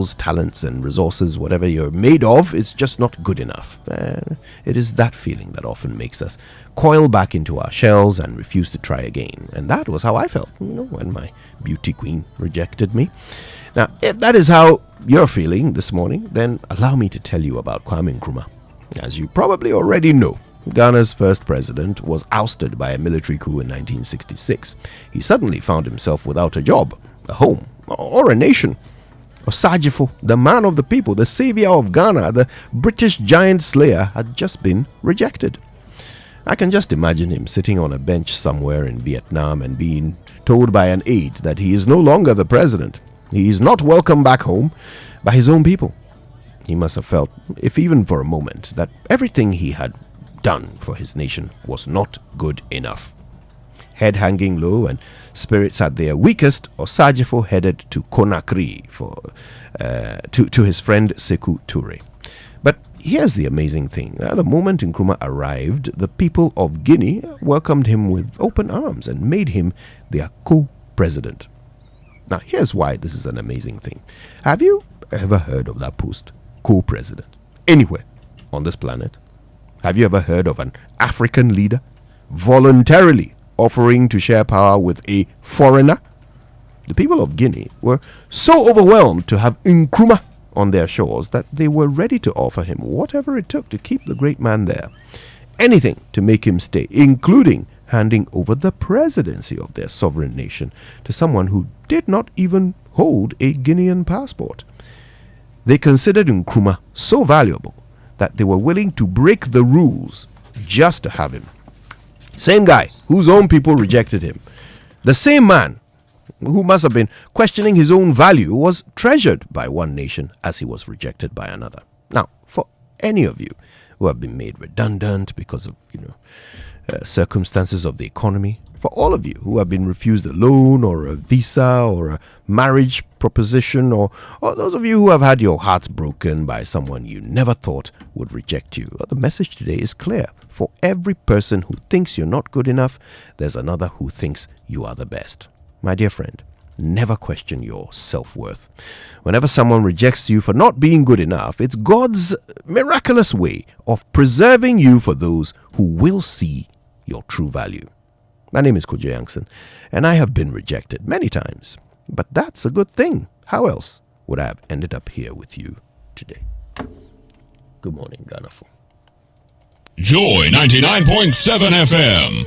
skills, talents, and resources, whatever you're made of, it's just not good enough. It is that feeling that often makes us coil back into our shells and refuse to try again. And that was how I felt, when my beauty queen rejected me. Now, if that is how you're feeling this morning, then allow me to tell you about Kwame Nkrumah. As you probably already know, Ghana's first president was ousted by a military coup in 1966. He suddenly found himself without a job, a home, or a nation. Osajifo, the man of the people, the savior of Ghana, the British giant slayer, had just been rejected. I can just imagine him sitting on a bench somewhere in Vietnam and being told by an aide that he is no longer the president. He is not welcome back home by his own people. He must have felt, if even for a moment, that everything he had done for his nation was not good enough. Head hanging low and spirits at their weakest, Osajifo headed to Conakry to his friend Sekou Touré. But here's the amazing thing. The moment Nkrumah arrived, the people of Guinea welcomed him with open arms and made him their co-president. Now, here's why this is an amazing thing. Have you ever heard of that post, co-president, anywhere on this planet? Have you ever heard of an African leader voluntarily offering to share power with a foreigner? The people of Guinea were so overwhelmed to have Nkrumah on their shores that they were ready to offer him whatever it took to keep the great man there. Anything to make him stay, including handing over the presidency of their sovereign nation to someone who did not even hold a Guinean passport. They considered Nkrumah so valuable that they were willing to break the rules just to have him. Same guy whose own people rejected him. The same man who must have been questioning his own value was treasured by one nation as he was rejected by another. Now, for any of you who have been made redundant because of, circumstances of the economy, for all of you who have been refused a loan or a visa or a marriage proposition, or those of you who have had your hearts broken by someone you never thought would reject you, the message today is clear. For every person who thinks you're not good enough, there's another who thinks you are the best. My dear friend, never question your self-worth. Whenever someone rejects you for not being good enough, it's God's miraculous way of preserving you for those who will see your true value. My name is Kojo Yankson, and I have been rejected many times. But that's a good thing. How else would I have ended up here with you today? Good morning, Ghana. Joy 99.7 FM.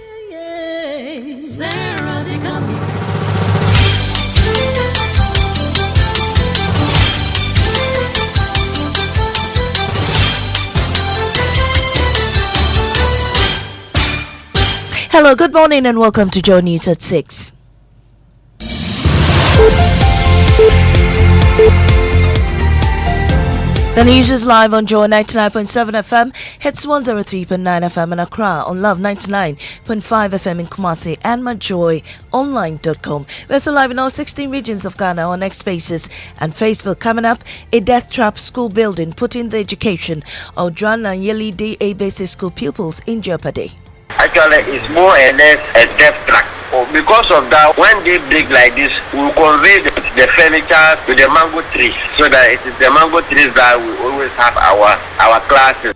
Hello, good morning and welcome to Joy News at 6. The news is live on Joy 99.7 FM, hits 103.9 FM in Accra, on Love 99.5 FM in Kumasi, and myjoyonline.com. We're also live in all 16 regions of Ghana on X Spaces and Facebook. Coming up, a death trap school building putting the education of Junayili D basic school pupils in jeopardy. Actually, it's more or less a death trap. Because of that, when they break like this, we will convey the furniture to the mango trees, so that it is the mango trees that we always have our classes.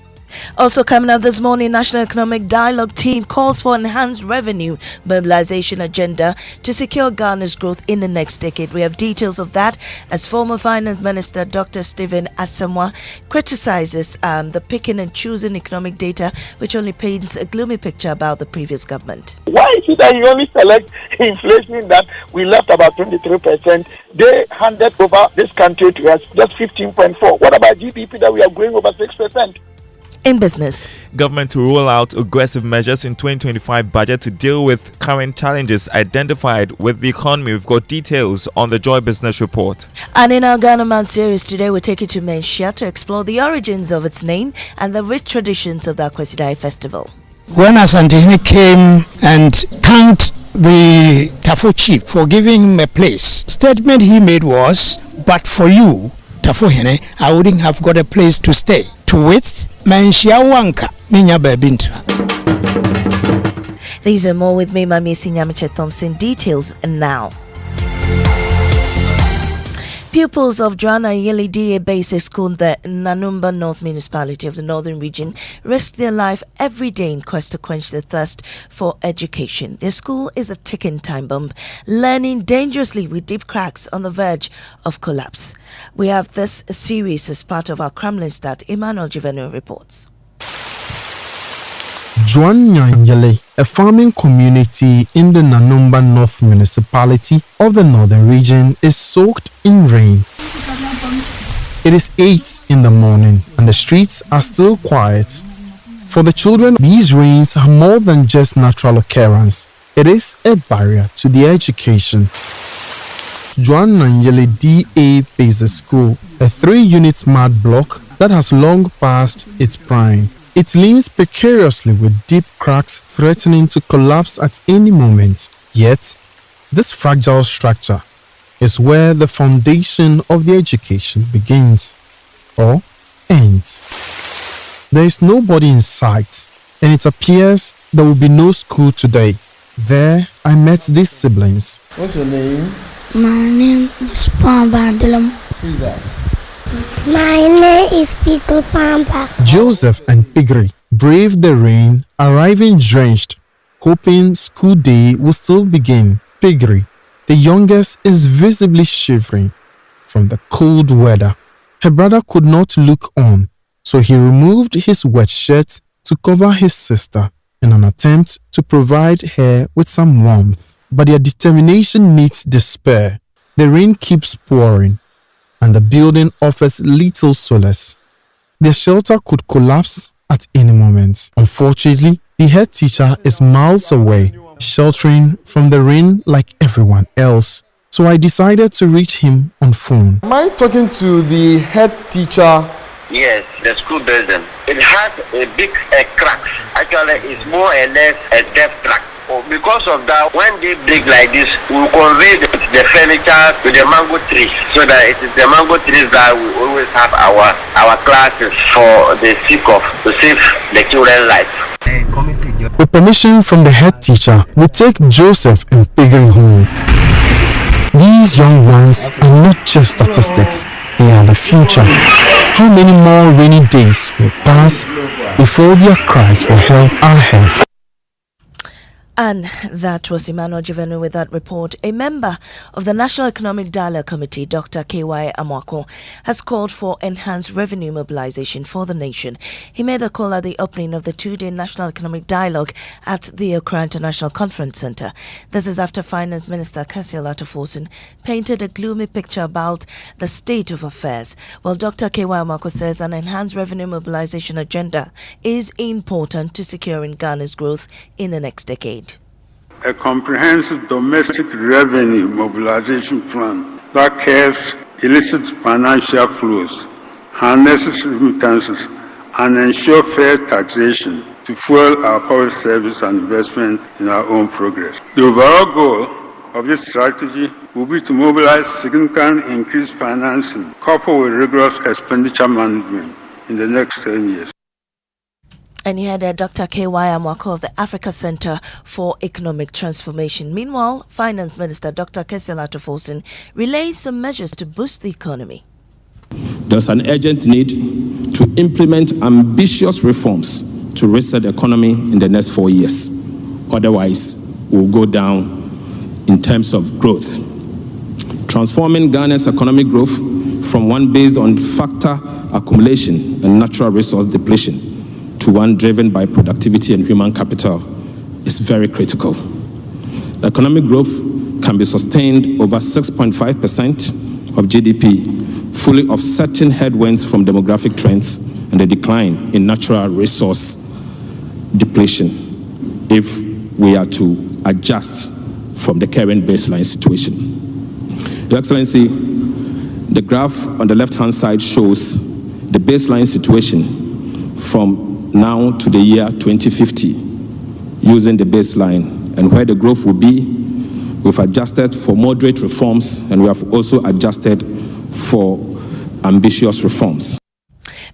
Also coming up this morning, National Economic Dialogue Team calls for enhanced revenue mobilization agenda to secure Ghana's growth in the next decade. We have details of that as former Finance Minister Dr. Stephen Asamoah criticizes the picking and choosing economic data, which only paints a gloomy picture about the previous government. Why is it that you only select inflation that we left about 23%? They handed over this country to us just 15.4. What about GDP that we are growing over 6%? In business, government to roll out aggressive measures in 2025 budget to deal with current challenges identified with the economy. We've got details on the Joy Business Report. And in our Ghana Man series today, we take you to Menchia to explore the origins of its name and the rich traditions of the Akwasidai festival. When Asantehene came and thanked the Tafo chief for giving him a place, statement he made was, "But for you, Tafohene, I wouldn't have got a place to stay." To wit, Menchia Wanka, Minya Babintra. These are more with me, Mami Sinyamiche Thompson. Details now. Pupils of Junayili D basic school in the Nanumba North Municipality of the Northern Region risk their life every day in quest to quench their thirst for education. Their school is a ticking time bomb, learning dangerously with deep cracks on the verge of collapse. We have this series as part of our Crumbling Start. Emmanuel Juvenu reports. Junayili, a farming community in the Nanumba North Municipality of the Northern Region, is soaked in rain. It is 8 in the morning and the streets are still quiet. For the children, these rains are more than just natural occurrence. It is a barrier to their education. Junayili D Basic School, a 3-unit mud block that has long passed its prime. It leans precariously with deep cracks threatening to collapse at any moment. Yet, this fragile structure is where the foundation of the education begins or ends. There is nobody in sight, and it appears there will be no school today. There, I met these siblings. What's your name? My name is Pamba Dilam. Who's that? My name is Pickle Pampa. Joseph and Pigri braved the rain, arriving drenched, hoping school day will still begin. Pigri, the youngest, is visibly shivering from the cold weather. Her brother could not look on, so he removed his wet shirt to cover his sister in an attempt to provide her with some warmth. But their determination meets despair. The rain keeps pouring, and the building offers little solace. Their shelter could collapse at any moment. Unfortunately, the head teacher is miles away, sheltering from the rain like everyone else. So I decided to reach him on phone. Am I talking to the head teacher? Yes, the school building. It has a big crack. Actually, it's more or less a depth crack. Because of that, when they dig like this, we will convey the furniture to the mango trees, so that it is the mango trees that we always have our classes for the sake of to save the children's life. With permission from the head teacher, we take Joseph and Pigri home. These young ones are not just statistics, they are the future. How many more rainy days will pass before their cries for help are heard? And that was Emmanuel Juvenu with that report. A member of the National Economic Dialogue Committee, Dr. K.Y. Amwako, has called for enhanced revenue mobilization for the nation. He made the call at the opening of the 2-day National Economic Dialogue at the Accra International Conference Center. This is after Finance Minister Cassia Latofosin painted a gloomy picture about the state of affairs. While Dr. K.Y. Amwako says an enhanced revenue mobilization agenda is important to securing Ghana's growth in the next decade. A comprehensive domestic revenue mobilization plan that curbs illicit financial flows, harnesses remittances, and ensures fair taxation to fuel our public service and investment in our own progress. The overall goal of this strategy will be to mobilize significant increased financing coupled with rigorous expenditure management in the next 10 years. And you had Dr. K.Y. Amwako of the Africa Center for Economic Transformation. Meanwhile, Finance Minister Dr. Cassia Latofosin relays some measures to boost the economy. There's an urgent need to implement ambitious reforms to reset the economy in the next 4 years. Otherwise, we'll go down in terms of growth. Transforming Ghana's economic growth from one based on factor accumulation and natural resource depletion to one driven by productivity and human capital is very critical. The economic growth can be sustained over 6.5% of GDP, fully offsetting headwinds from demographic trends and the decline in natural resource depletion if we are to adjust from the current baseline situation. Your Excellency, the graph on the left-hand side shows the baseline situation from now to the year 2050 using the baseline and where the growth will be. We've adjusted for moderate reforms and we have also adjusted for ambitious reforms.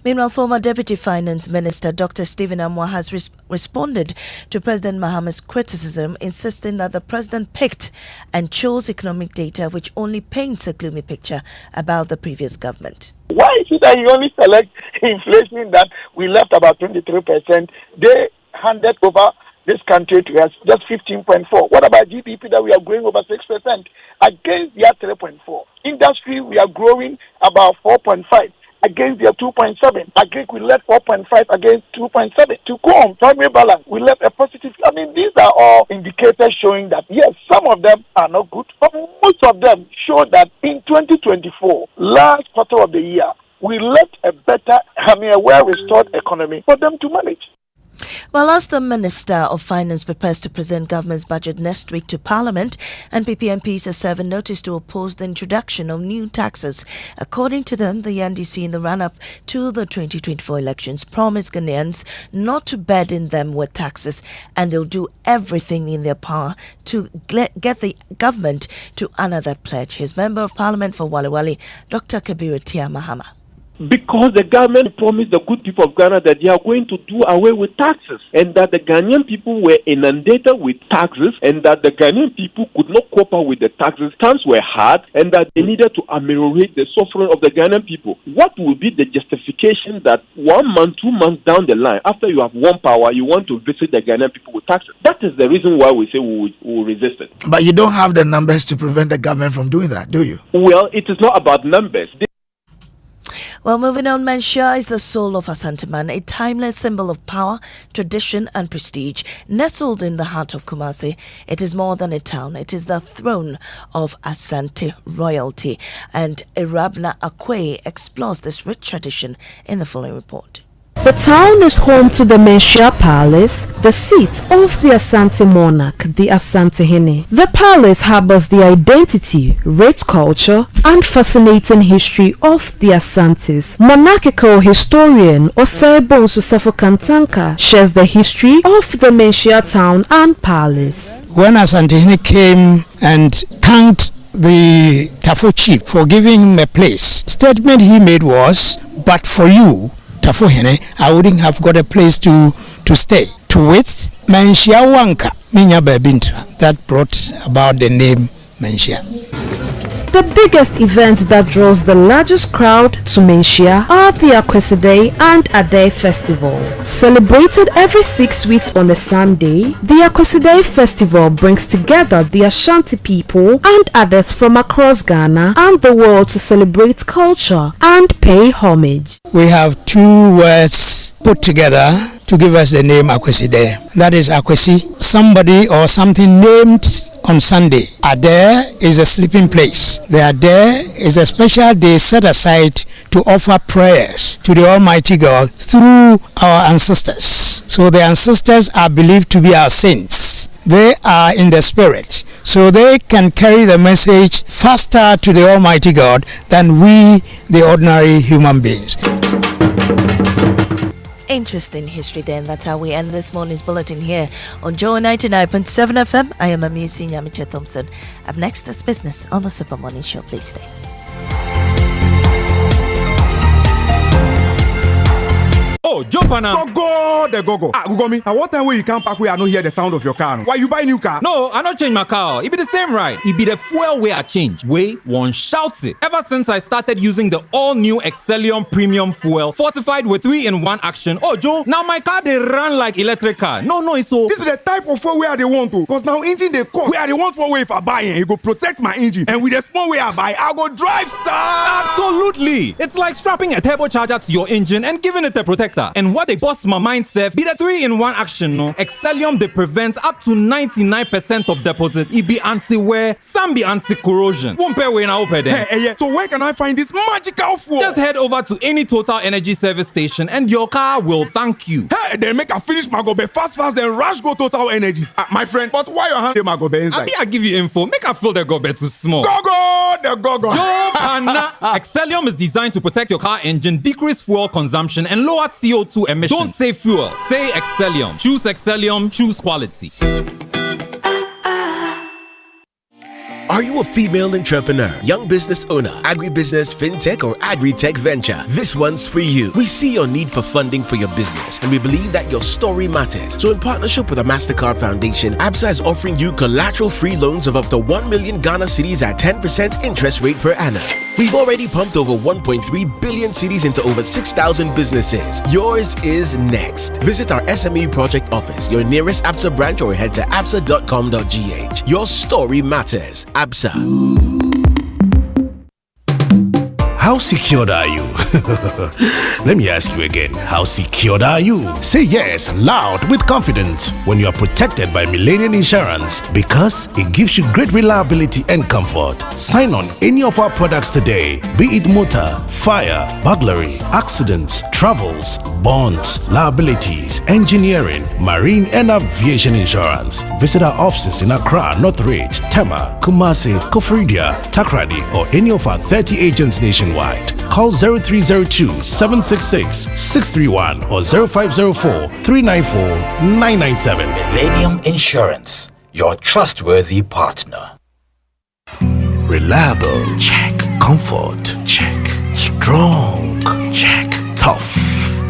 Meanwhile, former Deputy Finance Minister Dr. Stephen Amwa has responded to President Mahama's criticism, insisting that the president picked and chose economic data which only paints a gloomy picture about the previous government. Why is it that you only select inflation that we left about 23%? They handed over this country to us just 15.4. What about GDP that we are growing over 6% against their 3.4? Industry, we are growing about 4.5 against their 2.7. Again, we left 4.5 against 2.7. To go on primary balance, we left a positive. I mean, these are all indicators showing that, yes, some of them are not good, but most of them show that in 2024, last quarter of the year, we left a better, a well-restored economy for them to manage. Well, as the Minister of Finance prepares to present government's budget next week to Parliament, NPP MPs are serving notice to oppose the introduction of new taxes. According to them, the NDC in the run-up to the 2024 elections promised Ghanaians not to burden them with taxes, and they'll do everything in their power to get the government to honor that pledge. His Member of Parliament for Wale Wale, Dr. Kabiru Tia Mahama. Because the government promised the good people of Ghana that they are going to do away with taxes, and that the Ghanaian people were inundated with taxes, and that the Ghanaian people could not cope up with the taxes. Times were hard, and that they needed to ameliorate the suffering of the Ghanaian people. What will be the justification that 1 month, 2 months down the line, after you have won power, you want to visit the Ghanaian people with taxes? That is the reason why we say we will resist it. But you don't have the numbers to prevent the government from doing that, do you? Well, it is not about numbers. Well, moving on, Menshia is the soul of Asanteman, a timeless symbol of power, tradition and prestige. Nestled in the heart of Kumasi, it is more than a town. It is the throne of Asante royalty. And Irabna Akwe explores this rich tradition in the following report. The town is home to the Menshia Palace, the seat of the Asante monarch, the Asante Hene. The palace harbors the identity, rich culture, and fascinating history of the Asantes. Monarchical historian Osebo Nsusefo Kantanka shares the history of the Menshia town and palace. When Asante Hene came and thanked the Tafo chief for giving him a place, statement he made was, "But for you, Tafo Hene, I wouldn't have got a place to stay." To wit, Menshia Wanka, Minya Babintra, that brought about the name Menshia. The biggest event that draws the largest crowd to Menshia are the Akweside and Ade Festival. Celebrated every 6 weeks on a Sunday, the Akweside Festival brings together the Ashanti people and others from across Ghana and the world to celebrate culture and pay homage. We have two words put together to give us the name Akweside. That is Akwesi, somebody or something named on Sunday. Ade is a sleeping place. The Ade is a special day set aside to offer prayers to the Almighty God through our ancestors. So the ancestors are believed to be our saints. They are in the spirit, so they can carry the message faster to the Almighty God than we, the ordinary human beings. Interesting history then. That's how we end this morning's bulletin here on Joy 99.7 FM. I am Amisi Nyamiche Thompson. Up next is business on the Super Morning Show. Please stay. Oh, jump on now. Go. Ah, go me. At what time will you come back where I don't hear the sound of your car? Why you buy new car? No, I not change my car. It be the same ride. It be the fuel way I change. Way one shouts it. Ever since I started using the all-new Excellium Premium Fuel, fortified with 3-in-1 action. Oh, Joe, now my car they run like electric car. No, it's so. This is the type of fuel where they want to. Cause now engine they cost. Where they want for way if I buy it, go protect my engine. And with the small way I buy, I go drive, sir. Absolutely. It's like strapping a turbocharger to your engine and giving it a protector. And what they bust my mind self be the 3-in-1 action, no. Excellium they prevent up to 99% of deposit. It be anti-wear, some be anti-corrosion. Won't pay when I open them. Hey, so where can I find this magical fuel? Just head over to any Total Energy service station and your car will thank you. Hey, then make a finish my gobe fast, then rush go Total Energies. My friend, but why your hand my gobe inside? I give you info. Make a fill the gobe too small. The go. Excellium is designed to protect your car engine, decrease fuel consumption, and lower CO2 emissions. Don't say fuel, say Excellium. Choose Excellium, choose quality. Are you a female entrepreneur, young business owner, agribusiness, fintech, or agri-tech venture? This one's for you. We see your need for funding for your business, and we believe that your story matters. So in partnership with the MasterCard Foundation, ABSA is offering you collateral-free loans of up to 1 million Ghana cedis at 10% interest rate per annum. We've already pumped over 1.3 billion cedis into over 6,000 businesses. Yours is next. Visit our SME project office, your nearest ABSA branch, or head to absa.com.gh. Your story matters. ABSA. How secured are you? Let me ask you again. How secured are you? Say yes loud with confidence when you are protected by Millennium Insurance, because it gives you great reliability and comfort. Sign on any of our products today, be it motor, fire, burglary, accidents, travels, bonds, liabilities, engineering, marine and aviation insurance. Visit our offices in Accra, Northridge, Tema, Kumasi, Kofridia, Takrady, or any of our 30 agents nationwide. Call 0302-766-631 or 0504-394-997. Millennium Insurance, your trustworthy partner. Reliable, check. Comfort, check. Strong, check. Tough,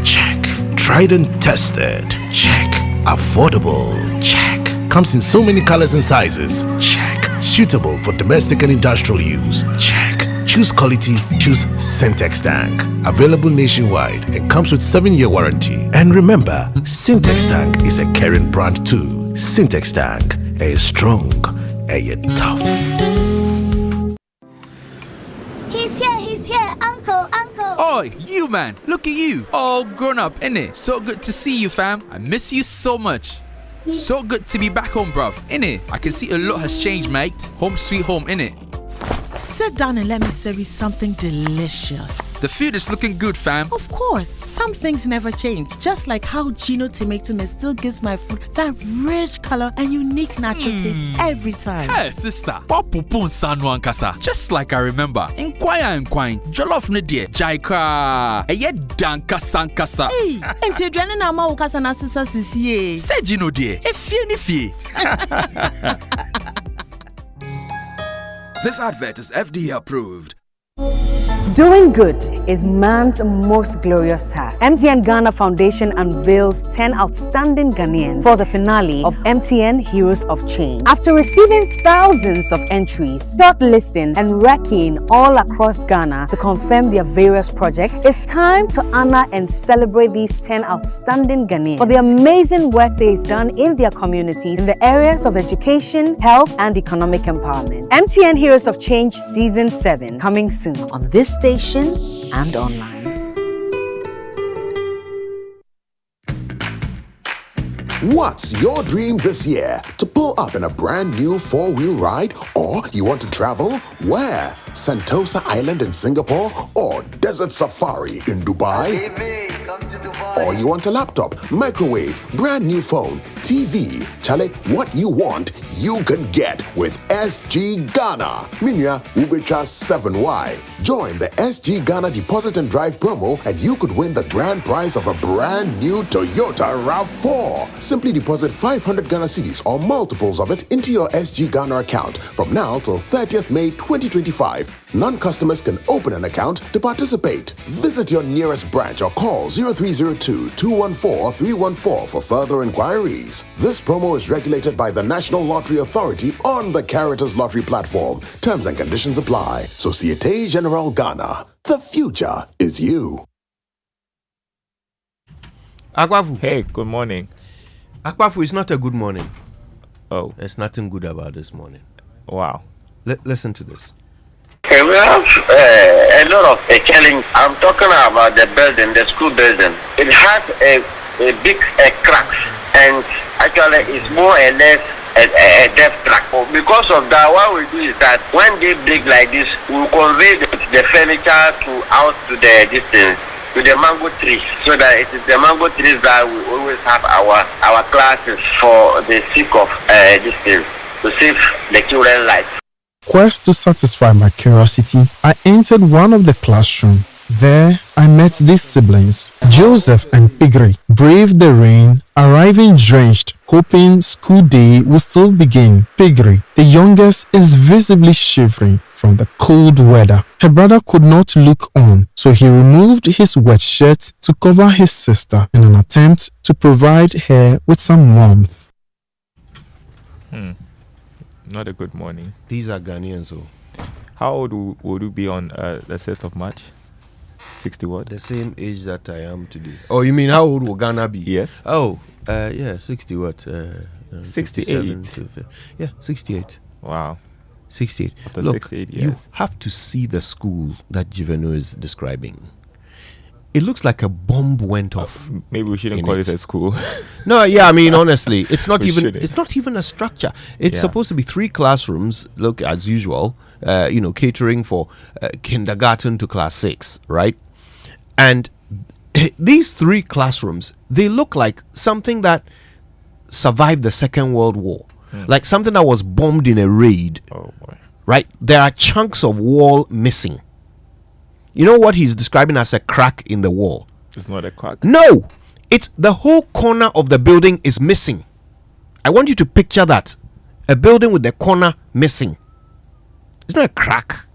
check. Tried and tested, check. Affordable, check. Comes in so many colors and sizes, check. Suitable for domestic and industrial use, check. Choose quality, choose Syntex Tank. Available nationwide and comes with 7-year warranty. And remember, Syntex Tank is a caring brand too. Syntex Tank, a strong, a tough. He's here, uncle. Oi, you man, look at you, all grown up, innit? So good to see you, fam. I miss you so much. So good to be back home, bruv, innit? I can see a lot has changed, mate. Home sweet home, innit? Sit down and let me serve you something delicious. The food is looking good, fam. Of course, some things never change. Just like how Gino tomato mix still gives my food that rich color and unique natural taste every time. Hey, sister. Papupun sanwan kasa. Just like I remember. Inquire. Jollof ne die. Jaika. Eye danka sankasa. Hey, ente dwane na ma ukasa na sisa sisi. Say Gino die. Efie ni fie. This advert is FDA approved. Doing good is man's most glorious task. MTN Ghana Foundation unveils 10 outstanding Ghanaians for the finale of MTN Heroes of Change. After receiving thousands of entries, shortlisting and ranking all across Ghana to confirm their various projects, it's time to honor and celebrate these 10 outstanding Ghanaians for the amazing work they've done in their communities in the areas of education, health, and economic empowerment. MTN Heroes of Change Season 7, coming soon on this station and online. What's your dream this year? To pull up in a brand new 4-wheel ride? Or you want to travel? Where? Sentosa Island in Singapore? Or Desert Safari in Dubai? Or you want a laptop, microwave, brand new phone, TV? Chale, what you want, you can get with SG Ghana. Minya Ubecha 7Y. Join the SG Ghana Deposit and Drive promo and you could win the grand prize of a brand new Toyota RAV4. Simply deposit 500 Ghana cedis or multiples of it into your SG Ghana account from now till 30th May 2025. Non-customers can open an account to participate. Visit your nearest branch or call 0302-214-314 for further inquiries. This promo is regulated by the National Lottery Authority on the Caritas Lottery platform. Terms and conditions apply. Societe Generale Ghana. The future is you. Akwafu. Hey, good morning. Akwafu, it's not a good morning. Oh. There's nothing good about this morning. Wow. Listen to this. Okay, we have a lot of challenge. I'm talking about the building, the school building. It has a big crack, and actually it's more or less a depth crack. Because of that, what we do is that when they break like this, we convey the furniture out to the distance, to the mango trees, so that it is the mango trees that we always have our classes for the sake of distance, to save the children's lives. Quest to satisfy my curiosity, I entered one of the classroom. There, I met these siblings. Joseph and Pigri braved the rain, arriving drenched, hoping school day will still begin. Piggery, the youngest, is visibly shivering from the cold weather. Her brother could not look on, so he removed his wet shirt to cover his sister in an attempt to provide her with some warmth. Not a good morning. These are Ghanaians, oh. How old would you be on the 6th of March? 60 what? The same age that I am today. Oh, you mean how old will Ghana be? Yes. Oh, yeah, 60 what? 68. Yeah, 68. Wow. 68. After Look, 68 years. you have to see the school that Jiveno is describing. It looks like a bomb went off. Maybe we shouldn't call it a school. No, yeah, I mean, honestly, it's not We even. shouldn't. It's not even a structure. It's Yeah. supposed to be 3 classrooms. Look, as usual, catering for kindergarten to class 6, right? And these 3 classrooms, they look like something that survived the Second World War, like something that was bombed in a raid. Oh boy! Right? There are chunks of wall missing. You know what he's describing as a crack in the wall? It's not a crack. No, it's the whole corner of the building is missing. I want you to picture that. A building with the corner missing. It's not a crack.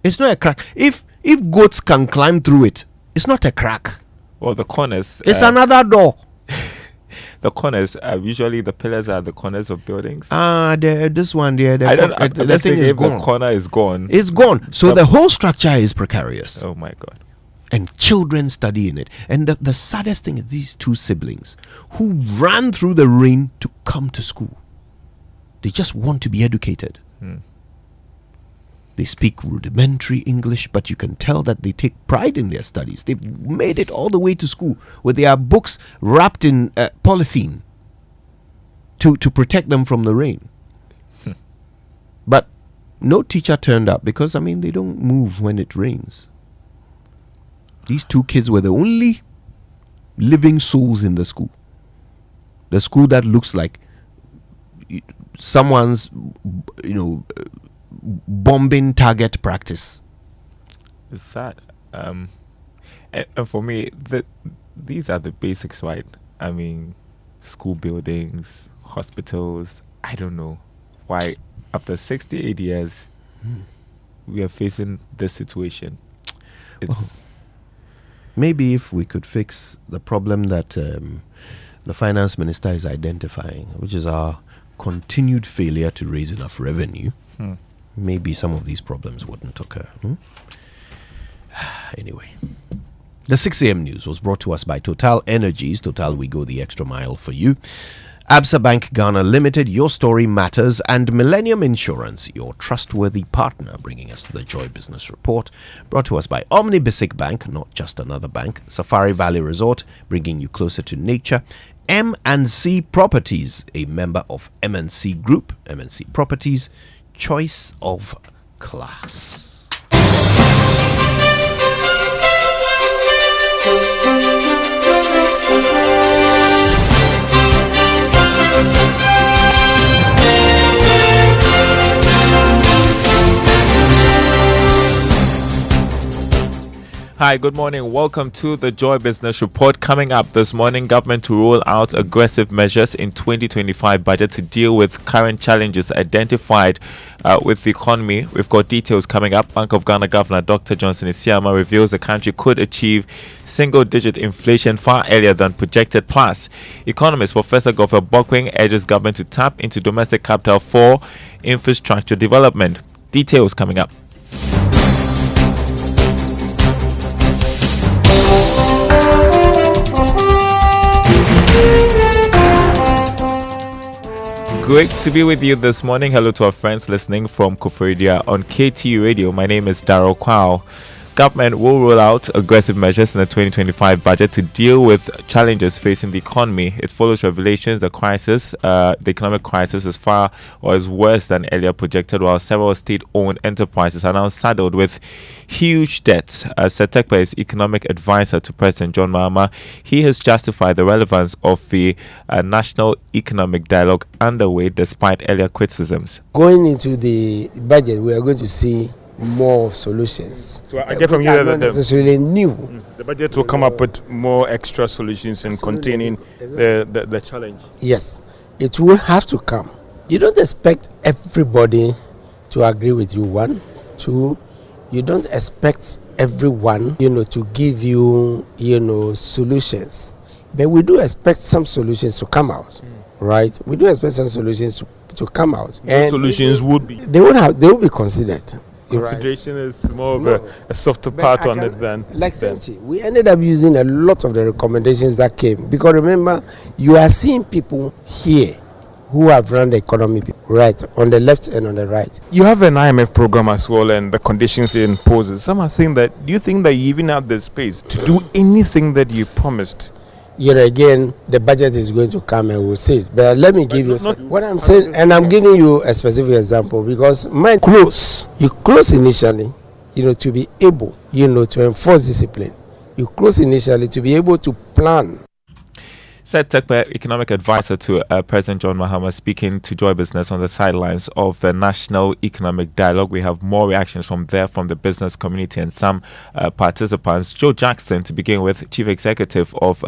It's not a crack. If goats can climb through it, it's not a crack. Well, the corners. It's another door. The corners. Usually, the pillars are the corners of buildings. This one there. I don't. The thing is gone. The corner is gone. It's gone. So the whole structure is precarious. Oh my God. And children study in it. And the saddest thing is these 2 siblings who ran through the rain to come to school. They just want to be educated. They speak rudimentary English, but you can tell that they take pride in their studies. They've made it all the way to school with their books wrapped in polythene to protect them from the rain. But no teacher turned up because, I mean, they don't move when it rains. These 2 kids were the only living souls in the school. The school that looks like someone's, bombing target practice. It's sad. And for me, these are the basics, right? I mean, school buildings, hospitals. I don't know why after 68 years we are facing this situation. It's maybe if we could fix the problem that the finance minister is identifying, which is our continued failure to raise enough revenue, maybe some of these problems wouldn't occur. Anyway, the 6 a.m. news was brought to us by Total Energies. Total, we go the extra mile for you. Absa Bank Ghana Limited, your story matters, and Millennium Insurance, your trustworthy partner, bringing us to the Joy Business Report, brought to us by Omni Basic Bank, not just another bank, Safari Valley Resort, bringing you closer to nature, M&C Properties, a member of M&C Group, M&C Properties, choice of class. Hi, good morning. Welcome to the Joy Business Report. Coming up this morning, government to roll out aggressive measures in 2025 budget to deal with current challenges identified with the economy. We've got details coming up. Bank of Ghana Governor Dr. Johnson Isiama reveals the country could achieve single-digit inflation far earlier than projected. Plus, economist Professor Godfrey Bokwing urges government to tap into domestic capital for infrastructure development. Details coming up. Great to be with you this morning. Hello to our friends listening from Koforidua on KT Radio. My name is Darrell Kwao. Government will roll out aggressive measures in the 2025 budget to deal with challenges facing the economy. It follows revelations the economic crisis is far or is worse than earlier projected, while several state-owned enterprises are now saddled with huge debts. Setekpa is economic advisor to President John Mahama. He has justified the relevance of the national economic dialogue underway despite earlier criticisms. Going into the budget, we are going to see more solutions. So I get from you that not necessarily new, The budget will come up with more extra solutions in containing the challenge. Yes, it will have to come. You don't expect everybody to agree with you, one. Two, you don't expect everyone, to give you, solutions. But we do expect some solutions to come out, right? We do expect some solutions to come out. And solutions would be? They will be considered. Consideration is more of a softer part on it than. Like Senchi, we ended up using a lot of the recommendations that came. Because remember, you are seeing people here who have run the economy, right, on the left and on the right. You have an IMF program as well, and the conditions it imposes. Some are saying that, do you think that you even have the space to do anything that you promised? Again, the budget is going to come and we'll see it. But let me give you what I'm saying, and I'm giving you a specific example because mine you close initially, to be able, to enforce discipline. You close initially to be able to plan. Said Tekpe, economic advisor to President John Mahama, speaking to Joy Business on the sidelines of the National Economic Dialogue. We have more reactions from the business community and some participants. Joe Jackson, to begin with, Chief Executive of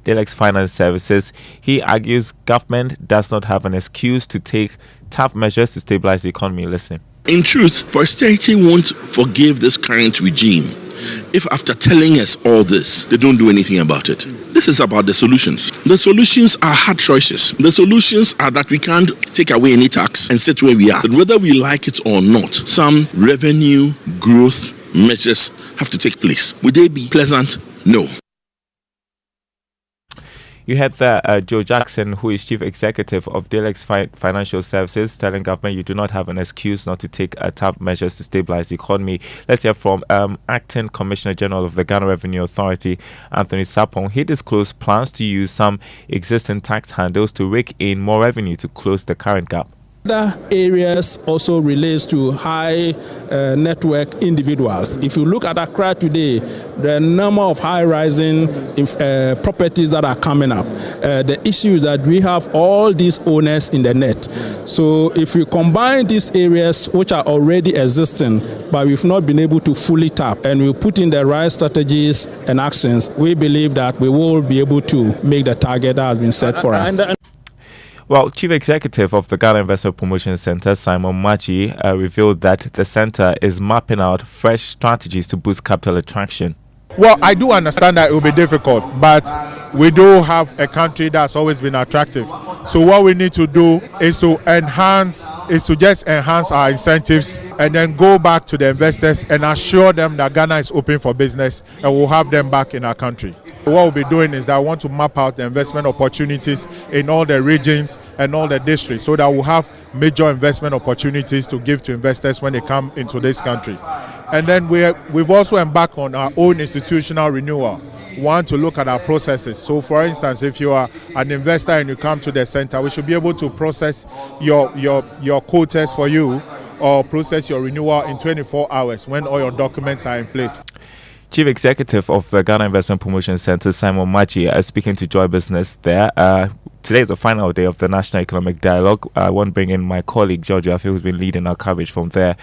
Delex Finance Services. He argues government does not have an excuse to take tough measures to stabilize the economy. Listen. In truth, posterity won't forgive this current regime if after telling us all this, they don't do anything about it. This is about the solutions. The solutions are hard choices. The solutions are that we can't take away any tax and sit where we are. But whether we like it or not, some revenue growth measures have to take place. Would they be pleasant? No. You had Joe Jackson, who is Chief Executive of Delex Financial Services, telling government you do not have an excuse not to take tough measures to stabilize the economy. Let's hear from Acting Commissioner General of the Ghana Revenue Authority, Anthony Sapong. He disclosed plans to use some existing tax handles to rake in more revenue to close the current gap. Other areas also relates to high network individuals. If you look at Accra today, the number of high-rising properties that are coming up, the issue is that we have all these owners in the net. So if we combine these areas which are already existing, but we've not been able to fully tap, and we put in the right strategies and actions, we believe that we will be able to make the target that has been set for us. Well, Chief Executive of the Ghana Investor Promotion Center, Simon Machi, revealed that the center is mapping out fresh strategies to boost capital attraction. Well, I do understand that it will be difficult, but we do have a country that's always been attractive. So what we need to do is to just enhance our incentives and then go back to the investors and assure them that Ghana is open for business and we'll have them back in our country. What we'll be doing is that I want to map out the investment opportunities in all the regions and all the districts so that we'll have major investment opportunities to give to investors when they come into this country. And then we've also embarked on our own institutional renewal. We want to look at our processes. So for instance, if you are an investor and you come to the center, we should be able to process your quotas for you or process your renewal in 24 hours when all your documents are in place. Chief Executive of the Ghana Investment Promotion Center, Simon Machi, speaking to Joy Business there. Today is the final day of the National Economic Dialogue. I want to bring in my colleague, George Afi, who's been leading our coverage from there.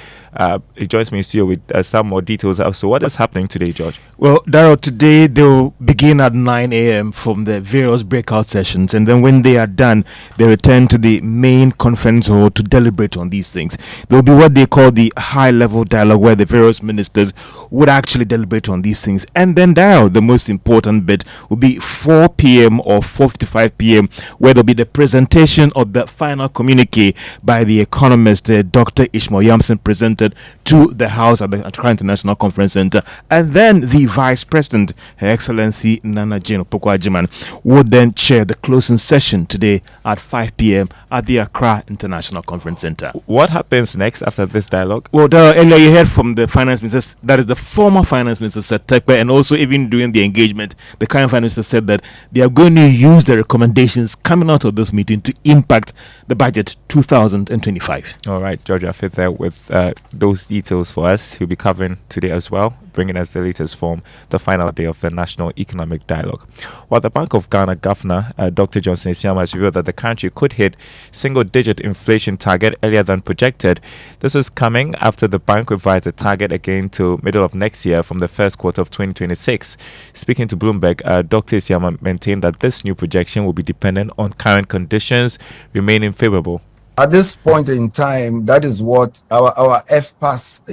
He joins me in studio with some more details. So what is happening today, George? Well, Daryl, today they'll begin at 9 a.m. from the various breakout sessions. And then when they are done, they return to the main conference hall to deliberate on these things. There will be what they call the high-level dialogue, where the various ministers would actually deliberate on these things. And then, Daryl, the most important bit will be 4 p.m. or 4:55 p.m., where there'll be the presentation of the final communique by the economist, Dr. Ishmael Yamson, presented to the House at the Accra International Conference Center. And then the Vice President, Her Excellency Nana Jane Opoku-Agyeman, would then chair the closing session today at 5 p.m. at the Accra International Conference Center. What happens next after this dialogue? Well, earlier you heard from the Finance Minister, that is the former Finance Minister, Tekpe, and also even during the engagement, the current Finance Minister said that they are going to use the recommendations coming out of this meeting to impact the budget 2025. All right, George Affit there with those details for us. He'll be covering today as well, bringing us the latest from the final day of the National Economic Dialogue. While the Bank of Ghana Governor Dr. Johnson Isiama has revealed that the country could hit single-digit inflation target earlier than projected. This is coming after the bank revised the target again to middle of next year from the first quarter of 2026. Speaking to Bloomberg, Dr. Isiama maintained that this new projection will be dependent on current conditions remaining favorable. At this point in time, that is what our FPAS,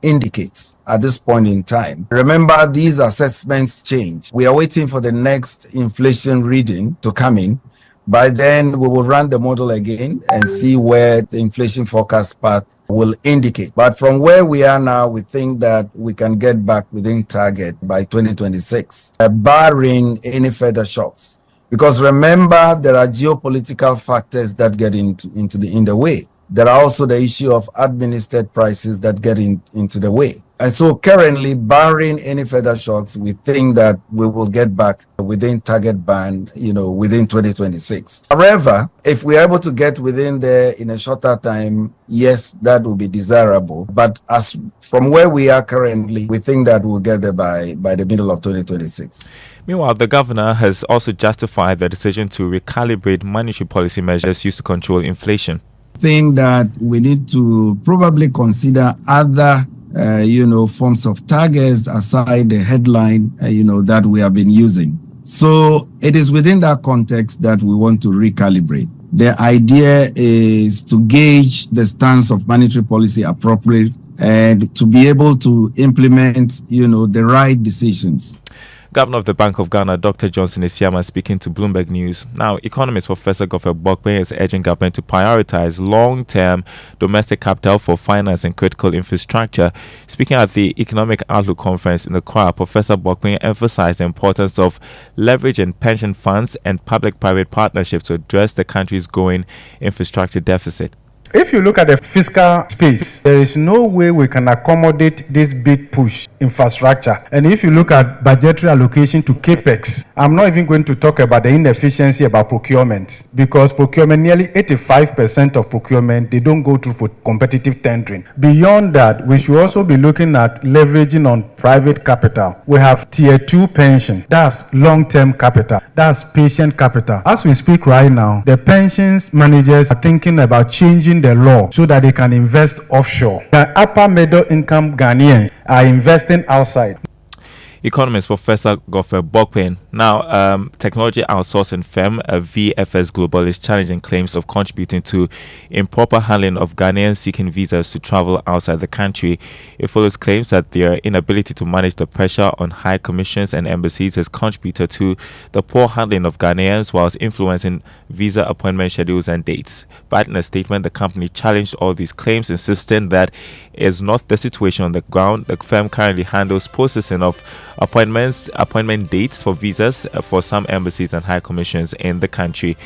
indicates at this point in time. Remember, these assessments change. We are waiting for the next inflation reading to come in. By then, we will run the model again and see where the inflation forecast path will indicate. But from where we are now, we think that we can get back within target by 2026, barring any further shocks. Because remember, there are geopolitical factors that get into the way. There are also the issue of administered prices that get into the way. And so currently, barring any further shocks, we think that we will get back within target band, within 2026. However, if we're able to get within there in a shorter time, yes, that will be desirable. But as from where we are currently, we think that we'll get there by the middle of 2026. Meanwhile, the governor has also justified the decision to recalibrate monetary policy measures used to control inflation. Think that we need to probably consider other forms of targets aside the headline, that we have been using. So it is within that context that we want to recalibrate. The idea is to gauge the stance of monetary policy appropriately and to be able to implement, the right decisions. Governor of the Bank of Ghana, Dr. Johnson Isiama, speaking to Bloomberg News. Now, economist Professor Godfrey Bokwe is urging government to prioritize long-term domestic capital for finance and critical infrastructure. Speaking at the Economic Outlook Conference in Accra, Professor Bokwe emphasized the importance of leveraging pension funds and public-private partnerships to address the country's growing infrastructure deficit. If you look at the fiscal space, there is no way we can accommodate this big push infrastructure. And if you look at budgetary allocation to capex, I'm not even going to talk about the inefficiency about procurement, because procurement, nearly 85% of procurement, they don't go through competitive tendering. Beyond that, we should also be looking at leveraging on private capital. We have tier 2 pension, that's long-term capital, that's patient capital. As we speak right now, the pensions managers are thinking about changing the law so that they can invest offshore. The upper middle income Ghanaians are investing outside. Economist Professor Godfrey Bokwe. Now, technology outsourcing firm VFS Global is challenging claims of contributing to improper handling of Ghanaians seeking visas to travel outside the country. It follows claims that their inability to manage the pressure on high commissions and embassies has contributed to the poor handling of Ghanaians whilst influencing visa appointment schedules and dates. But in a statement, the company challenged all these claims, insisting that is not the situation on the ground. The firm currently handles processing of appointment dates for visas for some embassies and high commissions in the country.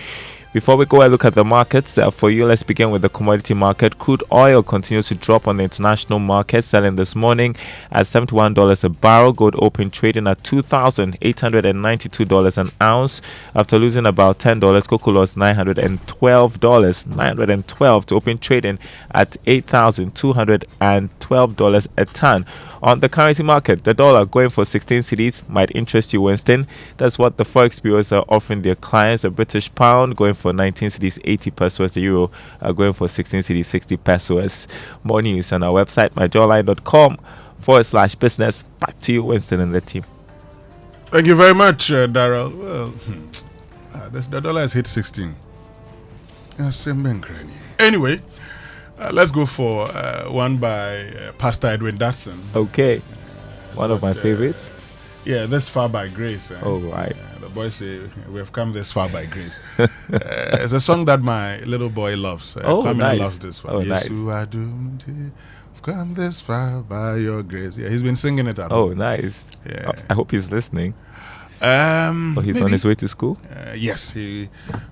Before we go and look at the markets for you, let's begin with the commodity market. Crude oil continues to drop on the international market, selling this morning at $71 a barrel. Gold open trading at $2,892 an ounce after losing about $10. Cocoa lost $912 to open trading at $8,212 a ton. On the currency market, the dollar going for 16 cedis might interest you, Winston. That's what the forex bureaus are offering their clients. A British pound going for 19 cedis, 80 pesos. The euro going for 16 cedis, 60 pesos. More news on our website, myjawline.com/business. Back to you, Winston, and the team. Thank you very much, Daryl. Well, the dollar has hit 16. Anyway, let's go for one by Pastor Edwin Datson. Okay. One of my favorites. Yeah, This Far by Grace. Oh, right. The boys say, we have come this far by grace. It's a song that my little boy loves. Nice. Loves this one. Oh, Yes, nice. you are doomed. We've come this far by your grace. Yeah, he's been singing it. Oh, nice. Yeah. I hope he's listening. Or he's on his way to school? Yes, he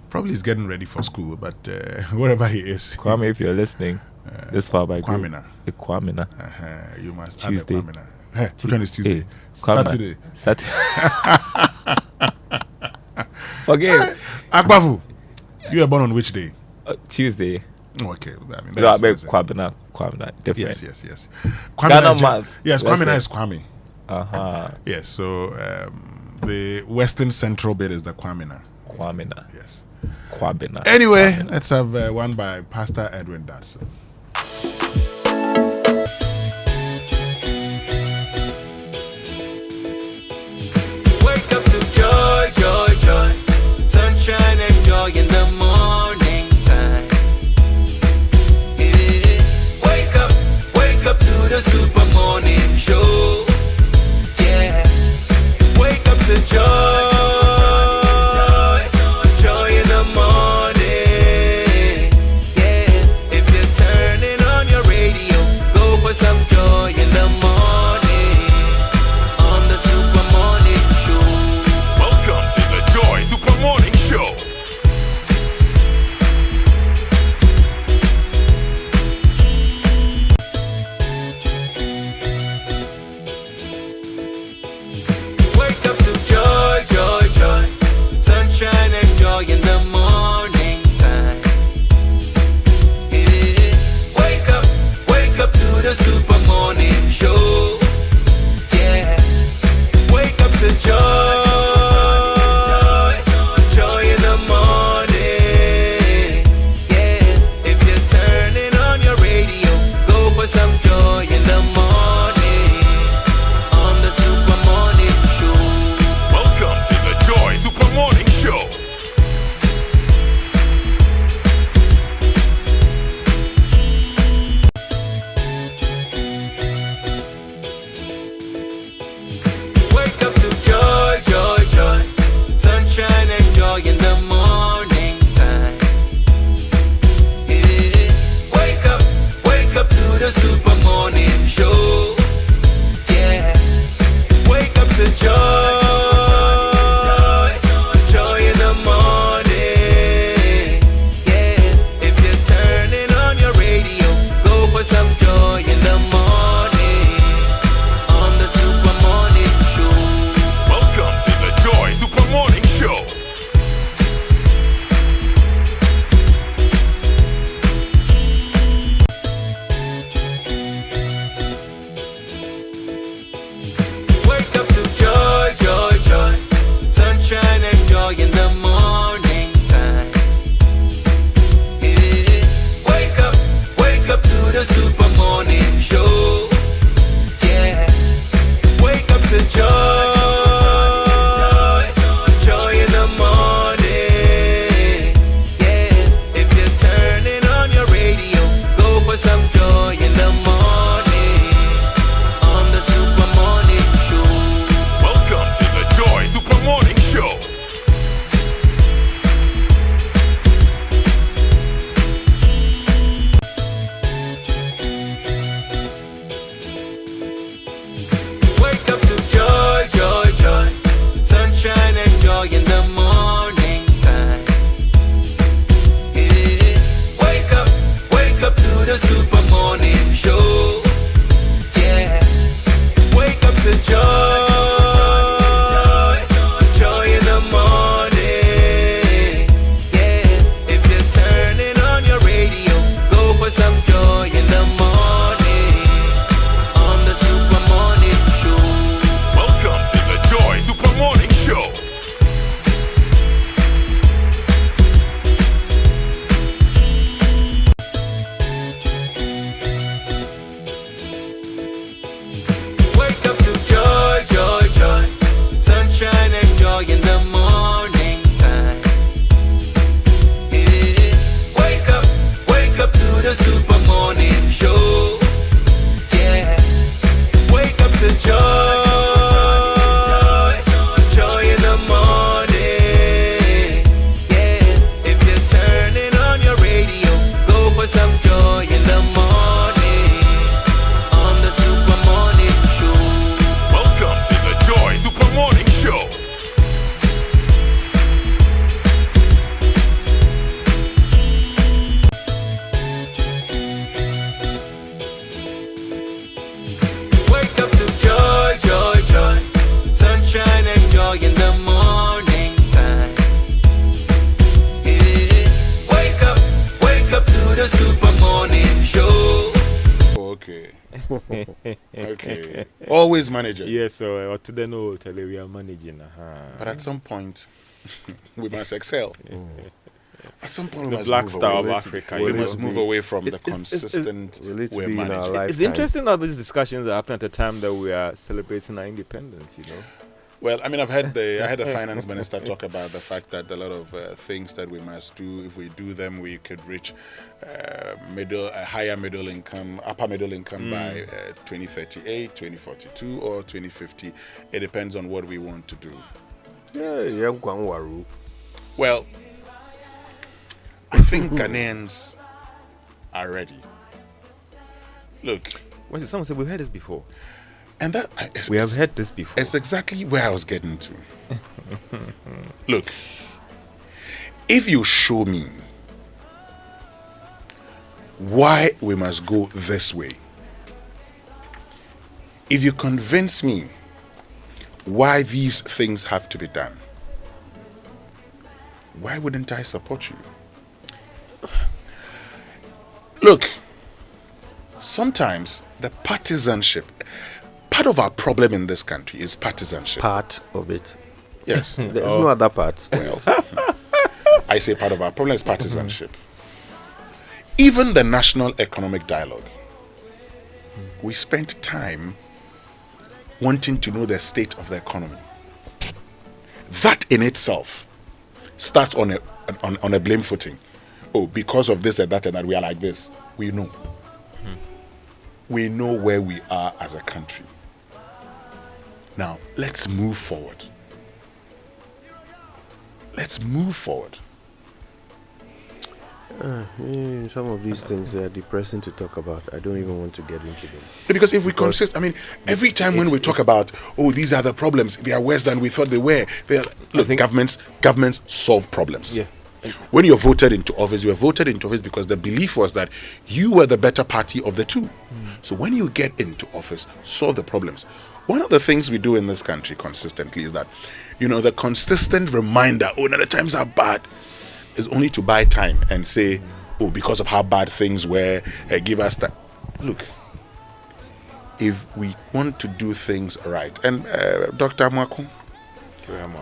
probably is getting ready for school, but wherever he is. Kwame, if you're listening, This Far by Grace. Kwamina. Kwamina. You must Tuesday. add the Kwamina. Hey, which one is Tuesday? Saturday. Forgive. Akbafu. You were born on which day? Tuesday. Oh, okay. I mean, No, I mean Kwabena, different. Yes. Ghana month. Yes, Kwamina is Kwame. Uh-huh. Yes, so the western central bit is the Kwamina. Yes. Kwabena. Anyway, let's have one by Pastor Edwin Dodson. Wake up to joy, joy, joy. Sunshine and joy in the morning time. Yeah. Wake up to the super morning show. Yeah. Wake up to joy, joy in the morning. Yeah. If you turn Okay. Always managing. Yes, so to the no, tell you we are managing. But at some point, we must excel. At some point, we The must black move star away. of Africa. We you must know. move away from the It's- consistent way be in our managing. life. It's interesting how these discussions are happening at the time that we are celebrating our independence, you know. Well, I mean, I heard the finance minister talk about the fact that a lot of things that we must do, if we do them, we could reach higher middle income, upper middle income by 2038, 2042, or 2050. It depends on what we want to do. Well, I think Ghanaians are ready. Look, Someone said we've heard this before. and that We have heard this before. It's exactly where I was getting to. Look, if you show me why we must go this way, if you convince me why these things have to be done, why wouldn't I support you? Look, sometimes the partisanship, part of our problem in this country is partisanship. Part of it. Yes. There's no other part. Well, I say part of our problem is partisanship. Even the National Economic Dialogue, we spent time wanting to know the state of the economy. That in itself starts on a blame footing. Oh, because of this and that and that, we are like this. We know. We know where we are as a country. Now, let's move forward. Let's move forward. Some of these things are depressing to talk about. I don't even want to get into them. Because if we consist, I mean, every time when we talk about, oh, these are the problems, they are worse than we thought they were. Look, governments solve problems. Yeah. When you're voted into office, you were voted into office because the belief was that you were the better party of the two. So when you get into office, solve the problems. One of the things we do in this country consistently is that, the consistent reminder, oh, now the times are bad, is only to buy time and say, oh, because of how bad things were, give us that. Look, if we want to do things right, and Dr. Mwako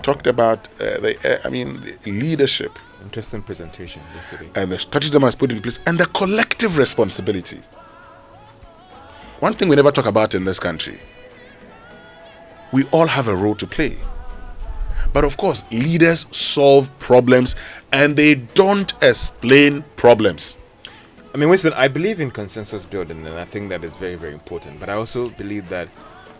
talked about the leadership. Interesting presentation yesterday. And the strategies that must put in place and the collective responsibility. One thing we never talk about in this country, we all have a role to play. But of course, leaders solve problems and they don't explain problems. I mean, Winston, I believe in consensus building, and I think that is very, very important. But I also believe that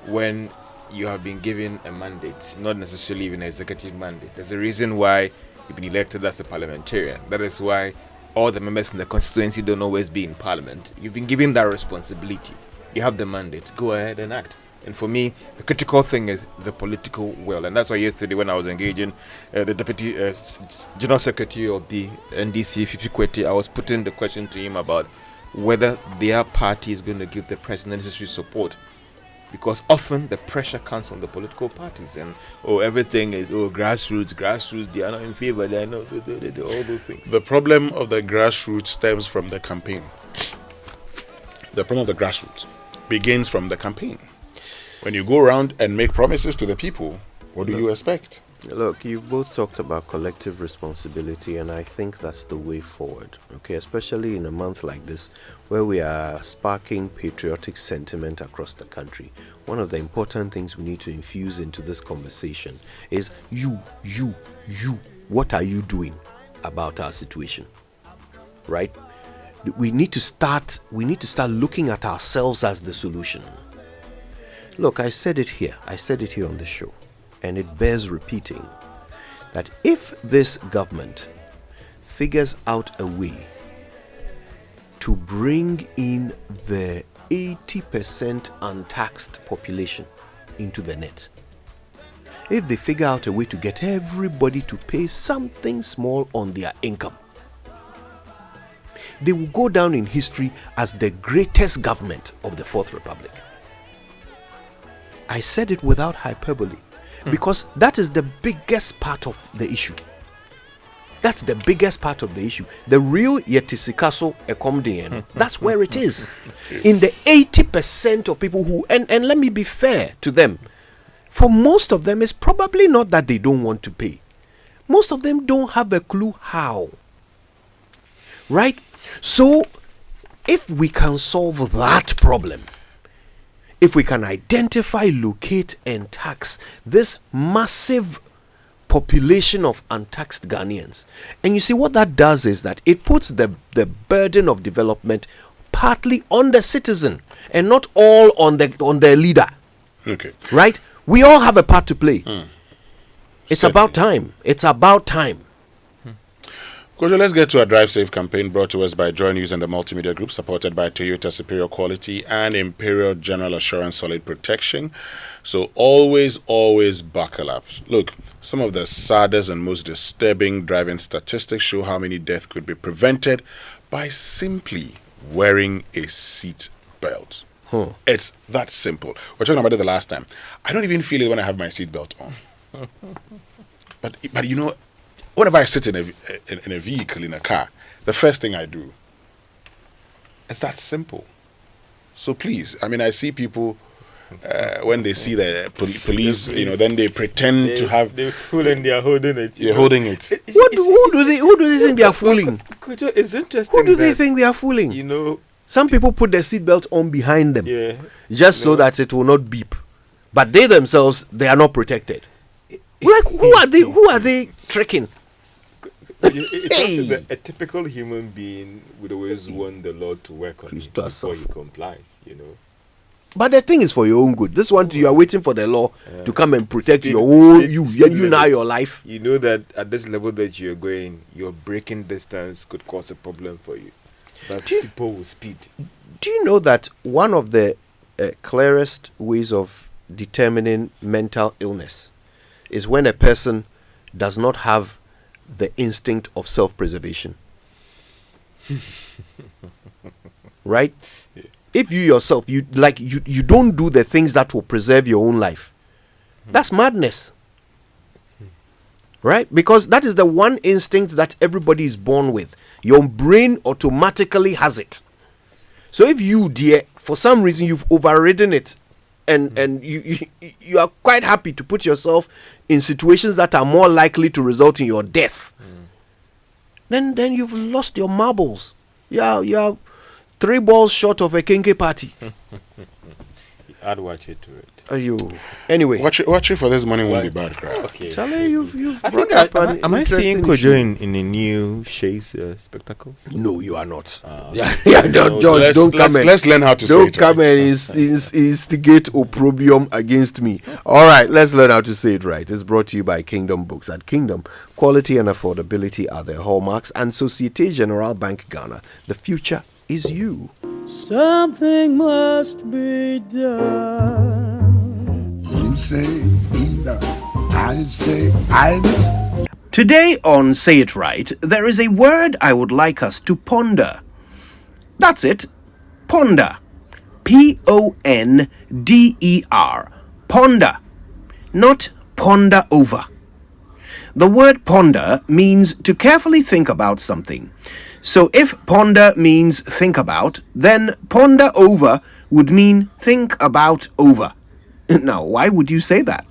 when you have been given a mandate, not necessarily even an executive mandate, there's a reason why you've been elected as a parliamentarian. That is why all the members in the constituency don't always be in parliament. You've been given that responsibility. You have the mandate. Go ahead and act. And for me, the critical thing is the political will. And that's why yesterday when I was engaging the Deputy General Secretary of the NDC, Fifi Kwete, I was putting the question to him about whether their party is going to give the president necessary support. Because often the pressure comes from the political parties. And, everything is, grassroots, they are not in favor, they are not, all those things. The problem of the grassroots stems from the campaign. The problem of the grassroots begins from the campaign. When you go around and make promises to the people, what do you expect? Look, you've both talked about collective responsibility, and I think that's the way forward, okay? Especially in a month like this, where we are sparking patriotic sentiment across the country. One of the important things we need to infuse into this conversation is you. What are you doing about our situation? Right? We need to start looking at ourselves as the solution. Look, I said it here on the show, and it bears repeating, that if this government figures out a way to bring in the 80% untaxed population into the net, if they figure out a way to get everybody to pay something small on their income, they will go down in history as the greatest government of the Fourth Republic. I said it without hyperbole, because that is the biggest part of the issue. That's the biggest part of the issue. The real yetisikaso ekomdien. That's where it is. In the 80% of people who, and let me be fair to them, for most of them, it's probably not that they don't want to pay. Most of them don't have a clue how. Right? So, if we can solve that problem, if we can identify, locate, and tax this massive population of untaxed Ghanaians, and you see what that does is that it puts the burden of development partly on the citizen and not all on the leader. Okay. Right? We all have a part to play. It's about time. It's about time. Kojo, let's get to a Drive Safe campaign brought to us by Joy News and the Multimedia Group, supported by Toyota Superior Quality and Imperial General Assurance Solid Protection. So always buckle up. Look, some of the saddest and most disturbing driving statistics show how many deaths could be prevented by simply wearing a seat belt. It's that simple. We're talking about it the last time. I don't even feel it when I have my seat belt on. But you know, whenever I sit in a vehicle, in a car, the first thing I do, it's that simple. So please, I mean, I see people when they see the police, you know, then they pretend to have. They're fooling. They are holding it. You're holding it. Who do they think they are fooling? It's interesting. Who do they think they are fooling? You know, some people put their seatbelt on behind them, just so that it will not beep. But they themselves, they are not protected. Like, who are they? Who are they tricking? It's a typical human being would always want the law to work on it before he complies, you know. But the thing is for your own good. This one, you are waiting for the law to come and protect your own you now your life. You know that at this level that you're going, your braking distance could cause a problem for you. But people will speed. Do you know that one of the clearest ways of determining mental illness is when a person does not have the instinct of self-preservation? Right? Yeah. If you yourself, you don't do the things that will preserve your own life, that's madness. Right? Because that is the one instinct that everybody is born with. Your brain automatically has it. So if you, dear, for some reason you've overridden it, and you are quite happy to put yourself in situations that are more likely to result in your death, then you've lost your marbles. You're 3 balls short of a kinky party. I'd watch it to it. Anyway, watch it for this morning won't be bad, crap. Okay. Charlie, you've I brought think up an am I seeing interesting Kojo issue. in a new Shay's spectacles? No, you are not. George, don't come and let's learn how to say don't it come right. and instigate opprobrium against me. All right, let's learn how to say it right. It's brought to you by Kingdom Books. At Kingdom, quality and affordability are their hallmarks, and Societe Generale Bank Ghana. The future is you. Something must be done. You say either, I say either. Today on Say It Right, there is a word I would like us to ponder. That's it. Ponder. Ponder. Ponder. Not ponder over. The word ponder means to carefully think about something. So if ponder means think about, then ponder over would mean think about over. Now, why would you say that?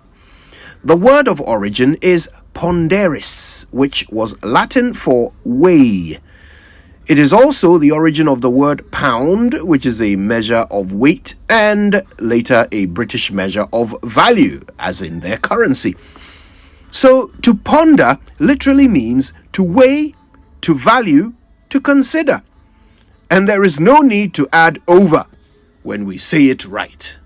The word of origin is ponderis, which was Latin for weigh. It is also the origin of the word pound, which is a measure of weight, and later a British measure of value, as in their currency. So, to ponder literally means to weigh, to value, to consider. And there is no need to add over when we say it right.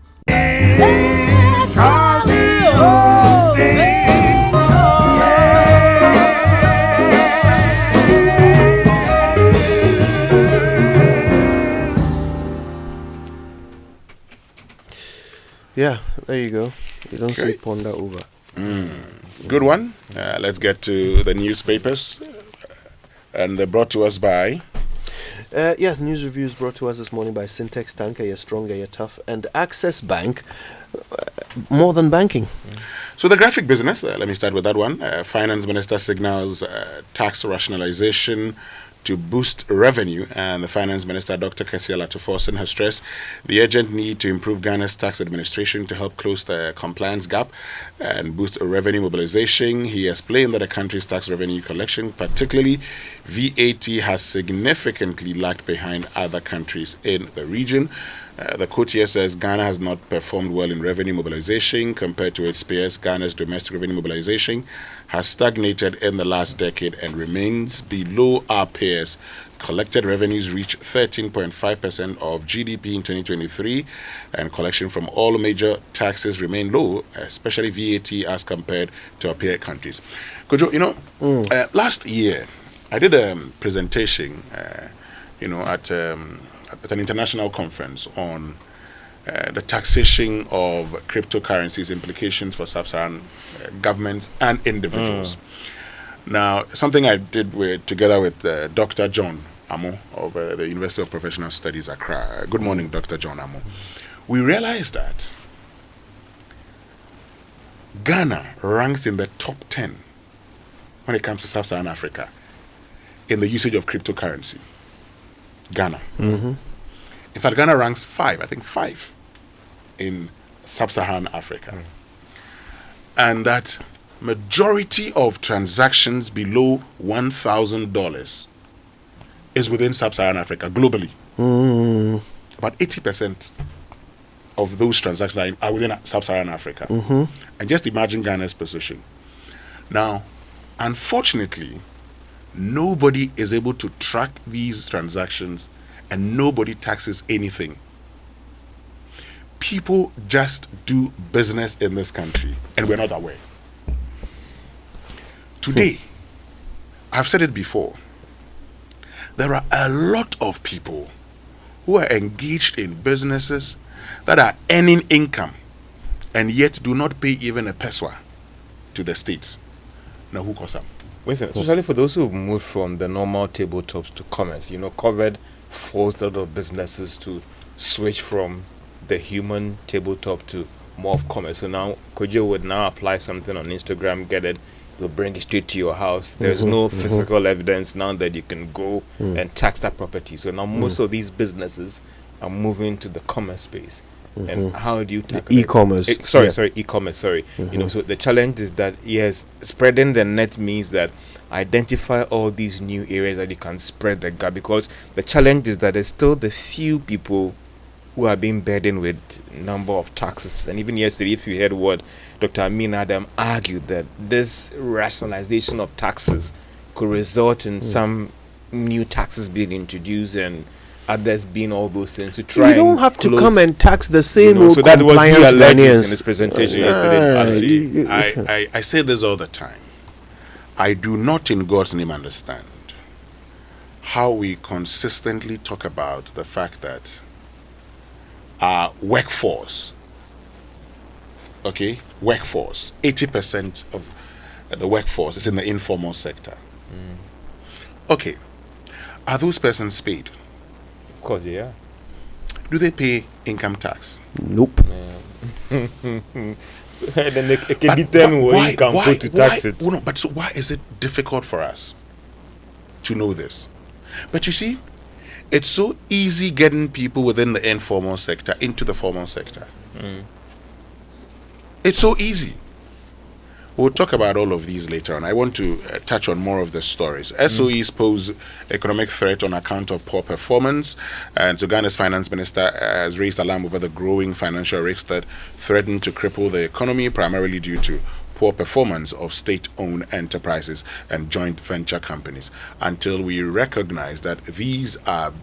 Yeah, there you go. You don't say ponder over. Good one. Let's get to the newspapers. And they're brought to us by... news reviews brought to us this morning by Syntex Tanker, you're stronger, you're tough, and Access Bank, more than banking. So the graphic business, let me start with that one. Finance Minister signals tax rationalization to boost revenue, and the Finance Minister, Dr. Kessia Latoforsen, has stressed the urgent need to improve Ghana's tax administration to help close the compliance gap and boost revenue mobilization. He explained that the country's tax revenue collection, particularly VAT, has significantly lagged behind other countries in the region. The quote here says Ghana has not performed well in revenue mobilization compared to its peers. Ghana's domestic revenue mobilization has stagnated in the last decade and remains below our peers. Collected revenues reached 13.5% of GDP in 2023, and collection from all major taxes remain low, especially VAT as compared to our peer countries. Kojo, last year I did a presentation, at an international conference on the taxation of cryptocurrencies, implications for sub-Saharan governments and individuals. Now, something I did together with Dr. John Amo of the University of Professional Studies, Accra. Good morning, Dr. John Amo. We realized that Ghana ranks in the top 10 when it comes to sub-Saharan Africa in the usage of cryptocurrency. Ghana. In fact, Ghana ranks 5 in sub-Saharan Africa. And that majority of transactions below $1,000 is within sub-Saharan Africa globally. About 80% of those transactions are within sub-Saharan Africa. And just imagine Ghana's position. Now, unfortunately, nobody is able to track these transactions and nobody taxes anything. People just do business in this country and we're not aware. Today, I've said it before, there are a lot of people who are engaged in businesses that are earning income and yet do not pay even a peso to the states. Now, who calls up? Especially for those who moved from the normal tabletops to commerce, COVID forced a lot of businesses to switch from the human tabletop to more of commerce. So now Kojo would now apply something on Instagram, get it, they'll bring it straight to your house. There's no physical evidence now that you can go and tax that property. So now most of these businesses are moving to the commerce space. And how do you tackle e-commerce? E-commerce. So the challenge is that yes, spreading the net means that identify all these new areas that you can spread the gap, because the challenge is that there's still the few people who are being burdened with number of taxes. And even yesterday, if you heard what Dr. Amin Adam argued, that this rationalization of taxes could result in some new taxes being introduced and others being all those things to try. You don't have to come and tax the same old so that was Ghanaians in his presentation yesterday. I say this all the time. I do not in God's name understand how we consistently talk about the fact that our workforce, 80% of the workforce is in the informal sector. Okay, are those persons paid? Of course, yeah. Do they pay income tax? Nope. Then they can determine what you can put to tax it. But so why is it difficult for us to know this? But you see, it's so easy getting people within the informal sector into the formal sector. It's so easy. We'll talk about all of these later on. I want to touch on more of the stories. SOEs pose economic threat on account of poor performance. And so Ghana's finance minister has raised alarm over the growing financial risks that threaten to cripple the economy, primarily due to poor performance of state-owned enterprises and joint venture companies. Until we recognize that these are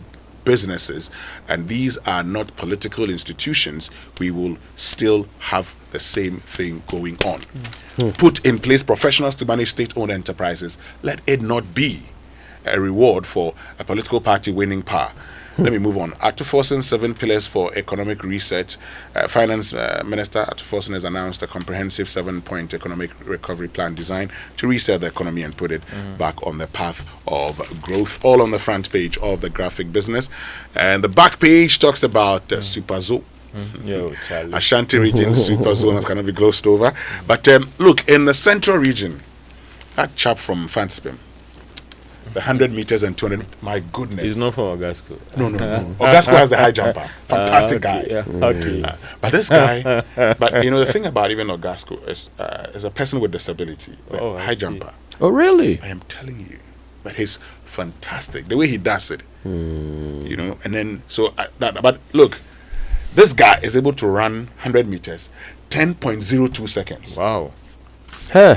businesses and these are not political institutions, we will still have the same thing going on. Put in place professionals to manage state-owned enterprises. Let it not be a reward for a political party winning power. Let me move on. Atuforsen's 7 pillars for economic reset. Finance Minister Atuforsen has announced a comprehensive 7-point economic recovery plan designed to reset the economy and put it back on the path of growth. All on the front page of the graphic business. And the back page talks about Superzo. Ashanti region super zones cannot be glossed over. But look, in the central region, that chap from Fanspim, the 100 meters and 200, my goodness. He's not from Ogasco. No. Ogasco has the high jumper. Fantastic guy. Yeah. Okay. But this guy, but you know, the thing about even Ogasco is a person with disability, the high jumper. Oh, really? I am telling you. But he's fantastic. The way he does it. You know, and then, but look, this guy is able to run 100 meters, 10.02 seconds. Wow. Huh.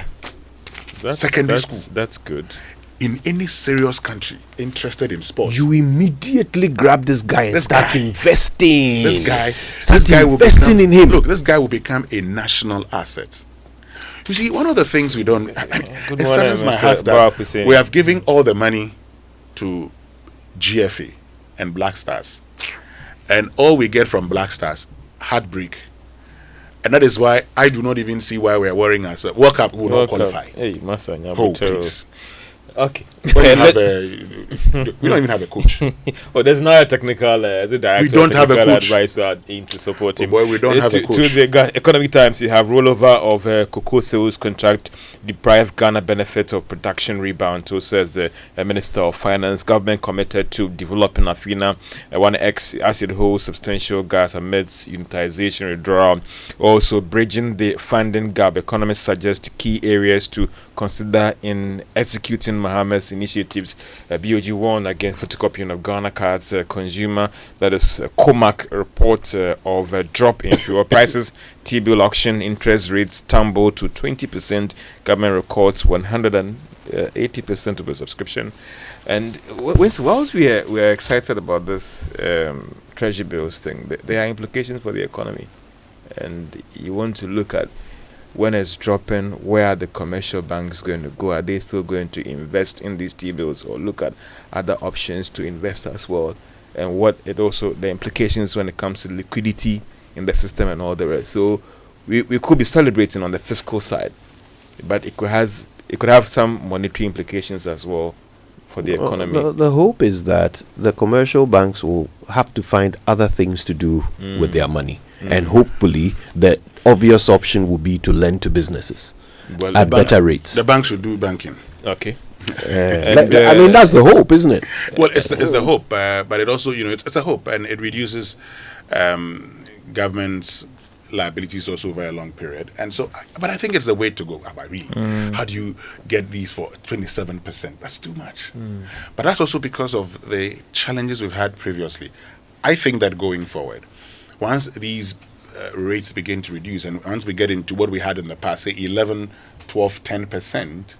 Secondary school. That's good. In any serious country interested in sports, you immediately grab this guy and start investing. This guy will investing in him. Look, this guy will become a national asset. You see, one of the things we don't, it saddens my heart that we have given all the money to GFA and Black Stars, and all we get from Black Stars, heartbreak. And that is why I do not even see why we are worrying ourselves. World Cup will not qualify. Hey, Master, please. Okay. We don't even have a coach. Oh, there's not a technical, as a director, we don't have a coach. Advisor in to support him. Boy, we don't have a coach. To the Economic Times, you have rollover of cocoa sales contract deprive Ghana benefits of production rebound. So says the Minister of Finance. Government committed to developing Afina 1X acid hold substantial gas amidst unitization withdrawal. Also bridging the funding gap. Economists suggest key areas to consider in executing Mohammed's initiatives. BOG warned against photocopying of Ghana cards. Consumer, that is COMAC report of a drop in fuel prices. T-bill auction interest rates tumble to 20%. Government records 180% of the subscription. And whilst we are excited about this treasury bills thing, there are implications for the economy. And you want to look at when it's dropping, where are the commercial banks going to go? Are they still going to invest in these T-bills, or look at other options to invest as well? And what it also, the implications when it comes to liquidity in the system and all the rest. So we could be celebrating on the fiscal side, but it could have some monetary implications as well for the economy. The hope is that the commercial banks will have to find other things to do with their money. And hopefully the obvious option will be to lend to businesses at better rates. The banks should do banking. Okay. I mean, that's the hope, isn't it? Well, it's the hope, but it also, it's a hope, and it reduces government's liabilities also over a long period. And so, but I think it's the way to go. Really, how do you get these for 27%? That's too much. But that's also because of the challenges we've had previously. I think that going forward, once these rates begin to reduce, and once we get into what we had in the past, say 11, 12, 10%,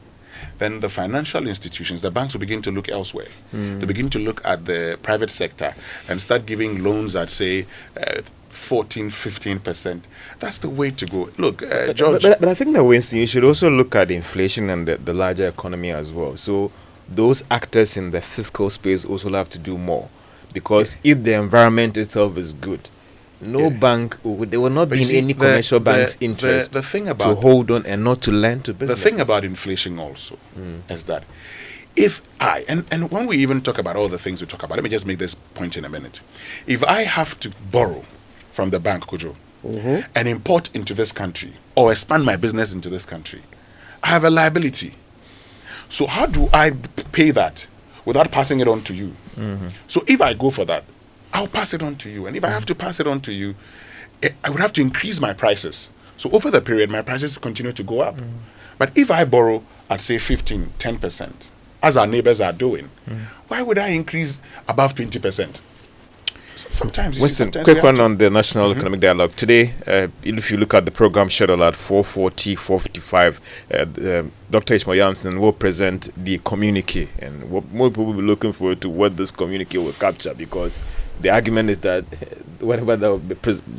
then the financial institutions, the banks will begin to look elsewhere. They begin to look at the private sector and start giving loans at, say, 14, 15%. That's the way to go. Look, George. But I think that, Winston, you should also look at inflation and the larger economy as well. So those actors in the fiscal space also have to do more. Because if the environment itself is good, no bank, there will not be in any commercial bank's interest the thing about to hold on and not to lend to businesses. The thing about inflation also is that if and when we even talk about all the things we talk about, let me just make this point in a minute. If I have to borrow from the bank, Kojo, and import into this country or expand my business into this country, I have a liability. So how do I pay that without passing it on to you? So if I go for that, I'll pass it on to you. And if I have to pass it on to you, I would have to increase my prices. So over the period, my prices will continue to go up. But if I borrow at, say, 15, 10%, as our neighbors are doing, why would I increase above 20%? Sometimes. Winston, quick one on the National Economic Dialogue. Today, if you look at the program schedule at 4:40, 4:55, Dr. Ishmael Yamson will present the communique. And what more people will be looking forward to what this communique will capture, because the argument is that whatever that will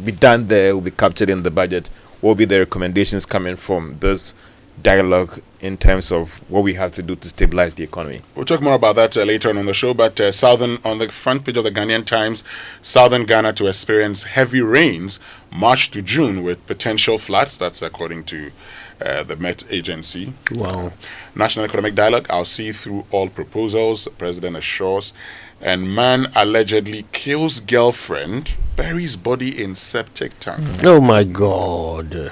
be done there will be captured in the budget. What will be the recommendations coming from this dialogue in terms of what we have to do to stabilize the economy? We'll talk more about that later on the show, but on the front page of the Ghanaian Times, southern Ghana to experience heavy rains March to June with potential floods. That's according to the Met Agency. Wow. National Economic Dialogue, I'll see through all proposals, President assures. And man allegedly kills girlfriend, buries body in septic tank. Oh my God.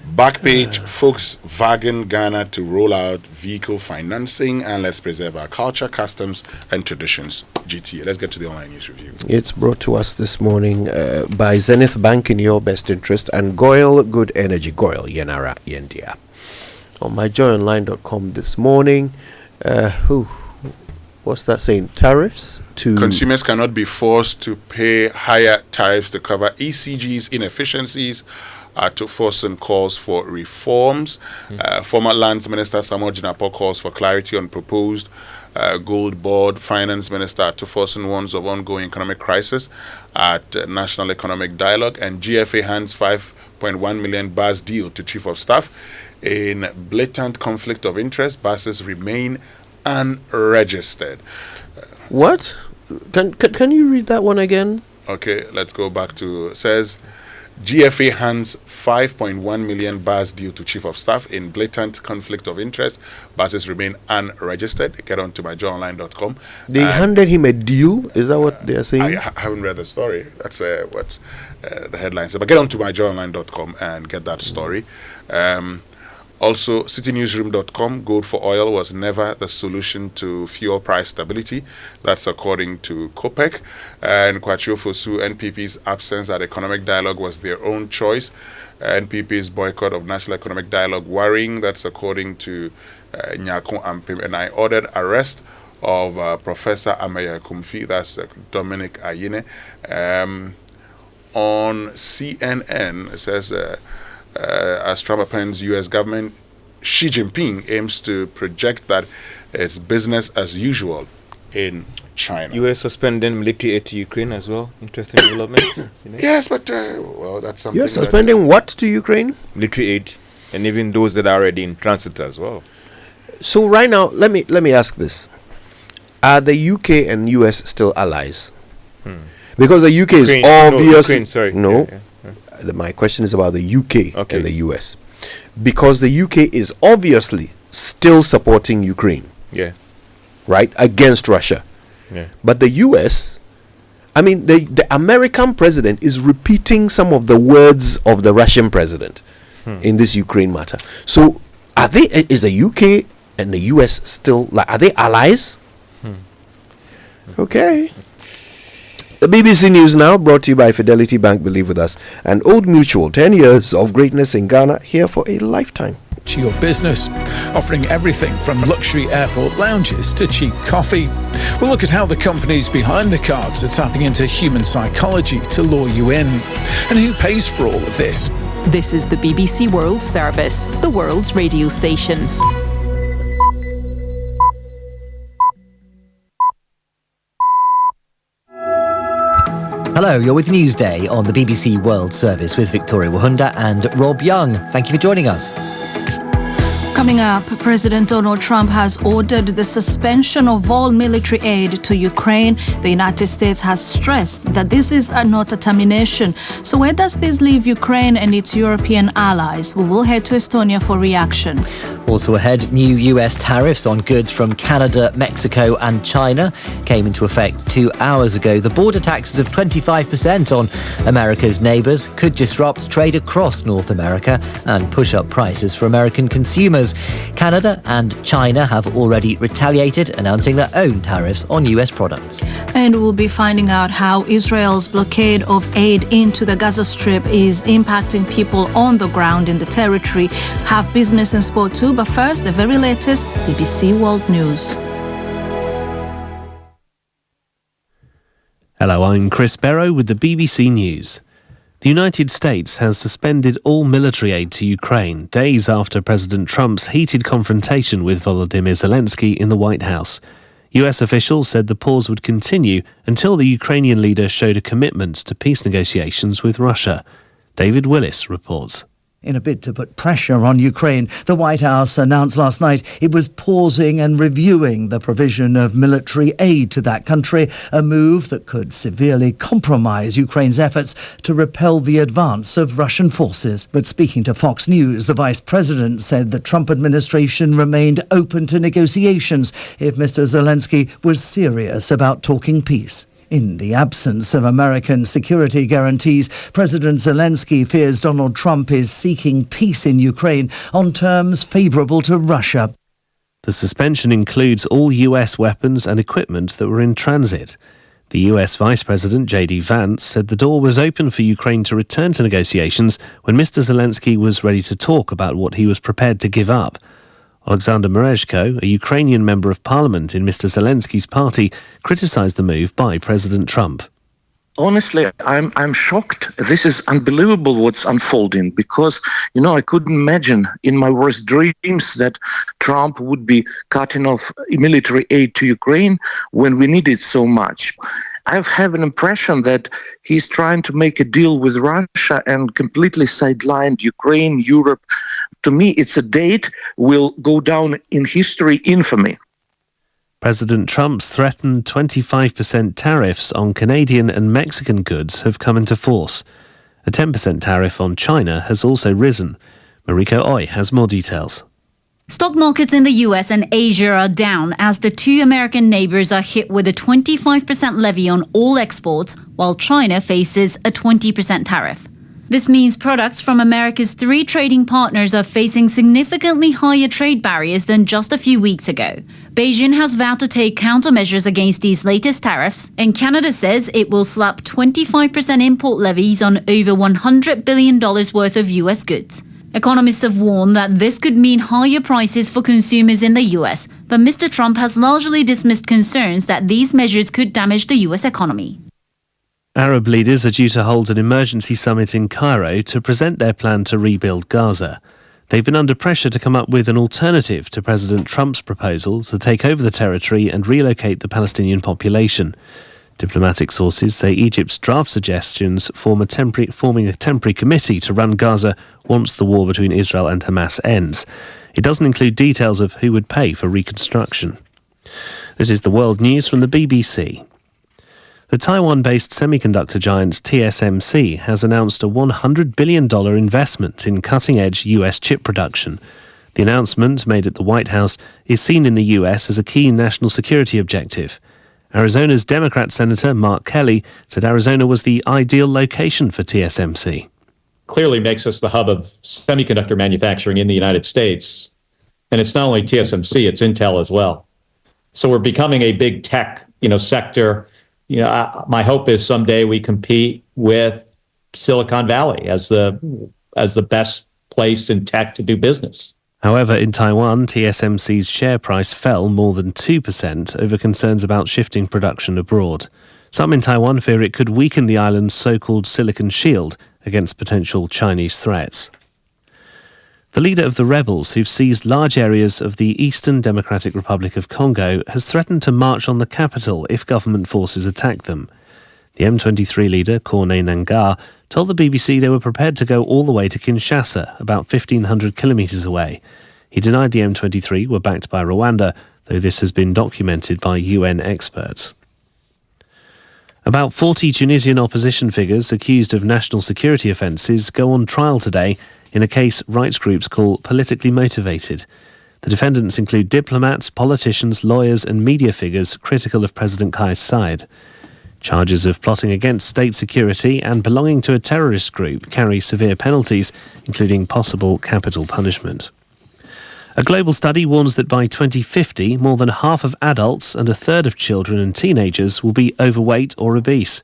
Back page, Volkswagen Ghana to roll out vehicle financing, and let's preserve our culture, customs, and traditions. GTA. Let's get to the online news review. It's brought to us this morning by Zenith Bank in your best interest and Goyle Good Energy. Goyle Yenara Yendia. On myjoyonline.com this morning, what's that saying? Tariffs to consumers cannot be forced to pay higher tariffs to cover ECG's inefficiencies. Tuforson calls for reforms. Former Lands Minister Samuel Jinapor calls for clarity on proposed gold board. Finance Minister Tuforson warns of ongoing economic crisis at National Economic Dialogue. And GFA hands 5.1 million bars deal to Chief of Staff. In blatant conflict of interest, buses remain unregistered. What? Can you read that one again? Okay, let's go back to, says GFA hands 5.1 million bars due to Chief of Staff in blatant conflict of interest. Buses remain unregistered. Get on to myjoyonline.com. They handed him a deal? Is that what they're saying? I haven't read the story. That's what the headline says. But get on to myjoyonline.com and get that story. Also, citynewsroom.com, gold for oil was never the solution to fuel price stability. That's according to COPEC. And Kwachio Fosu, NPP's absence at economic dialogue was their own choice. NPP's boycott of National Economic Dialogue worrying. That's according to Nyako Ampim. And I ordered arrest of Professor Ameya Kumfi. That's Dominic Ayine. On CNN, it says... as Trump appends U.S. government, Xi Jinping aims to project that it's business as usual in China. U.S. suspending military aid to Ukraine as well. Interesting developments. Yes, but well, that's something. You're suspending what to Ukraine? Military aid, and even those that are already in transit as well. So right now, let me ask this: are the UK and US still allies? Because the UK Ukraine, is obviously no. My question is about the UK and the US, because the UK is obviously still supporting Ukraine, right, against Russia. But the US, I mean, the American president is repeating some of the words of the Russian president in this Ukraine matter. So, is the UK and the US still, like, are they allies? Okay. The BBC News Now, brought to you by Fidelity Bank, believe with us, and Old Mutual, 10 years of greatness in Ghana, here for a lifetime. To your business, offering everything from luxury airport lounges to cheap coffee. We'll look at how the companies behind the cards are tapping into human psychology to lure you in, and who pays for all of this. This is the BBC World Service, the world's radio station. Hello, you're with Newsday on the BBC World Service with Victoria Wahunda and Rob Young. Thank you for joining us. Coming up, President Donald Trump has ordered the suspension of all military aid to Ukraine. The United States has stressed that this is not a termination. So where does this leave Ukraine and its European allies? We will head to Estonia for reaction. Also ahead, new US tariffs on goods from Canada, Mexico and China came into effect 2 hours ago. The border taxes of 25% on America's neighbours could disrupt trade across North America and push up prices for American consumers. Canada and China have already retaliated, announcing their own tariffs on US products. And we'll be finding out how Israel's blockade of aid into the Gaza Strip is impacting people on the ground in the territory. Have business and sport too, but first, the very latest BBC World News. Hello, I'm Chris Barrow with the BBC News. The United States has suspended all military aid to Ukraine days after President Trump's heated confrontation with Volodymyr Zelensky in the White House. US officials said the pause would continue until the Ukrainian leader showed a commitment to peace negotiations with Russia. David Willis reports. In a bid to put pressure on Ukraine, the White House announced last night it was pausing and reviewing the provision of military aid to that country, a move that could severely compromise Ukraine's efforts to repel the advance of Russian forces. But speaking to Fox News, the vice president said the Trump administration remained open to negotiations if Mr. Zelensky was serious about talking peace. In the absence of American security guarantees, President Zelensky fears Donald Trump is seeking peace in Ukraine on terms favorable to Russia. The suspension includes all US weapons and equipment that were in transit. The US Vice President J.D. Vance said the door was open for Ukraine to return to negotiations when Mr. Zelensky was ready to talk about what he was prepared to give up. Alexander Merezhko, a Ukrainian member of parliament in Mr. Zelensky's party, criticised the move by President Trump. Honestly, I'm shocked. This is unbelievable what's unfolding because, I couldn't imagine in my worst dreams that Trump would be cutting off military aid to Ukraine when we need it so much. I have an impression that he's trying to make a deal with Russia and completely sidelined Ukraine, Europe. To me, it's a date will go down in history infamy. President Trump's threatened 25% tariffs on Canadian and Mexican goods have come into force. A 10% tariff on China has also risen. Mariko Oy has more details. Stock markets in the US and Asia are down as the two American neighbors are hit with a 25% levy on all exports, while China faces a 20% tariff. This means products from America's three trading partners are facing significantly higher trade barriers than just a few weeks ago. Beijing has vowed to take countermeasures against these latest tariffs, and Canada says it will slap 25% import levies on over $100 billion worth of US goods. Economists have warned that this could mean higher prices for consumers in the US, but Mr. Trump has largely dismissed concerns that these measures could damage the US economy. Arab leaders are due to hold an emergency summit in Cairo to present their plan to rebuild Gaza. They've been under pressure to come up with an alternative to President Trump's proposal to take over the territory and relocate the Palestinian population. Diplomatic sources say Egypt's draft suggestions forming a temporary committee to run Gaza once the war between Israel and Hamas ends. It doesn't include details of who would pay for reconstruction. This is the world news from the BBC. The Taiwan-based semiconductor giant TSMC has announced a $100 billion investment in cutting-edge US chip production. The announcement, made at the White House, is seen in the US as a key national security objective. Arizona's Democrat Senator Mark Kelly said Arizona was the ideal location for TSMC. Clearly makes us the hub of semiconductor manufacturing in the United States. And it's not only TSMC, it's Intel as well. So we're becoming a big tech, sector. My hope is someday we compete with Silicon Valley as the best place in tech to do business. However, in Taiwan, TSMC's share price fell more than 2% over concerns about shifting production abroad. Some in Taiwan fear it could weaken the island's so-called Silicon Shield against potential Chinese threats. The leader of the rebels, who've seized large areas of the Eastern Democratic Republic of Congo, has threatened to march on the capital if government forces attack them. The M23 leader, Corneille Nangaa, told the BBC they were prepared to go all the way to Kinshasa, about 1,500 kilometres away. He denied the M23 were backed by Rwanda, though this has been documented by UN experts. About 40 Tunisian opposition figures accused of national security offences go on trial today in a case rights groups call politically motivated. The defendants include diplomats, politicians, lawyers and media figures critical of President Kai's side. Charges of plotting against state security and belonging to a terrorist group carry severe penalties, including possible capital punishment. A global study warns that by 2050, more than half of adults and a third of children and teenagers will be overweight or obese.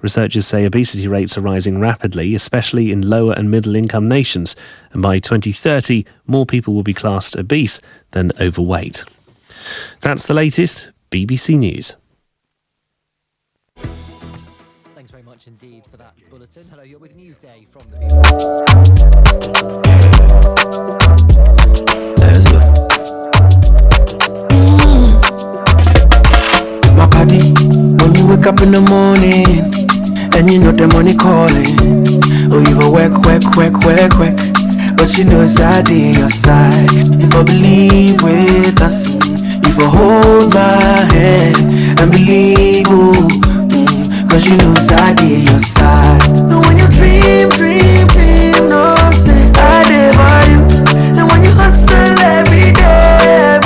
Researchers say obesity rates are rising rapidly, especially in lower and middle-income nations, and by 2030, more people will be classed obese than overweight. That's the latest BBC News. Thanks very much indeed for that bulletin. Hello, you're with Newsday from the BBC. Let's go. My body, when you wake up in the morning, and you know the money calling. Oh, you go work. but she knows I be your side. If I believe with us, if I hold my hand and believe, ooh, cause she knows I be your side. And when you dream, no say I live for you. And when you hustle every day,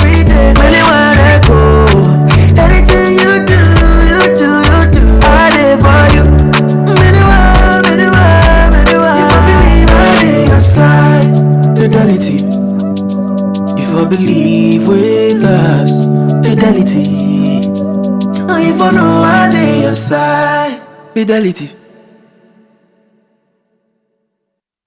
anywhere I go, anything you do, I live for you. Anywhere. If I believe I be your side, fidelity. If I believe with us, fidelity. If I know I be your side, fidelity.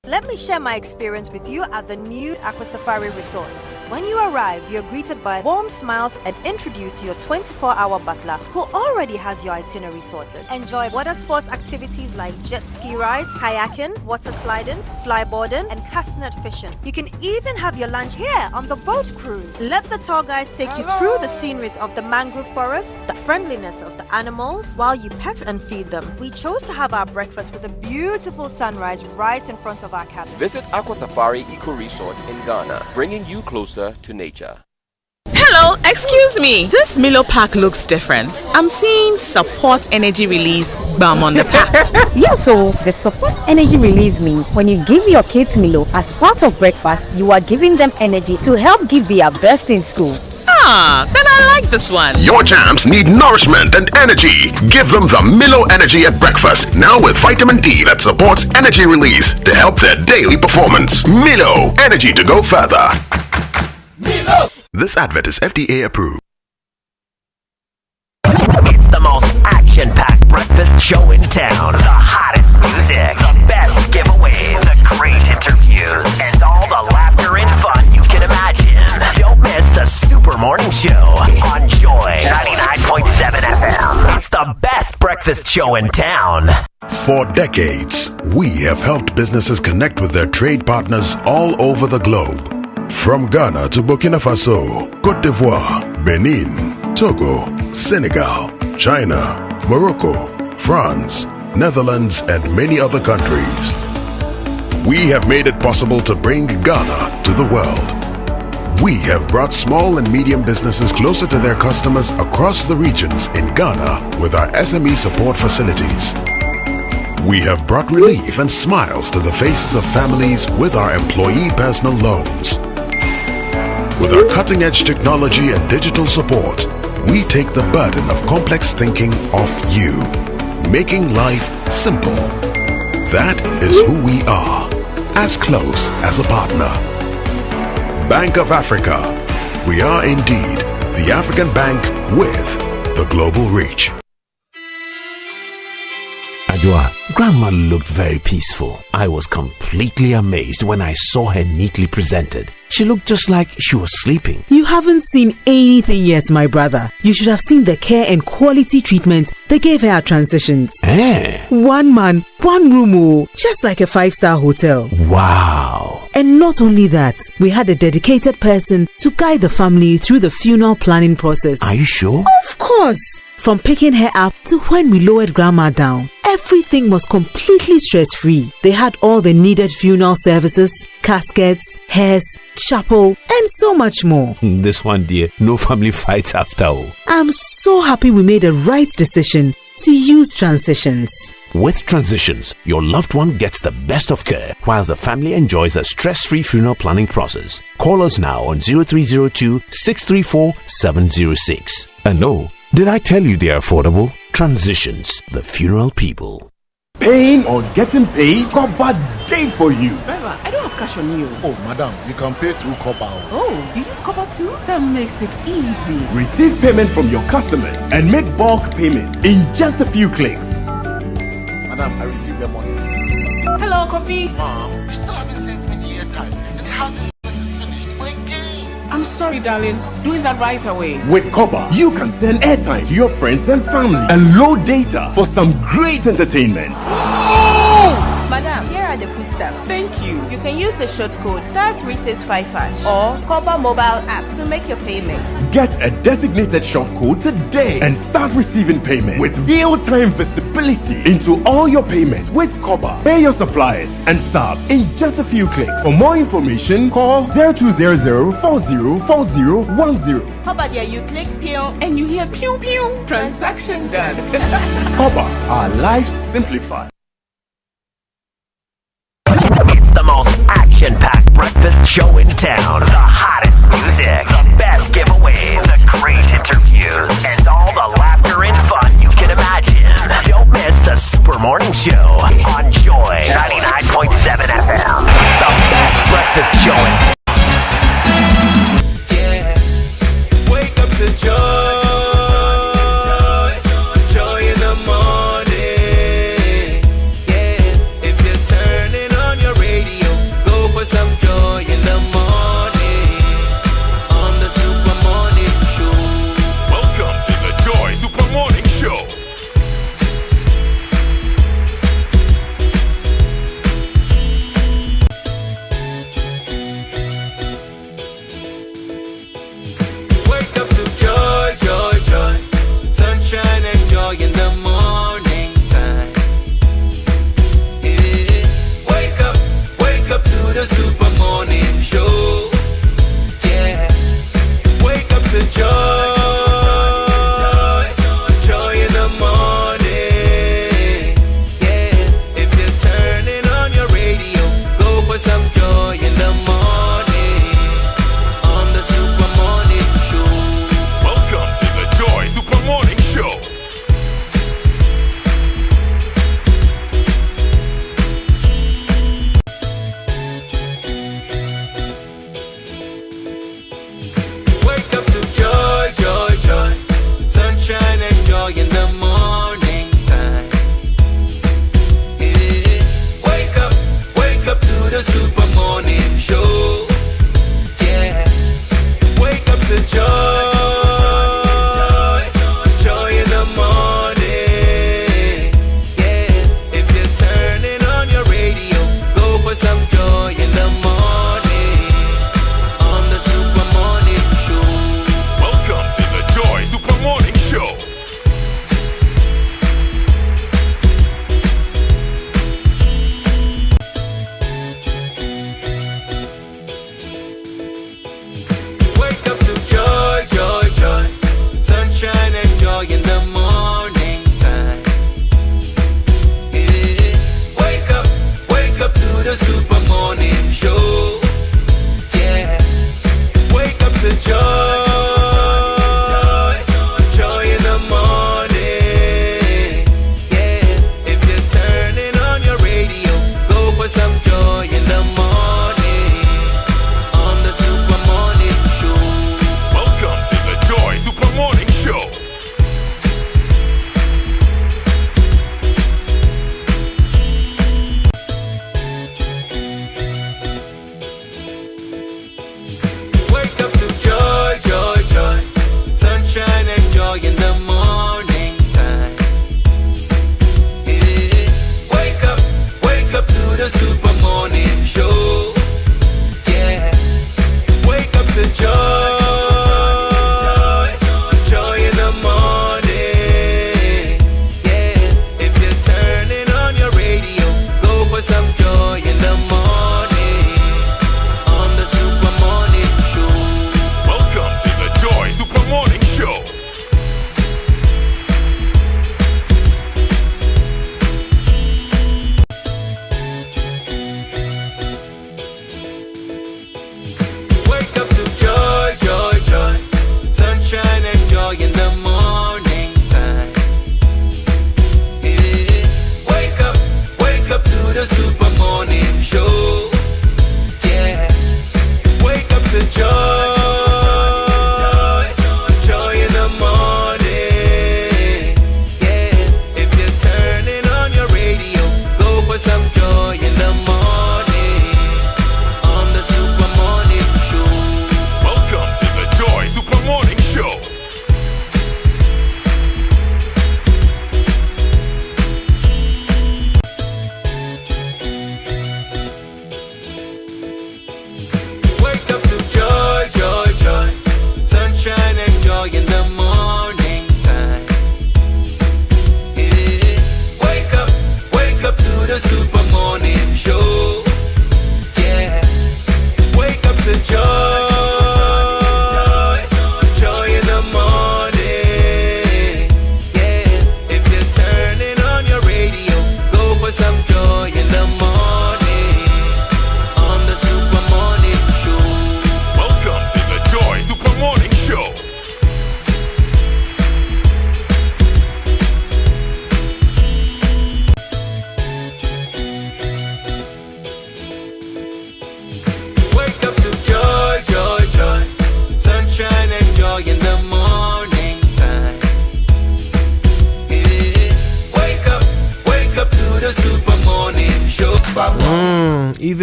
Let me share my experience with you at the new Aqua Safari Resorts. When you arrive, you're greeted by warm smiles and introduced to your 24-hour butler who already has your itinerary sorted. Enjoy water sports activities like jet ski rides, kayaking, water sliding, flyboarding, and castanet fishing. You can even have your lunch here on the boat cruise. Let the tour guides take you through the sceneries of the mangrove forest, the friendliness of the animals, while you pet and feed them. We chose to have our breakfast with a beautiful sunrise right in front of our cabin. Visit Aqua Safari Eco Resort in Ghana, bringing you closer to nature. Hello, excuse me. This Milo pack looks different. I'm seeing support energy release balm on the pack. Yes, so the support energy release means when you give your kids Milo as part of breakfast, you are giving them energy to help give their best in school. Ah, then I like this one. Your jams need nourishment and energy. Give them the Milo Energy at breakfast, now with vitamin D that supports energy release to help their daily performance. Milo, energy to go further. Milo. This advert is FDA approved. It's the most action-packed breakfast show in town. The hottest music, the best giveaways, the great interviews, and all the laughter and fun you can imagine. Don't miss the Super Morning Show on Joy 99.7 FM. It's the best breakfast show in town. For decades, we have helped businesses connect with their trade partners all over the globe. From Ghana to Burkina Faso, Côte d'Ivoire, Benin, Togo, Senegal, China, Morocco, France, Netherlands, and many other countries. We have made it possible to bring Ghana to the world. We have brought small and medium businesses closer to their customers across the regions in Ghana with our SME support facilities. We have brought relief and smiles to the faces of families with our employee personal loans. With our cutting-edge technology and digital support, we take the burden of complex thinking off you, making life simple. That is who we are, as close as a partner. Bank of Africa. We are indeed the African bank with the global reach. Adwa, Grandma looked very peaceful. I was completely amazed when I saw her neatly presented. She looked just like she was sleeping. You haven't seen anything yet, my brother. You should have seen the care and quality treatment they gave her at transitions. One man, one room, just like a 5-star hotel. Wow. And not only that, we had a dedicated person to guide the family through the funeral planning process. Are you sure? Of course. From picking her up to when we lowered Grandma down, everything was completely stress-free. They had all the needed funeral services, caskets, hearse, chapel, and so much more. This one, dear, no family fights after all. I'm so happy we made the right decision to use Transitions. With Transitions, your loved one gets the best of care while the family enjoys a stress-free funeral planning process. Call us now on 0302 634 706. And no, did I tell you they are affordable? Transitions, the funeral people. Paying or getting paid? Copper day for you. Driver, I don't have cash on you. Oh, madam, you can pay through Copper. Oh, you use Copper too? That makes it easy. Receive payment from your customers and make bulk payment in just a few clicks. Madam, I received the money. Hello, Coffee. Mom, you still haven't sent me the airtime and the housing is finished. My game. I'm sorry, darling. Doing that right away. With Copper, you can send airtime to your friends and family and load data for some great entertainment. Madam, here are the food stuff. Thank you. You can can use the short code START365# or Copper mobile app to make your payment. Get a designated short code today and start receiving payment with real-time visibility into all your payments with Copper. Pay your suppliers and staff in just a few clicks. For more information, call 0200 404010. Copper there, you click pew and you hear pew pew. Transaction done. Copper, our life simplified. It's the most action-packed breakfast show in town. The hottest music, the best giveaways, the great interviews, and all the laughter and fun you can imagine. Don't miss the Super Morning Show on Joy 99.7 FM. It's the best breakfast show in town. Yeah, wake up to joy.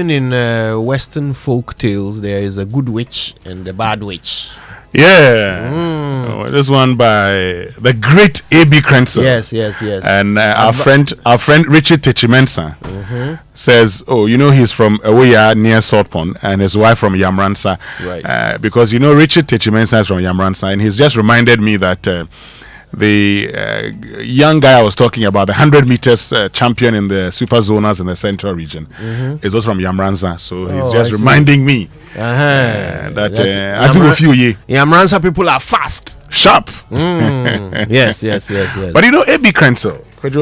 even in Western folk tales, there is a good witch and a bad witch. Yeah. This one by the great A.B. Krenzel. Yes. And our friend Richard Techimensa says, he's from Awoya near Salt Pond, and his wife from Yamransa. Right. Because Richard Techimensa is from Yamransa, and he's just reminded me that the young guy I was talking about, the 100 meters champion in the Super Zonas in the Central region, is also from Yamransa. So he's just reminding me that Yamransa people are fast, sharp. Yes. But A.B. Krenzel,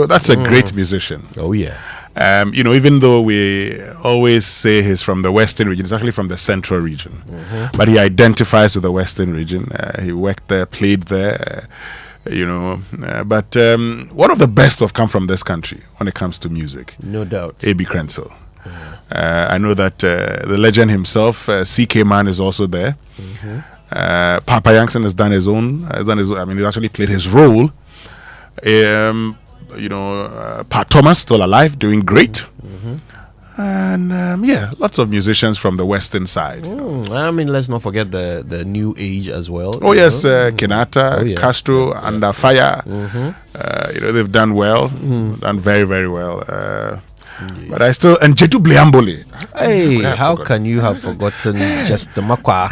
that's a great musician. Oh yeah. Even though we always say he's from the Western region, it's actually from the Central region. But he identifies with the Western region. He worked there, played there. But one of the best who have come from this country when it comes to music, no doubt, A.B. Krenzel. I know that the legend himself, C.K. Man, is also there. Papa Yankson has done his own. He's actually played his role. Pat Thomas, still alive, doing great. And lots of musicians from the Western side. Let's not forget the new age as well. Kenata, Castro, Under Fire. They've done well, done very, very well. But I still, and Jedu Bliambole. Hey, how can you have forgotten just the Makwa?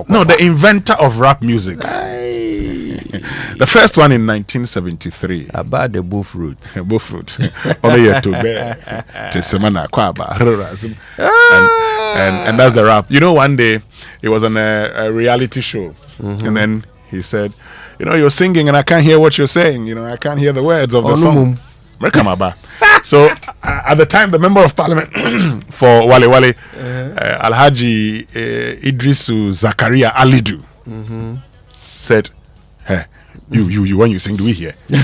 No, the inventor of rap music. The first one in 1973. About the buff root. And that's the rap. One day it was on a reality show, and then he said, you're singing and I can't hear what you're saying. I can't hear the words of the song. So at the time, the member of parliament for Wale Wale, Alhaji Idrisu Zakaria Alidu, said, "Hey, you when you sing, do we hear? you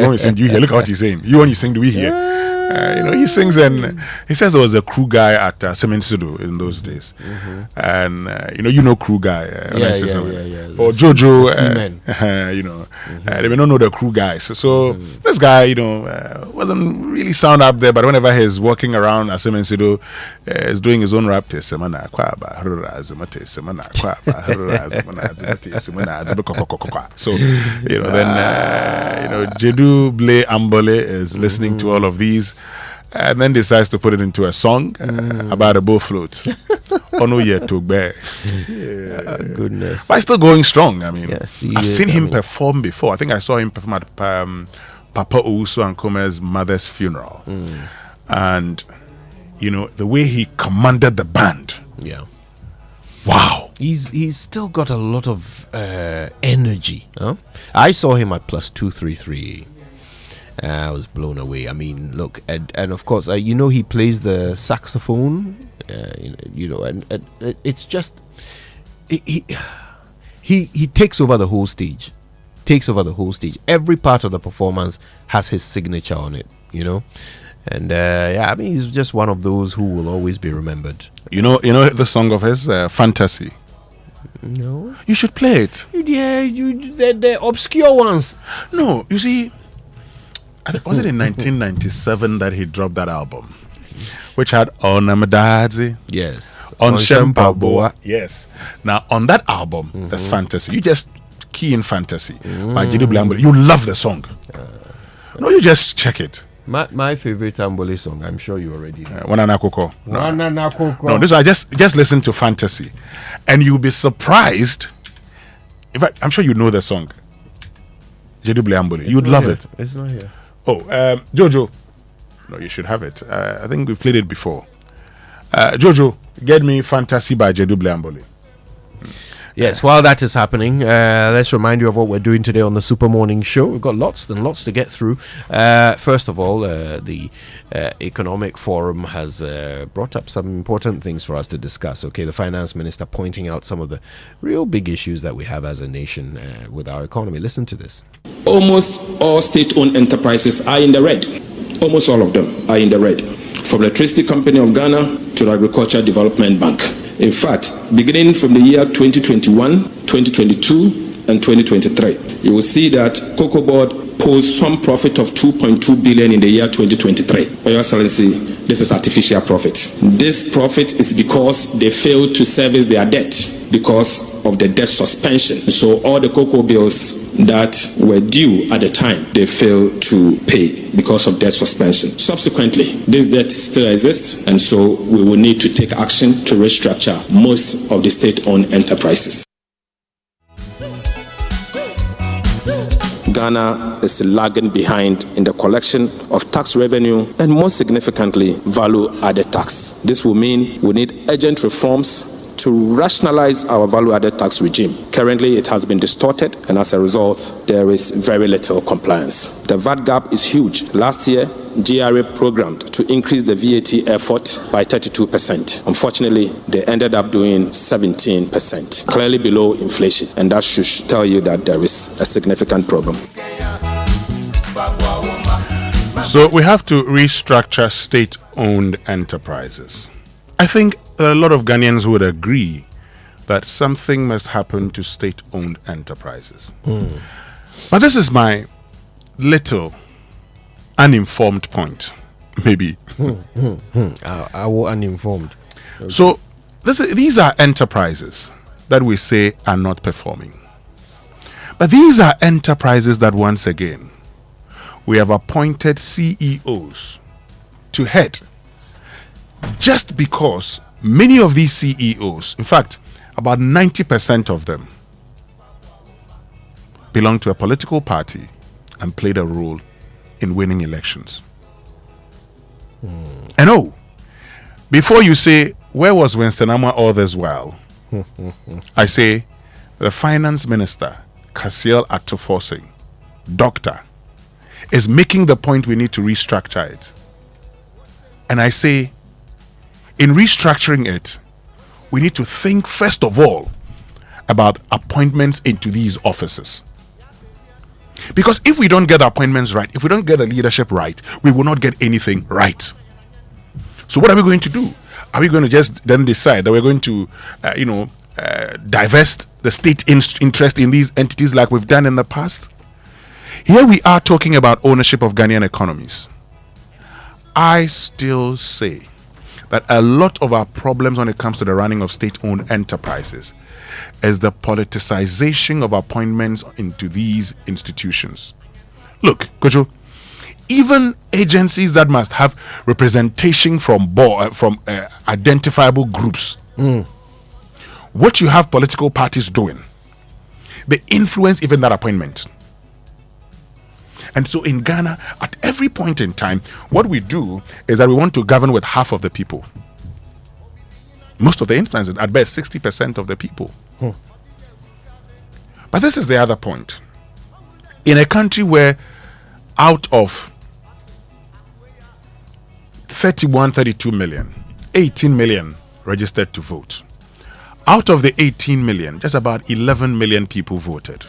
when you sing, do you hear? Look at what he's saying. You when you sing, do we hear?" He sings, and he says there was a crew guy at Semensudo in those days, and crew guy, for Jojo, they may not know the crew guys. So this guy, wasn't really sound up there, but whenever he's walking around at Semensudo, he's doing his own rap. So then Jedu Ble Ambole is listening to all of these, and then decides to put it into a song about a bull float. Ono yet to bear. Goodness. But he's still going strong. I've seen him perform before. I think I saw him perform at Papa Ousu and Kome's mother's funeral. And the way he commanded the band. Yeah. Wow. He's still got a lot of energy. I saw him at Plus 233. I was blown away. Look, and of course, he plays the saxophone. And it's just he takes over the whole stage. Every part of the performance has his signature on it. And he's just one of those who will always be remembered. The song of his, Fantasy. No, you should play it. The obscure ones. No, you see, was it in 1997 that he dropped that album, which had Onamadazi? Yes. On Shempaboa. Yes. Now on that album, there's Fantasy. You just key in Fantasy by Jedu Bliambole. You love the song. No, you just check it. My favorite Ambole song, I'm sure you already know. Wananakoko. No, this I just listen to Fantasy, and you'll be surprised. In fact, I'm sure you know the song. Jedu Bliambole. You'd love it. It's not here. Oh, Jojo. No, you should have it. I think we've played it before. Jojo, get me Fantasy by Jedu Bliambole. Yes, while that is happening, let's remind you of what we're doing today on the Super Morning Show. We've got lots and lots to get through. First of all, the Economic Forum has brought up some important things for us to discuss. Okay, the Finance Minister pointing out some of the real big issues that we have as a nation with our economy. Listen to this. Almost all state-owned enterprises are in the red. Almost all of them are in the red. From the Electricity Company of Ghana to the Agricultural Development Bank. In fact, beginning from the year 2021, 2022, and 2023, you will see that Cocoa Board posed some profit of 2.2 billion in the year 2023. Your Excellency, This is artificial profit. This profit is because they failed to service their debt because of the debt suspension. So all the cocoa bills that were due at the time, they failed to pay because of debt suspension. Subsequently, this debt still exists, and so we will need to take action to restructure most of the state-owned enterprises. Ghana is lagging behind in the collection of tax revenue and, most significantly, value-added tax. This will mean we need urgent reforms to rationalize our value-added tax regime. Currently, it has been distorted, and as a result, there is very little compliance. The VAT gap is huge. Last year, GRA programmed to increase the VAT effort by 32%. Unfortunately, they ended up doing 17%, clearly below inflation, and that should tell you that there is a significant problem. So we have to restructure state-owned enterprises. I think there are a lot of Ghanaians who would agree that something must happen to state-owned enterprises. But this is my little uninformed point, maybe. I will uninformed. Okay. So these are enterprises that we say are not performing. But these are enterprises that, once again, we have appointed CEOs to head, just because many of these CEOs, in fact, about 90% of them, belong to a political party and played a role in winning elections. And before you say, where was Winston Amma all this while? I say, the finance minister, Kasiel Atuforsing, doctor, is making the point we need to restructure it. And I say, in restructuring it, we need to think first of all about appointments into these offices. Because if we don't get the appointments right, if we don't get the leadership right, we will not get anything right. So what are we going to do? Are we going to just then decide that we're going to, divest the state interest in these entities like we've done in the past? Here we are talking about ownership of Ghanaian economies. I still say that a lot of our problems when it comes to the running of state-owned enterprises is the politicization of appointments into these institutions. Look, Kojo, even agencies that must have representation from identifiable groups, what you have political parties doing, they influence even that appointment. And so in Ghana, at every point in time, what we do is that we want to govern with half of the people. Most of the instances, at best, 60% of the people. But this is the other point. In a country where out of 32 million, 18 million registered to vote. Out of the 18 million, just about 11 million people voted.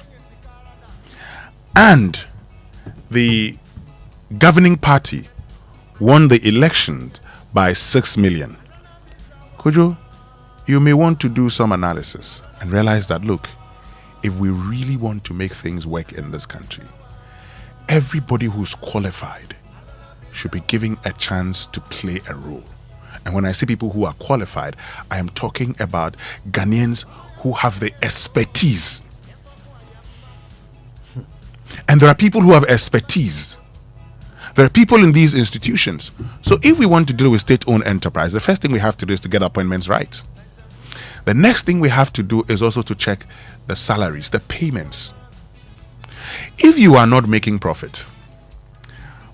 And the governing party won the election by 6 million. Kojo, you may want to do some analysis and realize that, look, if we really want to make things work in this country, everybody who's qualified should be given a chance to play a role. And when I say people who are qualified, I am talking about Ghanaians who have the expertise. And there are people who have expertise. There are people in these institutions. So if we want to deal with state-owned enterprise, the first thing we have to do is to get appointments right. The next thing we have to do is also to check the salaries, the payments. If you are not making profit,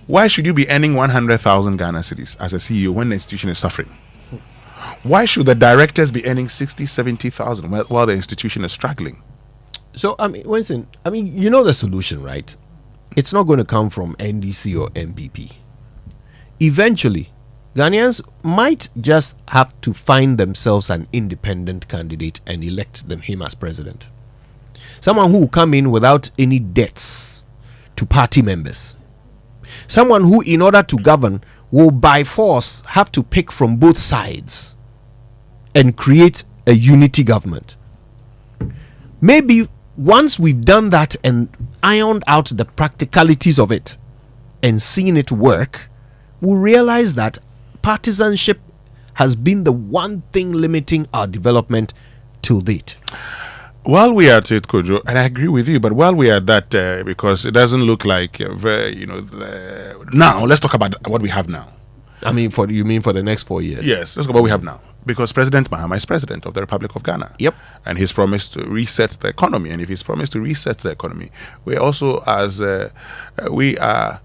why should you be earning 100,000 Ghana cedis as a CEO when the institution is suffering? Why should the directors be earning 60, 70,000 while the institution is struggling? So, Winston, you know the solution, right? It's not going to come from NDC or MPP. Eventually, Ghanaians might just have to find themselves an independent candidate and elect him as president. Someone who will come in without any debts to party members. Someone who, in order to govern, will by force have to pick from both sides and create a unity government. Maybe once we've done that and ironed out the practicalities of it and seen it work, we'll realize that partisanship has been the one thing limiting our development till date. While we are at it, Kojo, and I agree with you, but while we are at that, because it doesn't look like now, let's talk about what we have now. I mean, you mean for the next 4 years? Yes, let's go about what we have now. Because President Mahama is president of the Republic of Ghana. Yep. And he's promised to reset the economy. And if he's promised to reset the economy, we also, we are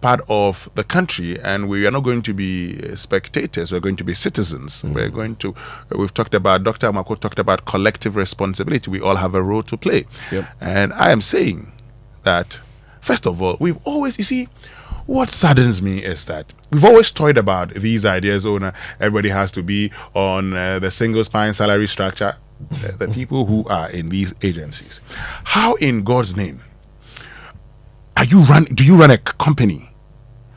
part of the country, and we are not going to be spectators. We're going to be citizens. We're going to. We've talked about. Dr. Amako talked about collective responsibility. We all have a role to play. Yep. And I am saying that, first of all, we've always. You see, what saddens me is that we've always toyed about these ideas. Everybody has to be on the single spine salary structure. The people who are in these agencies, how in God's name do you run a company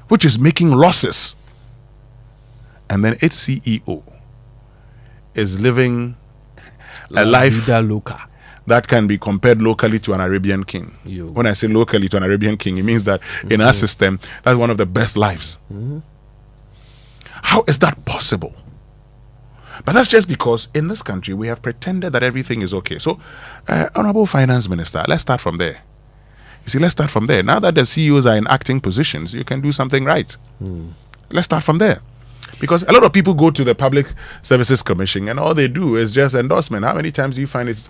which is making losses, and then its CEO is living a life that can be compared locally to an Arabian king? When I say locally to an Arabian king, it means that in our system, that's one of the best lives. How is that possible? But that's just because in this country we have pretended that everything is okay. So, Honorable Finance Minister, let's start from there. You see, let's start from there. Now that the CEOs are in acting positions, you can do something right. Let's start from there. Because a lot of people go to the Public Services Commission and all they do is just endorsement. How many times do you find it's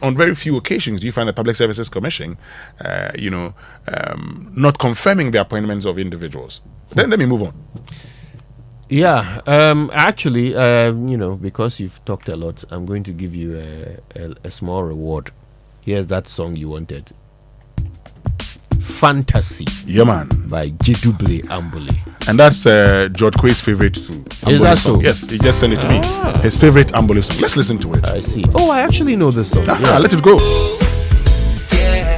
on very few occasions do you find the Public Services Commission, not confirming the appointments of individuals? Then let me move on. Yeah, actually, because you've talked a lot, I'm going to give you a small reward. Here's that song you wanted. Fantasy. Yeah, man. By Jedouble Ambole. And that's George Quay's favorite too. Is that so? Yes, he just sent it to me. His favorite Ambole song. Let's listen to it. I see. Oh, I actually know this song. Yeah. Let it go. Yeah.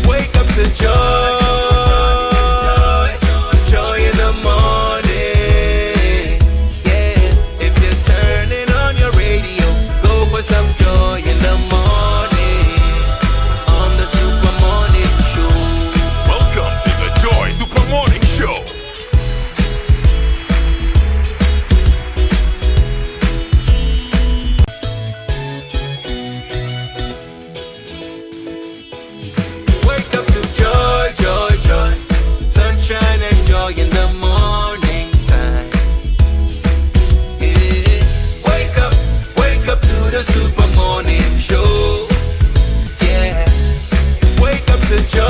Wake up to joy. Joy in the morning. Yeah. If you're turning on your radio, go for some joy in the morning. Morning Show. Wake up to joy, joy, joy. Sunshine and joy in the morning time. Yeah. Wake up to the Super Morning Show. Yeah. Wake up to joy.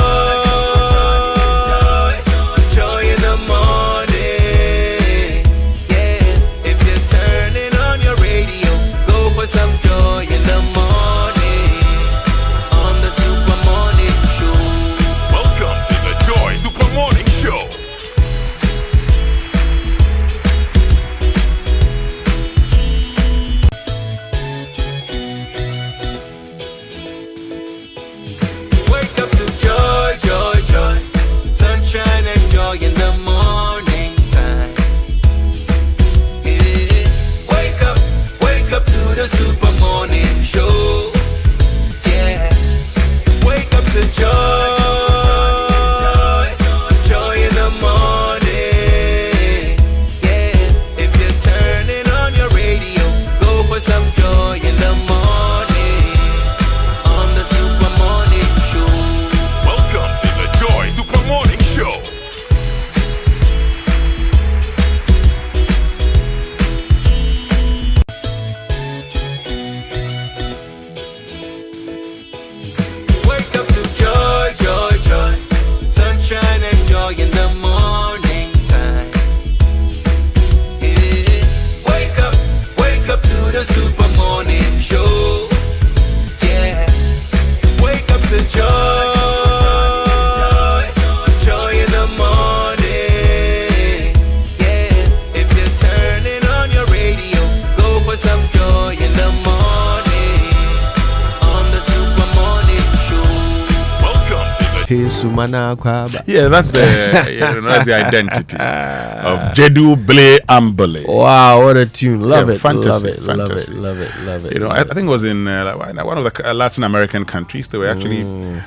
Yeah, that's the identity of Jedouble Ambole. Wow, what a tune! Love it, fantasy, fantasy. Love it. I think it was in one of the Latin American countries. They were actually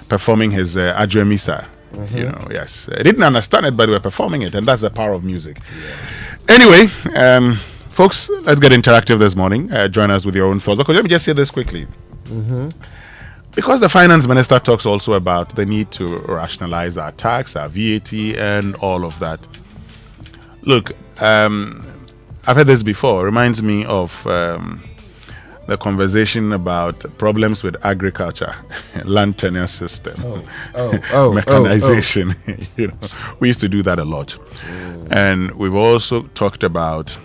performing his Adjua Misa. Yes, I didn't understand it, but they were performing it, and that's the power of music. Anyway, folks, let's get interactive this morning. Join us with your own thoughts. Because let me just say this quickly. Because the finance minister talks also about the need to rationalize our tax, our VAT, and all of that. Look, I've heard this before. It reminds me of the conversation about problems with agriculture, land tenure system, mechanization. You know, we used to do that a lot. And we've also talked about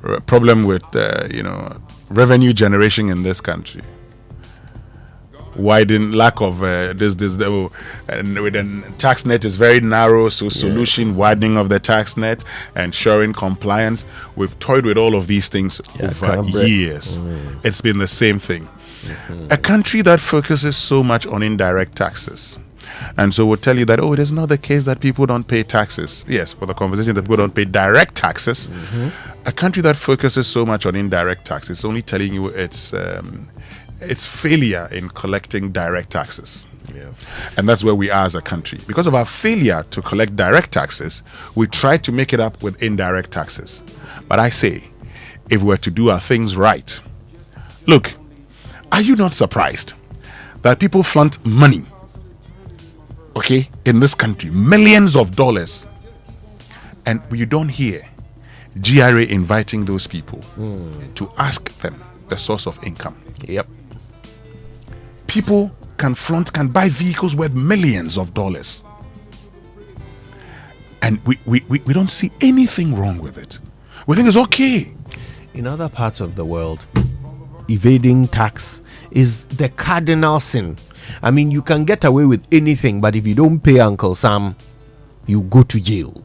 a problem with, revenue generation in this country. Lack of and with the tax net is very narrow, so solution widening of the tax net, ensuring compliance. We've toyed with all of these things over years. It's been the same thing. A country that focuses so much on indirect taxes, and so we'll tell you that, it is not the case that people don't pay taxes. Yes, for the conversation that people don't pay direct taxes. A country that focuses so much on indirect taxes is only telling you its failure in collecting direct taxes. And that's where we are as a country. Because of our failure to collect direct taxes, we try to make it up with indirect taxes. But I say, if we were to do our things right, look, are you not surprised that people flaunt money, in this country, millions of dollars, and you don't hear GRA inviting those people to ask them the source of income? People can buy vehicles worth millions of dollars, and we don't see anything wrong with it. We think it's okay. In other parts of the world, evading tax is the cardinal sin. I mean, you can get away with anything, but if you don't pay Uncle Sam, you go to jail.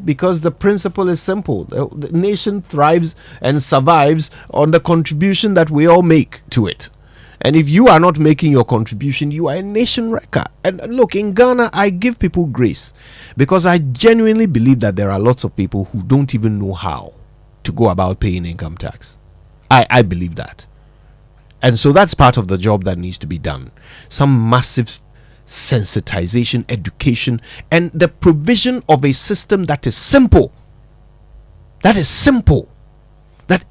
Because the principle is simple. The nation thrives and survives on the contribution that we all make to it. And if you are not making your contribution, you are a nation wrecker. And look, in Ghana, I give people grace because I genuinely believe that there are lots of people who don't even know how to go about paying income tax. I believe that. And so that's part of the job that needs to be done. Some massive sensitization, education, and the provision of a system that is simple. That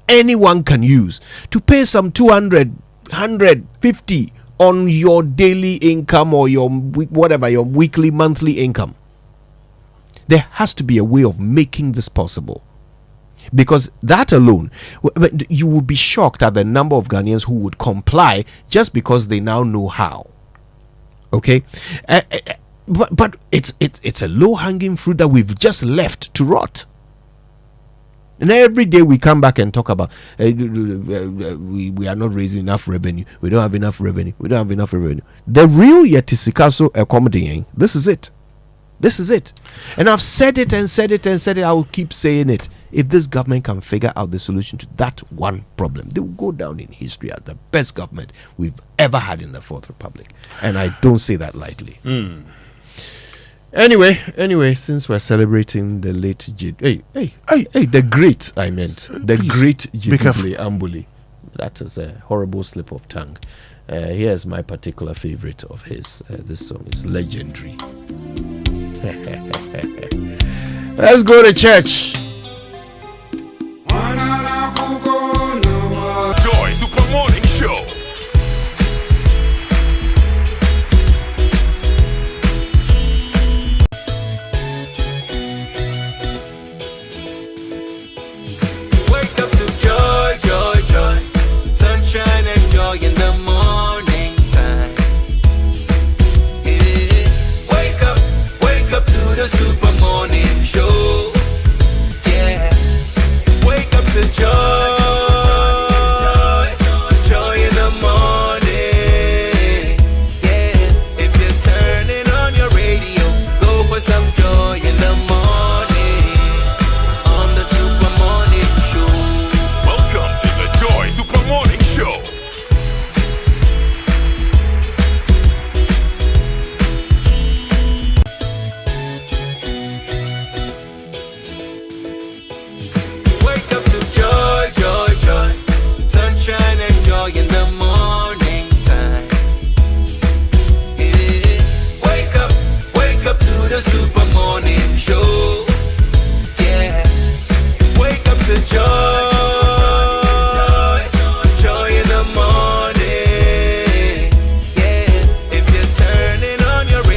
anyone can use to pay some 200, 150 on your daily income or your weekly, monthly income. There has to be a way of making this possible. Because that alone, you would be shocked at the number of Ghanaians who would comply just because they now know how. But it's a low-hanging fruit that we've just left to rot. And every day we come back and talk about we are not raising enough revenue. We don't have enough revenue. The real Yetisikaso accommodating. This is it. And I've said it. I will keep saying it. If this government can figure out the solution to that one problem, they will go down in history as the best government we've ever had in the Fourth Republic. And I don't say that lightly. Anyway, since we're celebrating the late the great Jidubli Ambuli, that is a horrible slip of tongue. Here's my particular favorite of his. This song is legendary. Let's go to church. Joy Super Morning Show. Wake up to joy, joy, joy. Sunshine and joy in the morning time. Yeah. Wake up to the Super Morning Show.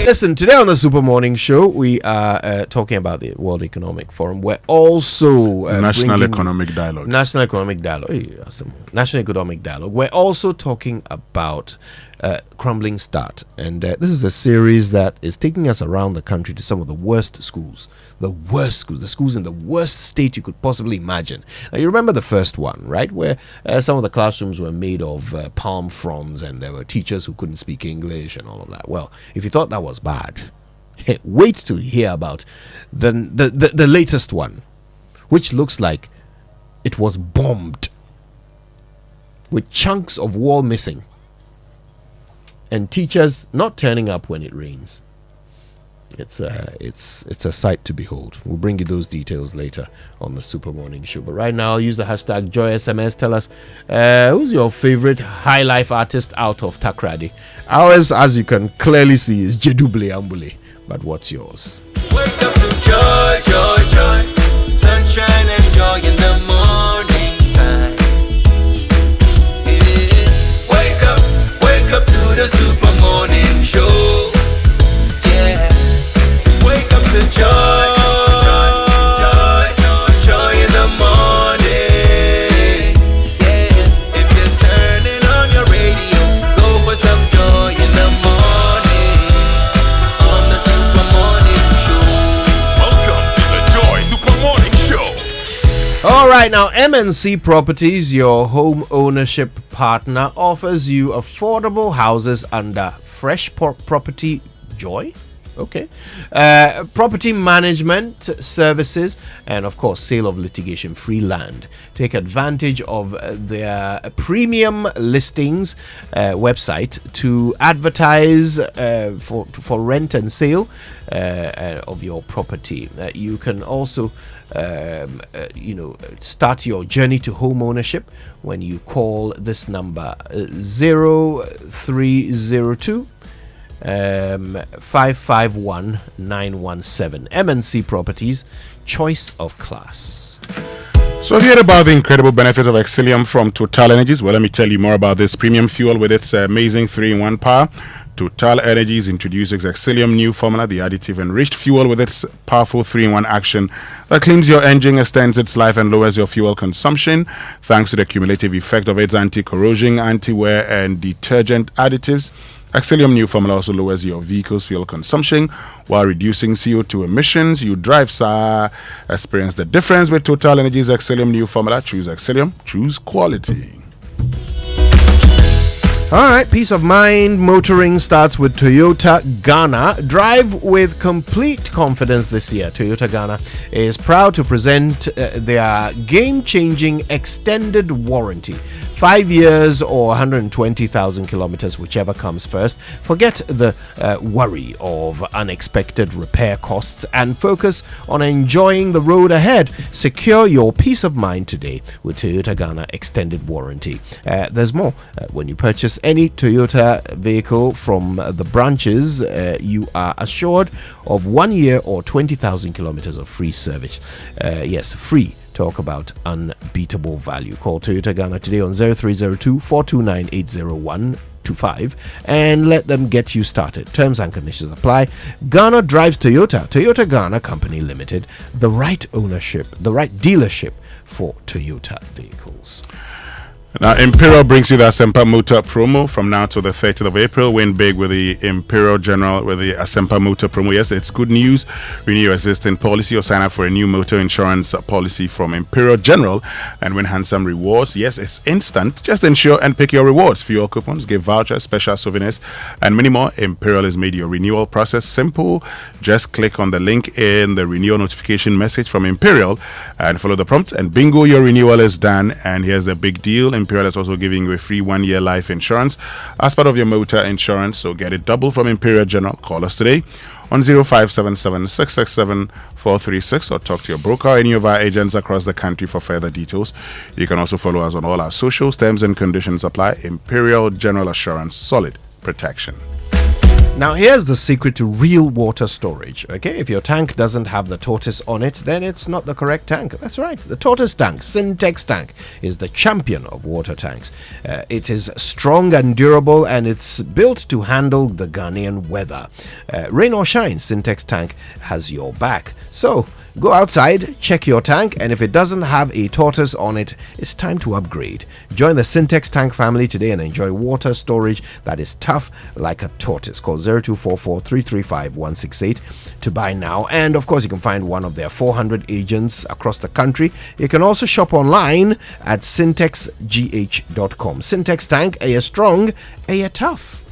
Listen, today on the Super Morning Show, we are talking about the World Economic Forum. We're also National Economic Dialogue. National Economic Dialogue. We're also talking about Crumbling Start, and this is a series that is taking us around the country to some of the worst schools. The schools in the worst state you could possibly imagine. Now, you remember the first one, right? Where some of the classrooms were made of palm fronds and there were teachers who couldn't speak English and all of that. Well, if you thought that was bad, wait to hear about the latest one, which looks like it was bombed with chunks of wall missing and teachers not turning up when it rains. It's a sight to behold. We'll bring you those details later on the Super Morning Show. But right now, I'll use the hashtag JoySMS. Tell us, who's your favorite high life artist out of Takrady? Ours, as you can clearly see, is Jedubli Ambule. But what's yours? Wake up to joy, joy, joy. Sunshine and joy in the morning time. Yeah. Wake up to the Super Morning Show. Yeah. Wake up to joy, joy in the morning. Yeah. If you're turning on your radio, go for some joy in the morning. On the Super Morning Show. Welcome to the Joy Super Morning Show. All right, now MNC Properties, your home ownership partner, offers you affordable houses under Fresh Property Joy. Okay. Property management services and, of course, sale of litigation-free land. Take advantage of their premium listings website to advertise for rent and sale of your property. You can also start your journey to home ownership when you call this number 0302 551917. MNC Properties, choice of class. So have you heard about the incredible benefits of Exilium from Total Energies? Well, let me tell you more about this premium fuel with its amazing 3-in-1 power. Total Energies introduces Exilium new formula, the additive enriched fuel with its powerful 3-in-1 action that cleans your engine, extends its life, and lowers your fuel consumption thanks to the cumulative effect of its anti-corrosion, anti-wear, and detergent additives. Exilium new formula also lowers your vehicle's fuel consumption while reducing CO2 emissions. You drive, sir. Experience the difference with Total Energies Exilium new formula. Choose Exilium. Choose quality. All right, peace of mind motoring starts with Toyota Ghana. Drive with complete confidence this year. Toyota Ghana is proud to present their game-changing extended warranty. 5 years or 120,000 kilometers, whichever comes first. Forget the worry of unexpected repair costs and focus on enjoying the road ahead. Secure your peace of mind today with Toyota Ghana extended warranty. There's more. When you purchase any Toyota vehicle from the branches, you are assured of 1 year or 20,000 kilometers of free service. Yes, free. Talk about unbeatable value. Call Toyota Ghana today on 0302 429 80125 and let them get you started. Terms and conditions apply. Ghana drives Toyota. Toyota Ghana Company Limited. The right ownership, the right dealership for Toyota vehicles. Now, Imperial brings you the Asempa Motor promo from now to the 30th of April. Win big with the Imperial General with the Asempa Motor promo. Yes, it's good news. Renew your existing policy or sign up for a new motor insurance policy from Imperial General and win handsome rewards. Yes, it's instant. Just ensure and pick your rewards. Fuel coupons, give vouchers, special souvenirs, and many more. Imperial has made your renewal process simple. Just click on the link in the renewal notification message from Imperial and follow the prompts, and bingo, your renewal is done. And here's the big deal. Imperial is also giving you a free 1-year life insurance as part of your motor insurance, so get it double from Imperial General. Call us today on 0577 667 436 or talk to your broker or any of our agents across the country for further details. You can also follow us on all our socials. Terms and conditions apply. Imperial General Assurance, solid protection. Now, here's the secret to real water storage. Okay, if your tank doesn't have the tortoise on it, then it's not the correct tank. That's right. The tortoise tank, Syntex tank, is the champion of water tanks. It is strong and durable, and it's built to handle the Ghanaian weather. Rain or shine, Syntex tank has your back. So, go outside, check your tank, and if it doesn't have a tortoise on it, it's time to upgrade. Join the Syntex tank family today and enjoy water storage that is tough like a tortoise. Call 0244-335-168 to buy now. And of course, you can find one of their 400 agents across the country. You can also shop online at syntexgh.com. Syntex tank, a strong, a tough.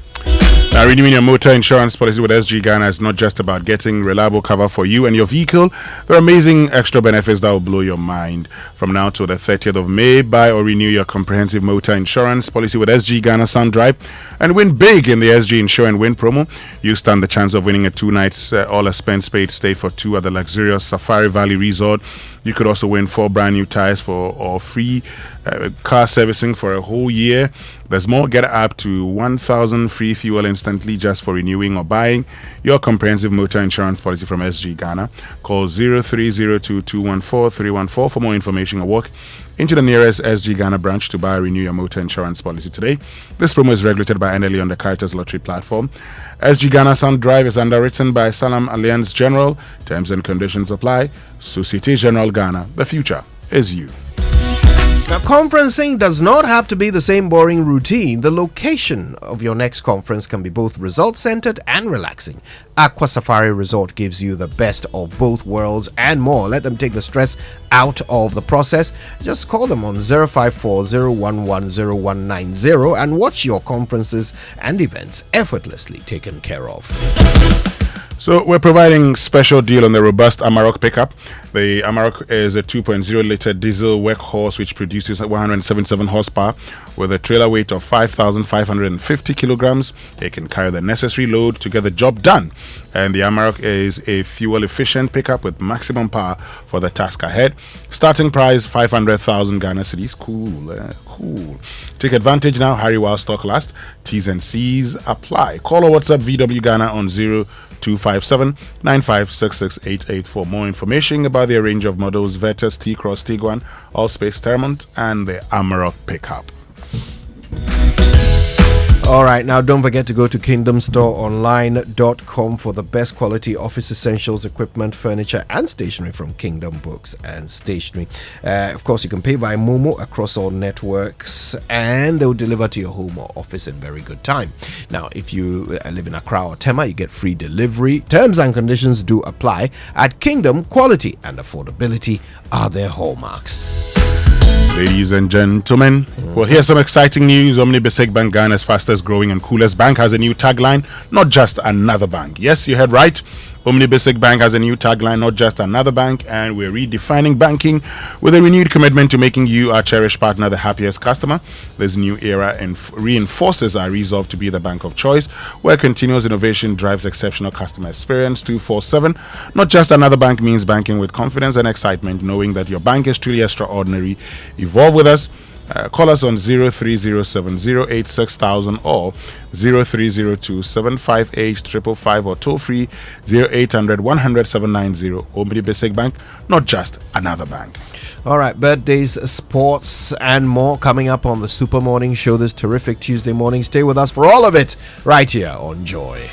Now, renewing your motor insurance policy with SG Ghana is not just about getting reliable cover for you and your vehicle. There are amazing extra benefits that will blow your mind. From now till the 30th of May, buy or renew your comprehensive motor insurance policy with SG Ghana Sun Drive and win big in the SG Insure and Win promo. You stand the chance of winning a 2-night all-expense-paid stay for 2 at the luxurious Safari Valley Resort. You could also win 4 brand new tires or free car servicing for a whole year. There's more. Get up to 1,000 free fuel instantly just for renewing or buying your comprehensive motor insurance policy from SG Ghana. Call 0302-214-314 for more information or walk into the nearest SG Ghana branch to buy or renew your motor insurance policy today. This promo is regulated by NLE on the Caritas Lottery platform. SG Ghana Sound Drive is underwritten by Salam Alliance General. Terms and conditions apply. Societe Generale Ghana. The future is you. Now, conferencing does not have to be the same boring routine. The location of your next conference can be both result-centered and relaxing. Aqua Safari Resort gives you the best of both worlds and more. Let them take the stress out of the process. Just call them on 054-011-0190 and watch your conferences and events effortlessly taken care of. So we're providing special deal on the robust Amarok pickup. The Amarok is a 2.0-liter diesel workhorse which produces 177 horsepower with a trailer weight of 5,550 kilograms. It can carry the necessary load to get the job done. And the Amarok is a fuel-efficient pickup with maximum power for the task ahead. Starting price 500,000 Ghana cedis. Cool. Take advantage now. Hurry while stock lasts. T's and C's apply. Call or WhatsApp VW Ghana on 0257-956688 for more information about their range of models: Vertus, T-Cross, Tiguan, Allspace, Termont, and the Amarok pickup. Alright, now don't forget to go to kingdomstoreonline.com for the best quality office essentials, equipment, furniture, and stationery from Kingdom Books and Stationery. Of course, you can pay by Momo across all networks, and they'll deliver to your home or office in very good time. Now, if you live in Accra or Tema, you get free delivery. Terms and conditions do apply. At Kingdom, quality and affordability are their hallmarks. Ladies and gentlemen, well, here's some exciting news. Omni Besek Bank, Ghana's fastest growing and coolest bank, has a new tagline: not just another bank. Yes, you heard right. Omni Besek Bank has a new tagline: not just another bank, and we're redefining banking with a renewed commitment to making you, our cherished partner, the happiest customer. This new era reinforces our resolve to be the bank of choice, where continuous innovation drives exceptional customer experience 24/7. Not just another bank means banking with confidence and excitement, knowing that your bank is truly extraordinary. Evolve with us. Call us on 0307-086,000 or 0302-758-555 or toll free 0800-100-790. Omni Basic Bank, not just another bank. All right, birthdays, sports, and more coming up on the Super Morning Show this terrific Tuesday morning. Stay with us for all of it right here on Joy.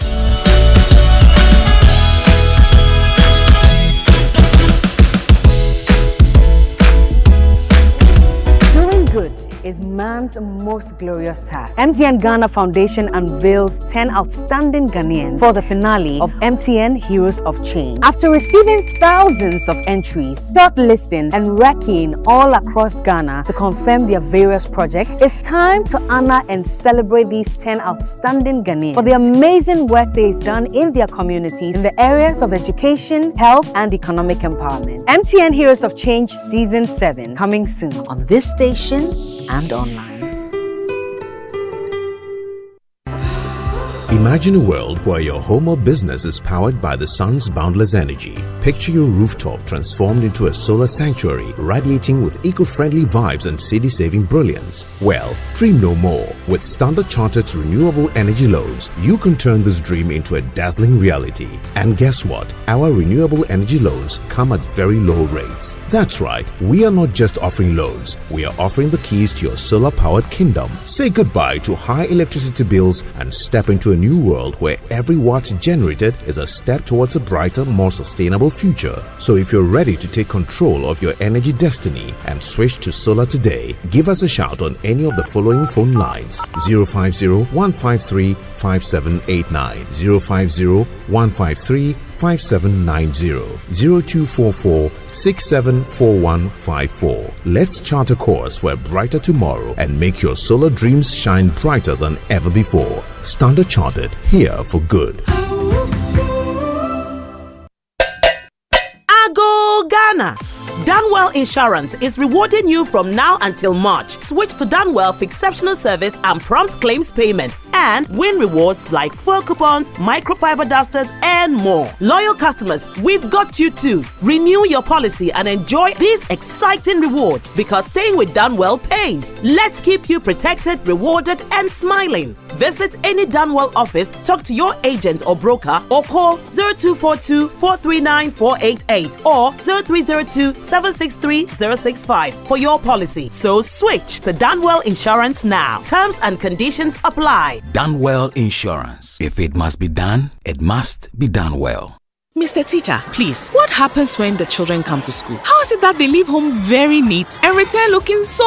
Good is man's most glorious task. MTN Ghana Foundation unveils 10 outstanding Ghanaians for the finale of MTN Heroes of Change. After receiving thousands of entries, shortlisting and ranking all across Ghana to confirm their various projects, it's time to honor and celebrate these 10 outstanding Ghanaians for the amazing work they've done in their communities in the areas of education, health, and economic empowerment. MTN Heroes of Change Season 7 coming soon on this station and online. Imagine a world where your home or business is powered by the sun's boundless energy. Picture your rooftop transformed into a solar sanctuary, radiating with eco-friendly vibes and city-saving brilliance. Well, dream no more. With Standard Chartered's renewable energy loans, you can turn this dream into a dazzling reality. And guess what? Our renewable energy loans come at very low rates. That's right, we are not just offering loans, we are offering the keys to your solar-powered kingdom. Say goodbye to high electricity bills and step into a new world where every watt generated is a step towards a brighter, more sustainable future. So if you're ready to take control of your energy destiny and switch to solar today, give us a shout on any of the following phone lines: 050-153-5789, 050-153-5790, 0244-674154. Let's chart a course for a brighter tomorrow and make your solar dreams shine brighter than ever before. Standard Chartered, here for good. Ago Ghana. Danwell Insurance is rewarding you from now until March. Switch to Danwell for exceptional service and prompt claims payment, and win rewards like fuel coupons, microfiber dusters, and more. Loyal customers, we've got you too. Renew your policy and enjoy these exciting rewards, because staying with Danwell pays. Let's keep you protected, rewarded, and smiling. Visit any Danwell office, talk to your agent or broker, or call 0242 439 488 or 0302 763 065 for your policy. So switch to Danwell Insurance now. Terms and conditions apply. Danwell Insurance. If it must be done, it must be done well. Mr. Teacher, please, what happens when the children come to school? How is it that they leave home very neat and return looking so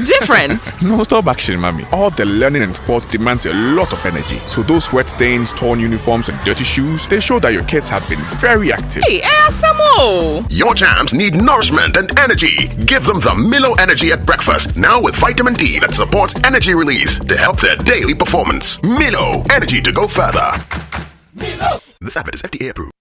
different? No, stop action, mommy. All the learning and sports demands a lot of energy. So those sweat stains, torn uniforms, and dirty shoes, they show that your kids have been very active. Hey, Asamo! Your jams need nourishment and energy. Give them the Milo Energy at breakfast, now with vitamin D that supports energy release to help their daily performance. Milo, energy to go further. Milo. This advert is FDA approved.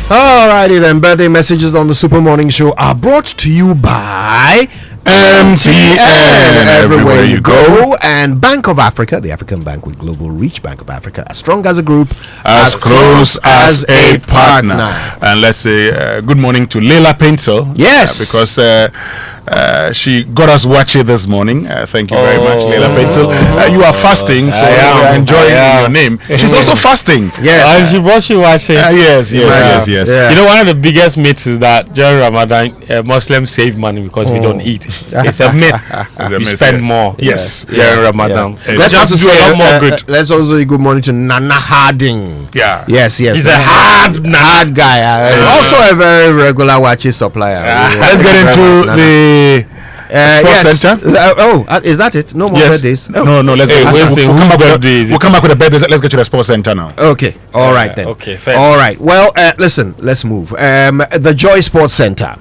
Alrighty then, birthday messages on the Super Morning Show are brought to you by MTN, everywhere you go, and Bank of Africa, the African bank with global reach. Bank of Africa, as strong as a group, as close as a partner. And let's say good morning to Leila Pencil. Yes, because she got us watching this morning. Thank you very much, Leila Pencil. You are fasting, so we are enjoying your name. She's also fasting. Yes, she was watching. Yes. Yeah. You know, one of the biggest myths is that during Ramadan, Muslims save money because we don't eat. It's a myth. We spend more. Yes, during Ramadan. Let's also do a lot more good. Let's also say good morning to Nana Harding. Yeah. Yes. He's a hard guy. Also a very regular watches supplier. Let's get into the Sports Center. Is that it? No more birthdays. No. Let's we'll come back with the birthdays. Let's get to the Sports Center now. Okay. All right then. Okay. Fair. All right. Well, listen. Let's move. The Joy Sports Center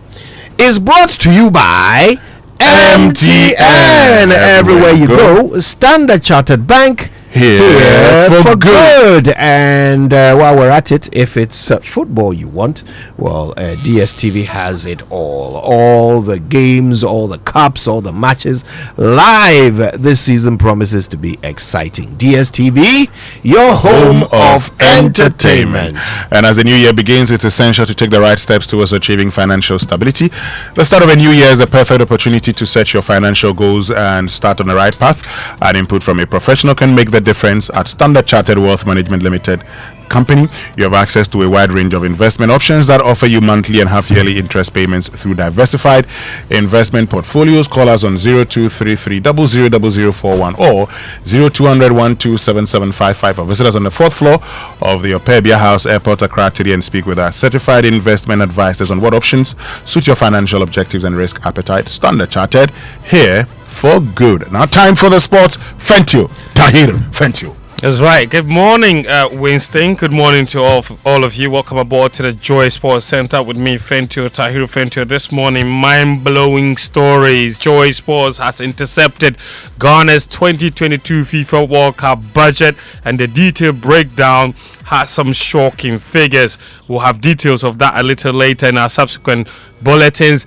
is brought to you by MTN. Everywhere you go, Standard Chartered Bank. Here for good. And while we're at it, if it's football you want, well, DSTV has it all the games, all the cups, all the matches live. This season promises to be exciting. DSTV, your home of entertainment. And as the new year begins, it's essential to take the right steps towards achieving financial stability. The start of a new year is a perfect opportunity to set your financial goals and start on the right path. An input from a professional can make the difference. At Standard Chartered Wealth Management Limited Company, you have access to a wide range of investment options that offer you monthly and half-yearly interest payments through diversified investment portfolios. Call us on 0233-000041 or 0200-127755 or visit us on the 4th floor of the Opebia House, Airport, Accra today and speak with our certified investment advisors on what options suit your financial objectives and risk appetite. Standard Chartered, here for good. Now time for the sports. Thank you, Tahir. Thank you. That's right. Good morning, Winston. Good morning to all of you. Welcome aboard to the Joy Sports Center with me, Fentio, Tahiru Fentio. This morning, mind-blowing stories. Joy Sports has intercepted Ghana's 2022 FIFA World Cup budget, and the detailed breakdown has some shocking figures. We'll have details of that a little later in our subsequent bulletins.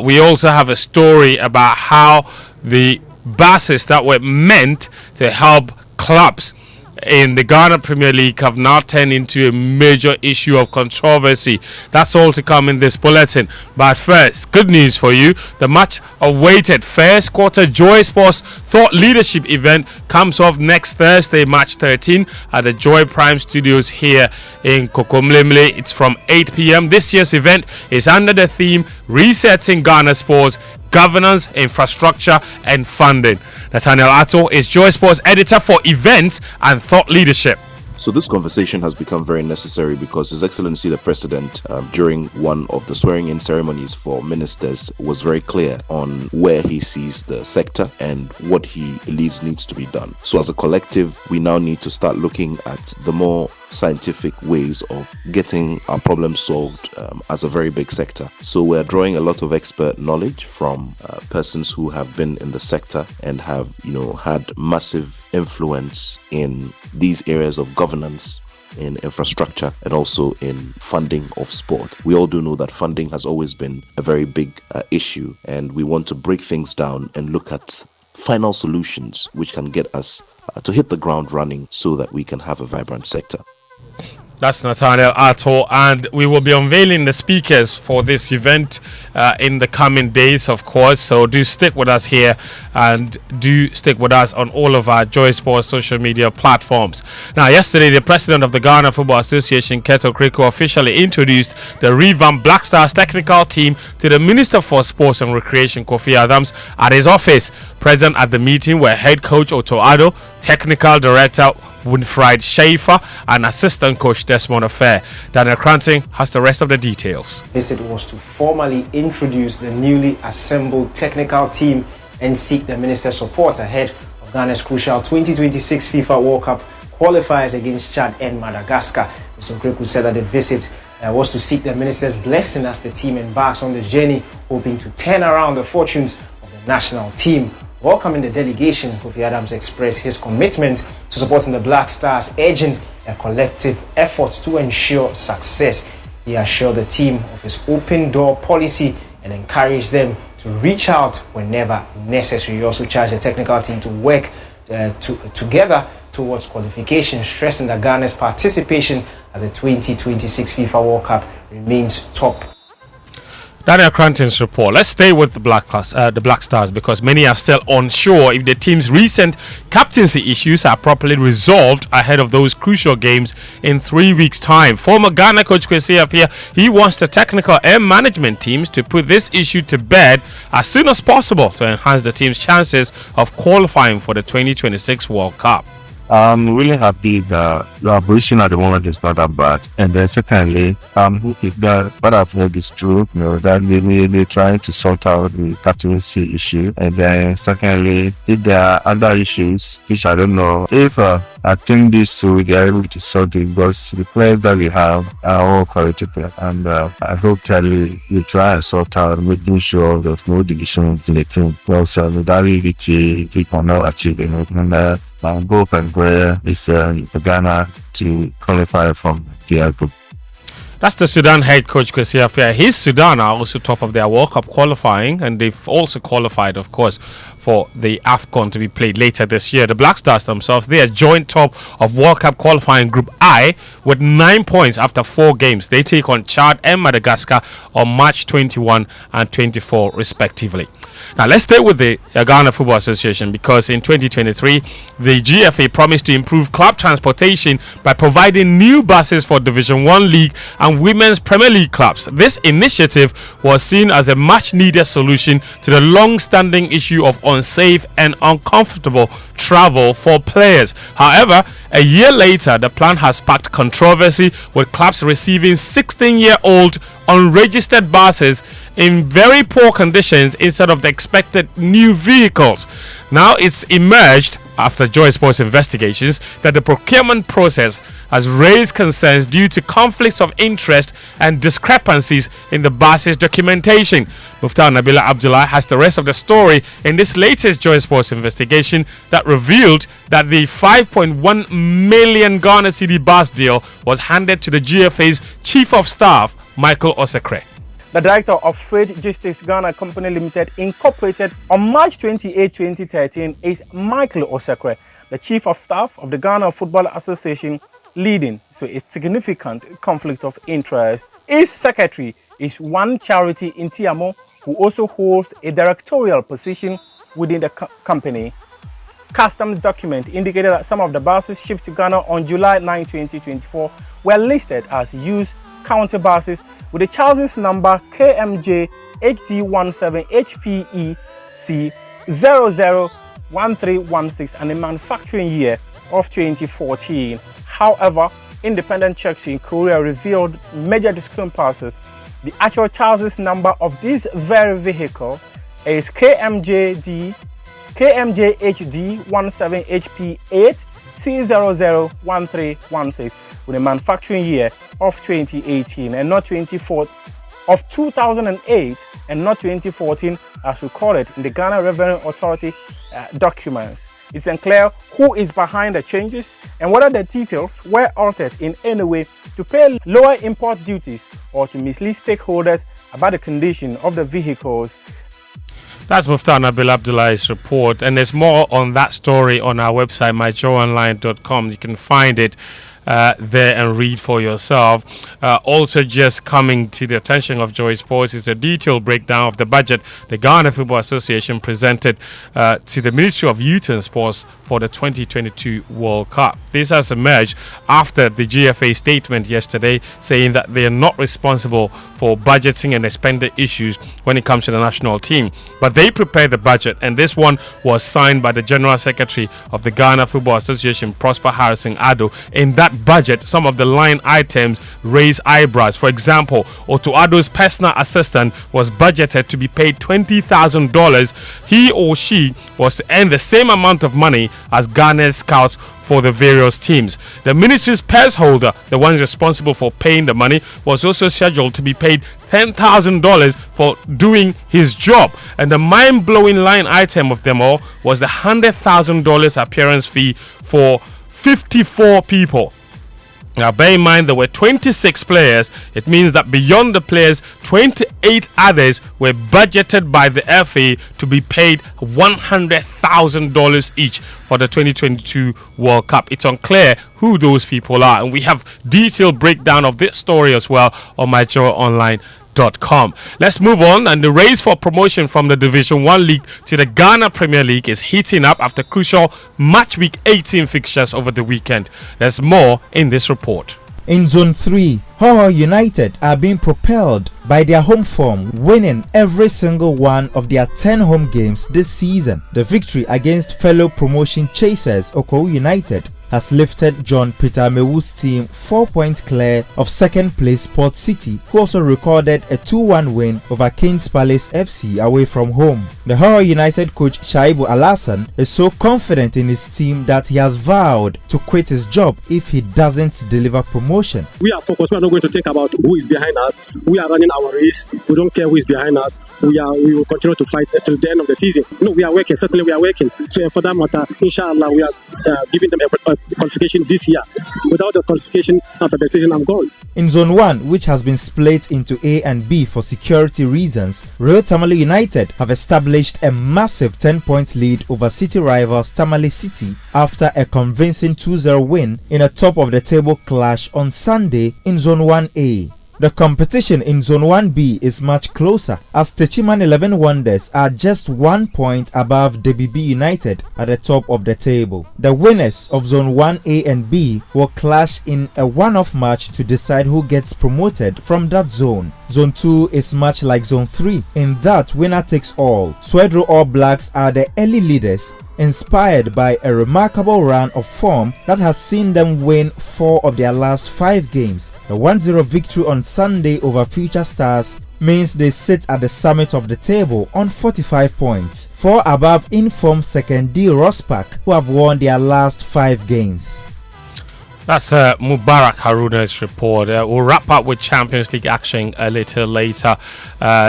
We also have a story about how the buses that were meant to help clubs in the Ghana Premier League have now turned into a major issue of controversy. That's all to come in this bulletin. But first, good news for you. The much awaited first quarter Joy Sports Thought Leadership event comes off next Thursday, March 13 at the Joy Prime Studios here in Kokomlemle. It's from 8 p.m. This year's event is under the theme Resetting Ghana Sports, Governance, Infrastructure and Funding. Nathaniel Atto is Joy Sports editor for events and thought leadership. So this conversation has become very necessary because His Excellency the President, during one of the swearing-in ceremonies for ministers, was very clear on where he sees the sector and what he believes needs to be done. So as a collective, we now need to start looking at the more scientific ways of getting our problems solved as a very big sector. So we're drawing a lot of expert knowledge from persons who have been in the sector and have, had massive influence in these areas of governance, in infrastructure, and also in funding of sport. We all do know that funding has always been a very big issue, and we want to break things down and look at final solutions which can get us to hit the ground running so that we can have a vibrant sector. That's Nathaniel Atto, and we will be unveiling the speakers for this event in the coming days, of course. So do stick with us here and do stick with us on all of our Joy Sports social media platforms. Now, yesterday, the president of the Ghana Football Association, Keto Kriko, officially introduced the revamped Black Stars technical team to the Minister for Sports and Recreation, Kofi Adams, at his office. Present at the meeting were head coach Otto Addo, technical director Winfried Schaefer, and assistant coach Desmond Affair. Daniel Cranting has the rest of the details. Visit was to formally introduce the newly assembled technical team and seek the minister's support ahead of Ghana's crucial 2026 FIFA World Cup qualifiers against Chad and Madagascar. Mr. Okreku said that the visit was to seek the minister's blessing as the team embarks on the journey, hoping to turn around the fortunes of the national team. Welcoming the delegation, Kofi Adams expressed his commitment to supporting the Black Stars, urging a collective effort to ensure success. He assured the team of his open door policy and encouraged them to reach out whenever necessary. He also charged the technical team to work together towards qualification, stressing that Ghana's participation at the 2026 FIFA World Cup remains top. Daniel Cranton's report. Let's stay with the Black Stars because many are still unsure if the team's recent captaincy issues are properly resolved ahead of those crucial games in 3 weeks' time. Former Ghana coach Kwesi Appiah, he wants the technical and management teams to put this issue to bed as soon as possible to enhance the team's chances of qualifying for the 2026 World Cup. I'm really happy that the operation at the moment is not that bad. And then secondly, if that what I've heard is true, that they're trying to sort out the captaincy issue. And then secondly, if there are other issues, which I don't know, if I think these two they are able to sort it because the players that we have are all quality players. And I hope that we try and sort out making sure there's no divisions in the team. Because that we cannot achieve it. And my hope and prayer is for Ghana to qualify from the group. That's the Sudan head coach Kwesi Appiah. His Sudan are also top of their World Cup qualifying, and they've also qualified, of course, for the AFCON to be played later this year. The Black Stars themselves, they are joint top of World Cup qualifying Group I with 9 points after 4 games. They take on Chad and Madagascar on March 21 and 24 respectively. Now let's stay with the Ghana Football Association because in 2023 the GFA promised to improve club transportation by providing new buses for Division 1 League and Women's Premier League clubs. This initiative was seen as a much needed solution to the long-standing issue of unsafe and uncomfortable travel for players. However, a year later the plan has sparked controversy with clubs receiving 16-year-old unregistered buses in very poor conditions instead of the expected new vehicles. Now it's emerged after Joy Sports investigations that the procurement process has raised concerns due to conflicts of interest and discrepancies in the BAS's documentation. Muftar Nabila Abdullah has the rest of the story in this latest Joy Sports investigation that revealed that the 5.1 million Ghana cedi BAS deal was handed to the GFA's Chief of Staff, Michael Osekre. The director of Freight Justice Ghana Company Limited, incorporated on March 28, 2013, is Michael Osekre, the Chief of Staff of the Ghana Football Association, leading to a significant conflict of interest. His secretary is one charity in Tiamo, who also holds a directorial position within the company. Customs document indicated that some of the buses shipped to Ghana on July 9, 2024 were listed as used counter buses with a chassis number KMJ HD17 HPEC 001316 and a manufacturing year of 2014. However, independent checks in Korea revealed major discrepancies. The actual chassis number of this very vehicle is KMJ HD17 HP8 C001316 with a manufacturing year of 2018 and not 2008 and not 2014 as recorded in the Ghana Revenue Authority documents. It's unclear who is behind the changes and whether the details were altered in any way to pay lower import duties or to mislead stakeholders about the condition of the vehicles. That's Muftar Nabil Abdullah's report, and there's more on that story on our website, myjoyonline.com. You can find it there and read for yourself. Also, just coming to the attention of Joy Sports is a detailed breakdown of the budget the Ghana Football Association presented to the Ministry of Youth and Sports for the 2022 World Cup. This has emerged after the GFA statement yesterday saying that they are not responsible for budgeting and expenditure issues when it comes to the national team, but they prepared the budget, and this one was signed by the General Secretary of the Ghana Football Association, Prosper Harrison Addo. In that budget, some of the line items raise eyebrows. For example, Otto Addo's personal assistant was budgeted to be paid $20,000. He or she was to earn the same amount of money as Ghana's scouts for the various teams. The ministry's purse holder, the one responsible for paying the money, was also scheduled to be paid $10,000 for doing his job. And the mind-blowing line item of them all was the $100,000 appearance fee for 54 people. Now, bear in mind there were 26 players. It means that beyond the players, 28 others were budgeted by the FA to be paid $100,000 each for the 2022 World Cup. It's unclear who those people are, and we have detailed breakdown of this story as well on myjoyonline.com. Let's move on, and the race for promotion from the Division 1 League to the Ghana Premier League is heating up after crucial match week 18 fixtures over the weekend. There's more in this report. In Zone 3, Horror United are being propelled by their home form, winning every single one of their 10 home games this season. The victory against fellow promotion chasers Oko United has lifted John Peter Mewu's team 4 points clear of second place Port City, who also recorded a 2-1 win over Kings Palace FC away from home. The Horror United coach Shaibu Alassane is so confident in his team that he has vowed to quit his job if he doesn't deliver promotion. We are focused. We are not going to think about who is behind us. We are running our race. We don't care who is behind us. We will continue to fight till the end of the season. No, we are working. Certainly we are working. So for that matter, inshallah, we are giving them a qualification this year. Without the qualification after the season, I'm gone. In Zone 1, which has been split into A and B for security reasons, Real Tamale United have established a massive 10-point lead over city rivals Tamale City after a convincing 2-0 win in a top-of-the-table clash on Sunday in Zone 1A. The competition in Zone 1B is much closer, as Techiman 11 Wonders are just 1 point above DBB United at the top of the table. The winners of Zone 1A and B will clash in a one-off match to decide who gets promoted from that zone. Zone 2 is much like Zone 3 in that winner takes all. Swedro All Blacks are the early leaders, inspired by a remarkable run of form that has seen them win 4 of their last 5 games. The 1-0 victory on Sunday over Future Stars means they sit at the summit of the table on 45 points, 4 above informed second D Rospak, who have won their last 5 games. That's Mubarak Haruna's report. We'll wrap up with Champions League action a little later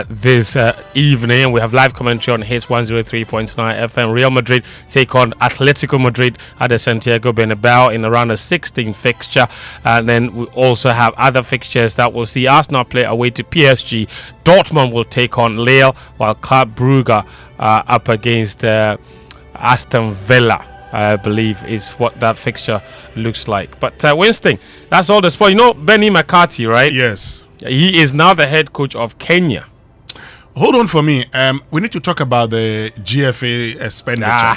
this evening. We have live commentary on Hits 103.9 FM. Real Madrid take on Atletico Madrid at the Santiago Bernabeu in around a 16th fixture. And then we also have other fixtures that will see Arsenal play away to PSG. Dortmund will take on Lille, while Club Brugge up against Aston Villa, I believe, is what that fixture looks like. But Winston, that's all the sport. You know Benny McCarthy, right? Yes. He is now the head coach of Kenya. Hold on for me. We need to talk about the GFA expenditure.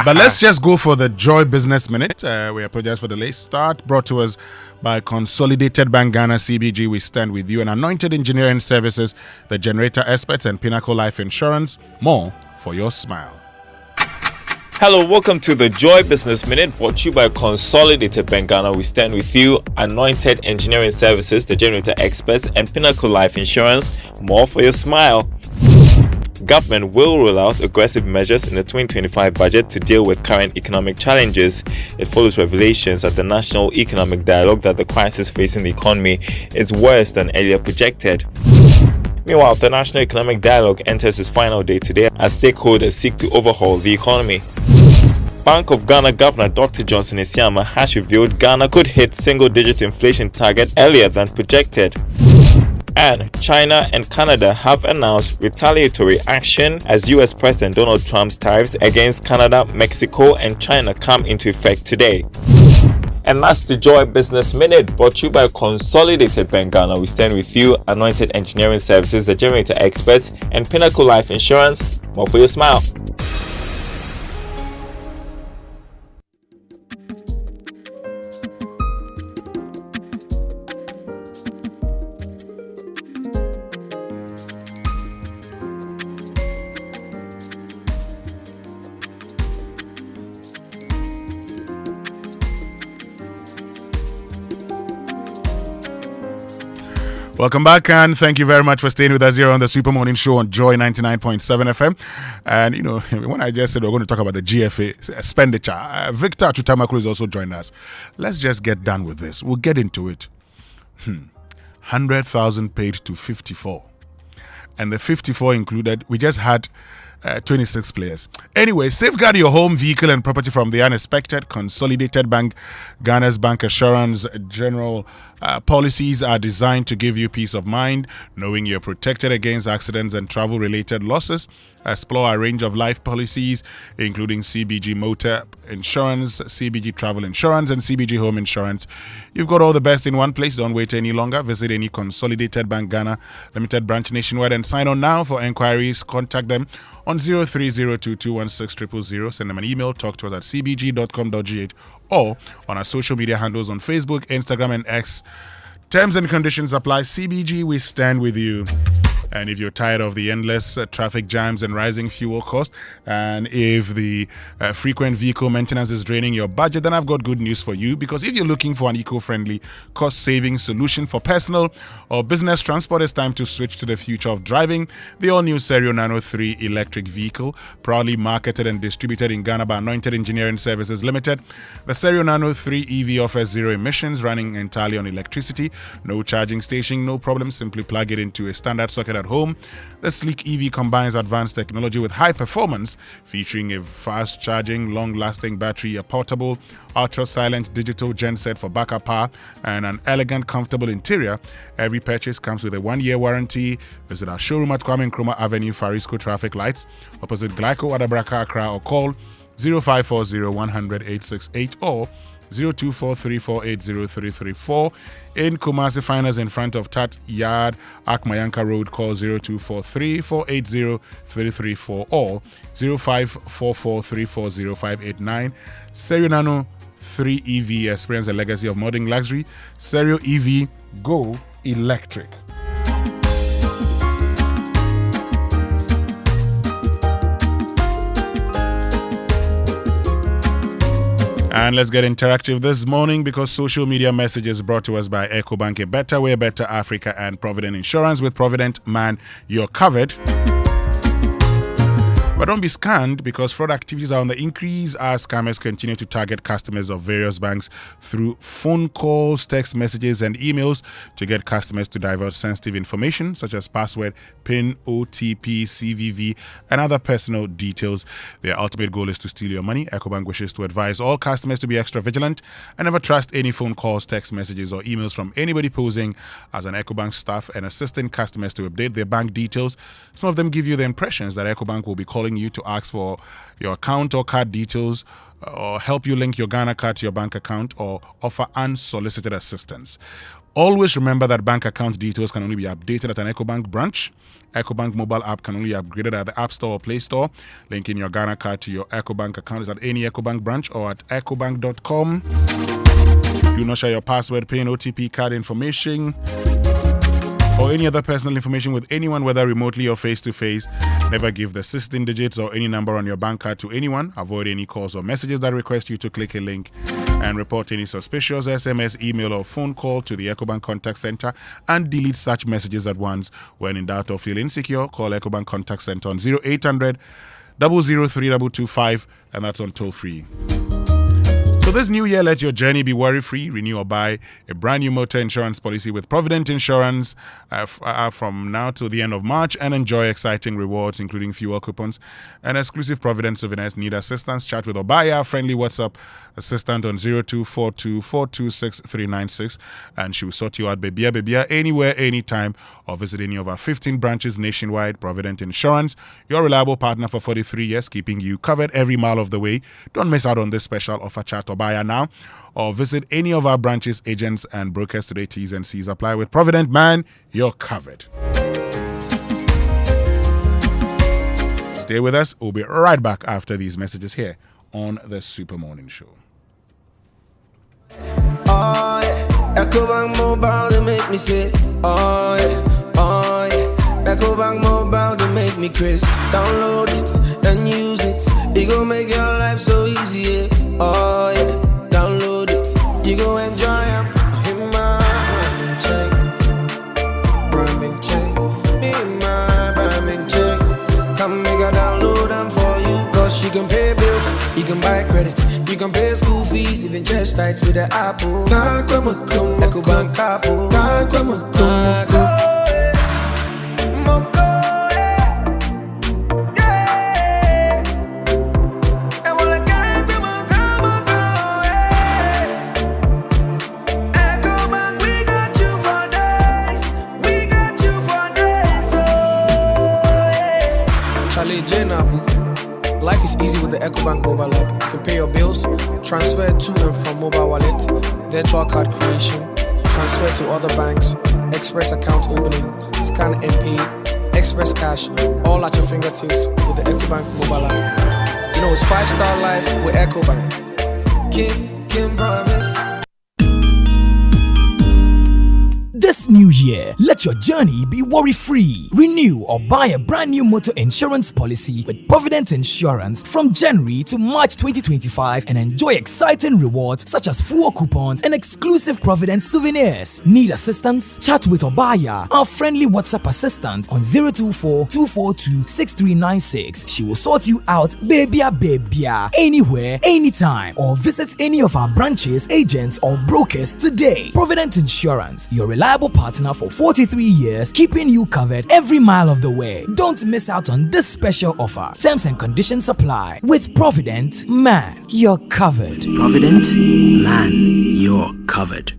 But let's just go for the Joy Business Minute. We apologize for the late start. Brought to us by Consolidated Bank Ghana CBG. We stand with you, and Anointed Engineering Services, the Generator Experts, and Pinnacle Life Insurance. More for your smile. Hello, welcome to the Joy Business Minute, brought to you by Consolidated Bank Ghana. We stand with you, Anointed Engineering Services, the Generator Experts, and Pinnacle Life Insurance. More for your smile. Government will roll out aggressive measures in the 2025 budget to deal with current economic challenges. It follows revelations at the National Economic Dialogue that the crisis facing the economy is worse than earlier projected. Meanwhile, the National Economic Dialogue enters its final day today as stakeholders seek to overhaul the economy. Bank of Ghana Governor Dr. Johnson Isiama has revealed Ghana could hit single-digit inflation target earlier than projected. And China and Canada have announced retaliatory action as US President Donald Trump's tariffs against Canada, Mexico, and China come into effect today. And that's the Joy Business Minute, brought to you by Consolidated Bank Ghana. We stand with you, Anointed Engineering Services, the Generator Experts, and Pinnacle Life Insurance. More for your smile. Welcome back, and thank you very much for staying with us here on the Super Morning Show on Joy 99.7 FM. And, you know, when I just said we're going to talk about the GFA expenditure, Victor Chutamakulu is also joining us. Let's just get done with this. We'll get into it. 100,000 paid to 54. And the 54 included, we just had 26 players. Anyway, safeguard your home, vehicle, and property from the unexpected. Consolidated Bank Ghana's bank assurance general policies are designed to give you peace of mind, knowing you're protected against accidents and travel-related losses. Explore a range of life policies, including CBG Motor Insurance, CBG Travel Insurance, and CBG Home Insurance. You've got all the best in one place. Don't wait any longer. Visit any Consolidated Bank Ghana Limited branch nationwide and sign on now. For enquiries, contact them on 0302216000. Send them an email. Talk to us at cbg.com.gh or on our social media handles on Facebook, Instagram, and X. Terms and conditions apply. CBG, we stand with you. And if you're tired of the endless traffic jams and rising fuel costs, and if the frequent vehicle maintenance is draining your budget, then I've got good news for you. Because if you're looking for an eco-friendly, cost-saving solution for personal or business transport, it's time to switch to the future of driving. The all-new Serio Nano 3 electric vehicle, proudly marketed and distributed in Ghana by Anointed Engineering Services Limited. The Serio Nano 3 EV offers zero emissions, running entirely on electricity. No charging station, no problem. Simply plug it into a standard socket at home. The sleek EV combines advanced technology with high performance, featuring a fast charging, long-lasting battery, a portable, ultra-silent digital genset for backup power, and an elegant, comfortable interior. Every purchase comes with a 1-year warranty. Visit our showroom at Kwame Nkrumah Avenue, Farisco Traffic Lights, opposite Glyco Adabraka, Accra, or call 0540-100-868 or 0243480334. In Kumasi, find us in front of Tat Yard, Akmayanka Road. Call 0243480334 or 0544340589. Serio Nano 3 EV, experience the legacy of modern luxury. Serio EV, go electric. And let's get interactive this morning because social media messages brought to us by EcoBank, A Better Way, Better Africa, and Provident Insurance. With Provident, man, you're covered. But don't be scammed because fraud activities are on the increase as scammers continue to target customers of various banks through phone calls, text messages, and emails to get customers to divulge sensitive information such as password, PIN, OTP, CVV, and other personal details. Their ultimate goal is to steal your money. EcoBank wishes to advise all customers to be extra vigilant and never trust any phone calls, text messages, or emails from anybody posing as an EcoBank staff and assisting customers to update their bank details. Some of them give you the impressions that EcoBank will be calling you to ask for your account or card details or help you link your Ghana card to your bank account or offer unsolicited assistance. Always remember that bank account details can only be updated at an EcoBank branch. EcoBank mobile app can only be upgraded at the App Store or Play Store. Linking your Ghana card to your EcoBank account is at any EcoBank branch or at ecobank.com. Do not share your password, PIN, OTP, card information, or any other personal information with anyone, whether remotely or face-to-face. Never give the 16 digits or any number on your bank card to anyone. Avoid any calls or messages that request you to click a link. And report any suspicious SMS, email, or phone call to the EcoBank Contact Center and delete such messages at once. When in doubt or feel insecure, call EcoBank Contact Center on 0800 003 225, and that's on toll free. So this new year, let your journey be worry-free. Renew or buy a brand new motor insurance policy with Provident Insurance from now till the end of March and enjoy exciting rewards, including fuel coupons and exclusive Provident souvenirs. Need assistance? Chat with Obaya, friendly WhatsApp assistant on 0242426396, and she will sort you out, babia, anywhere, anytime, or visit any of our 15 branches nationwide. Provident Insurance, your reliable partner for 43 years, keeping you covered every mile of the way. Don't miss out on this special offer. Chat Obaya now, or visit any of our branches, agents, and brokers today. T's and C's apply. With Provident, man, you're covered. Stay with us. We'll be right back after these messages here on the Super Morning Show. Oh yeah, EcoBank Mobile to make me say, oh yeah, EcoBank Mobile to make me crazy. Download it and use it. It gon' make your life so easy, yeah. Oh yeah, download it. You gon' enjoy it. In my branding chain, in my branding chain. Come make a download them for you. Cause you can pay bills, you can buy credit, you can pay school fees, even chest tights with the Apple. EcoBank Apple. Life is easy with the EcoBank mobile app. You can pay your bills, transfer to and from mobile wallet, virtual card creation, transfer to other banks, express account opening, scan and pay, express cash, all at your fingertips with the EcoBank mobile app. You know, it's 5-star life with EcoBank. Can promise. This new year, let your journey be worry-free. Renew or buy a brand new motor insurance policy with Provident Insurance from January to March 2025 and enjoy exciting rewards such as fuel coupons and exclusive Provident souvenirs. Need assistance? Chat with Obaya, our friendly WhatsApp assistant on 024-242-6396. She will sort you out, babia, anywhere, anytime, or visit any of our branches, agents, or brokers today. Provident Insurance, your reliable partner for 43 years, keeping you covered every mile of the way. Don't miss out on this special offer. Terms and conditions apply. With Provident, man, you're covered. Provident, man, you're covered.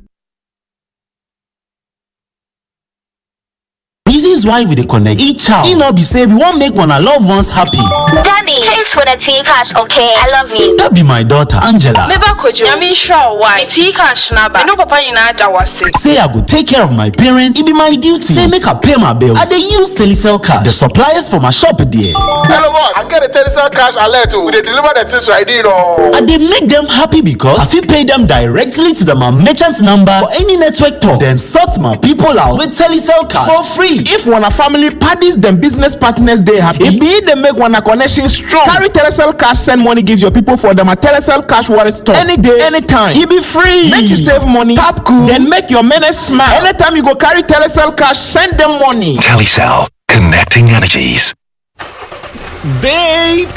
Reasons why we dey connect each child. It not be say we won't make one our loved ones happy. Daddy, thanks for the tea cash, okay? I love you. That be my daughter Angela. Meba kojo. Yami sure why? Tea cash naba. No papa ina dawase. Say I go take care of my parents. It be my duty. Say make I pay my bills. I dey use Telecel cash. The suppliers for my shop there. Hello boss, I get a Telecel cash alert. We dey deliver the things right here. I dey make them happy because I fit pay them directly to my merchant number for any network talk. Then sort my people out with Telecel cash for free. If one family parties, them business partners, they happy. It be they make one connection strong. Carry Telecel Cash, send money, give your people for them a Telecel Cash wallet store. Any day, anytime. It be free. Make you save money. Tap cool. Then make your menace smile. Anytime you go carry Telecel Cash, send them money. Telecel, connecting energies. Babe,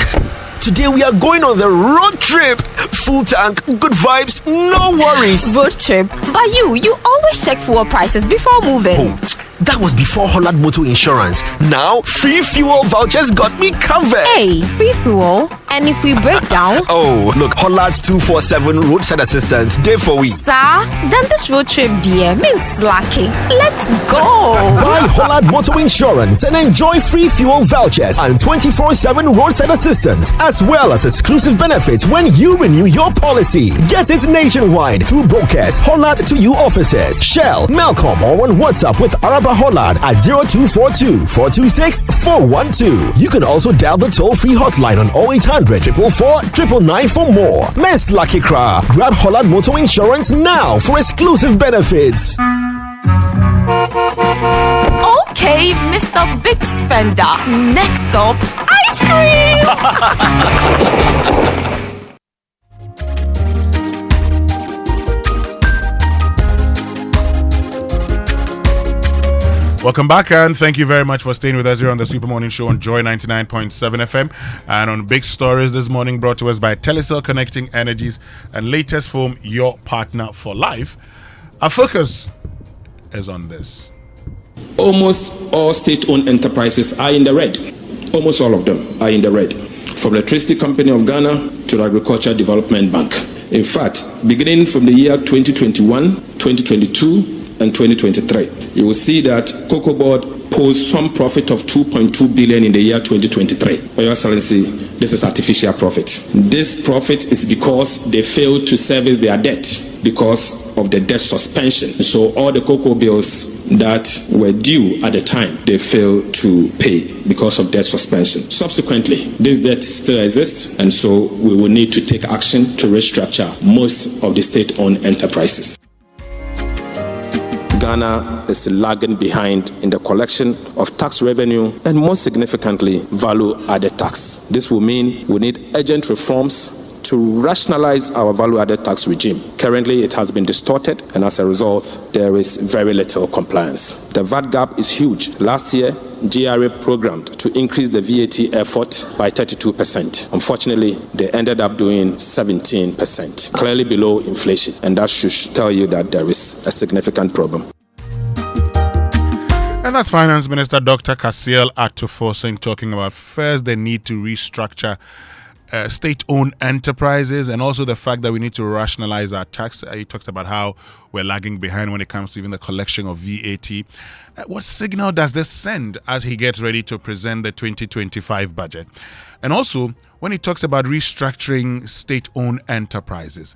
today we are going on the road trip. Full tank, good vibes, no worries. Road trip? But you always check fuel prices before moving. Oh, that was before Hollard Motor Insurance. Now, free fuel vouchers got me covered. Hey, free fuel? And if we break down? Oh, look, Hollard's 247 roadside assistance, day for we. Sir, then this road trip, dear, means slacking. Let's go. Buy Hollard Motor Insurance and enjoy free fuel vouchers and 24/7 roadside assistance, as well as exclusive benefits when you renew your policy. Get it nationwide through brokers, Hollard to you offices, Shell, Malcolm, or on WhatsApp with Araba Hollard at 0242 426 412. You can also dial the toll-free hotline on 0800 444 999 for more. Miss Lucky Cra, grab Hollard Motor Insurance now for exclusive benefits. Okay, Mr. Big Spender. Next stop, ice cream. Welcome back, and thank you very much for staying with us here on the Super Morning Show on Joy 99.7 FM and on Big Stories this morning, brought to us by Telecel, connecting energies and latest foam, your partner for life. Our focus is on this. Almost all state-owned enterprises are in the red. Almost all of them are in the red. From the Electricity Company of Ghana to the Agricultural Development Bank. In fact, beginning from the year 2021, 2022, and 2023, you will see that Cocoa Board posed some profit of 2.2 billion in the year 2023. For your excellency, this is artificial profit. This profit is because they failed to service their debt because of the debt suspension. So all the cocoa bills that were due at the time, they failed to pay because of debt suspension. Subsequently, this debt still exists, and so we will need to take action to restructure most of the state-owned enterprises. Ghana is lagging behind in the collection of tax revenue and, more significantly, value-added tax. This will mean we need urgent reforms to rationalize our value-added tax regime. Currently, it has been distorted, and as a result, there is very little compliance. The VAT gap is huge. Last year, GRA programmed to increase the VAT effort by 32%. Unfortunately, they ended up doing 17%, clearly below inflation, and that should tell you that there is a significant problem. And that's Finance Minister Dr. Kasiel Atufosin talking about first the need to restructure state-owned enterprises, and also the fact that we need to rationalize our tax. He talked about how we're lagging behind when it comes to even the collection of VAT. What signal does this send as he gets ready to present the 2025 budget? And also, when he talks about restructuring state-owned enterprises,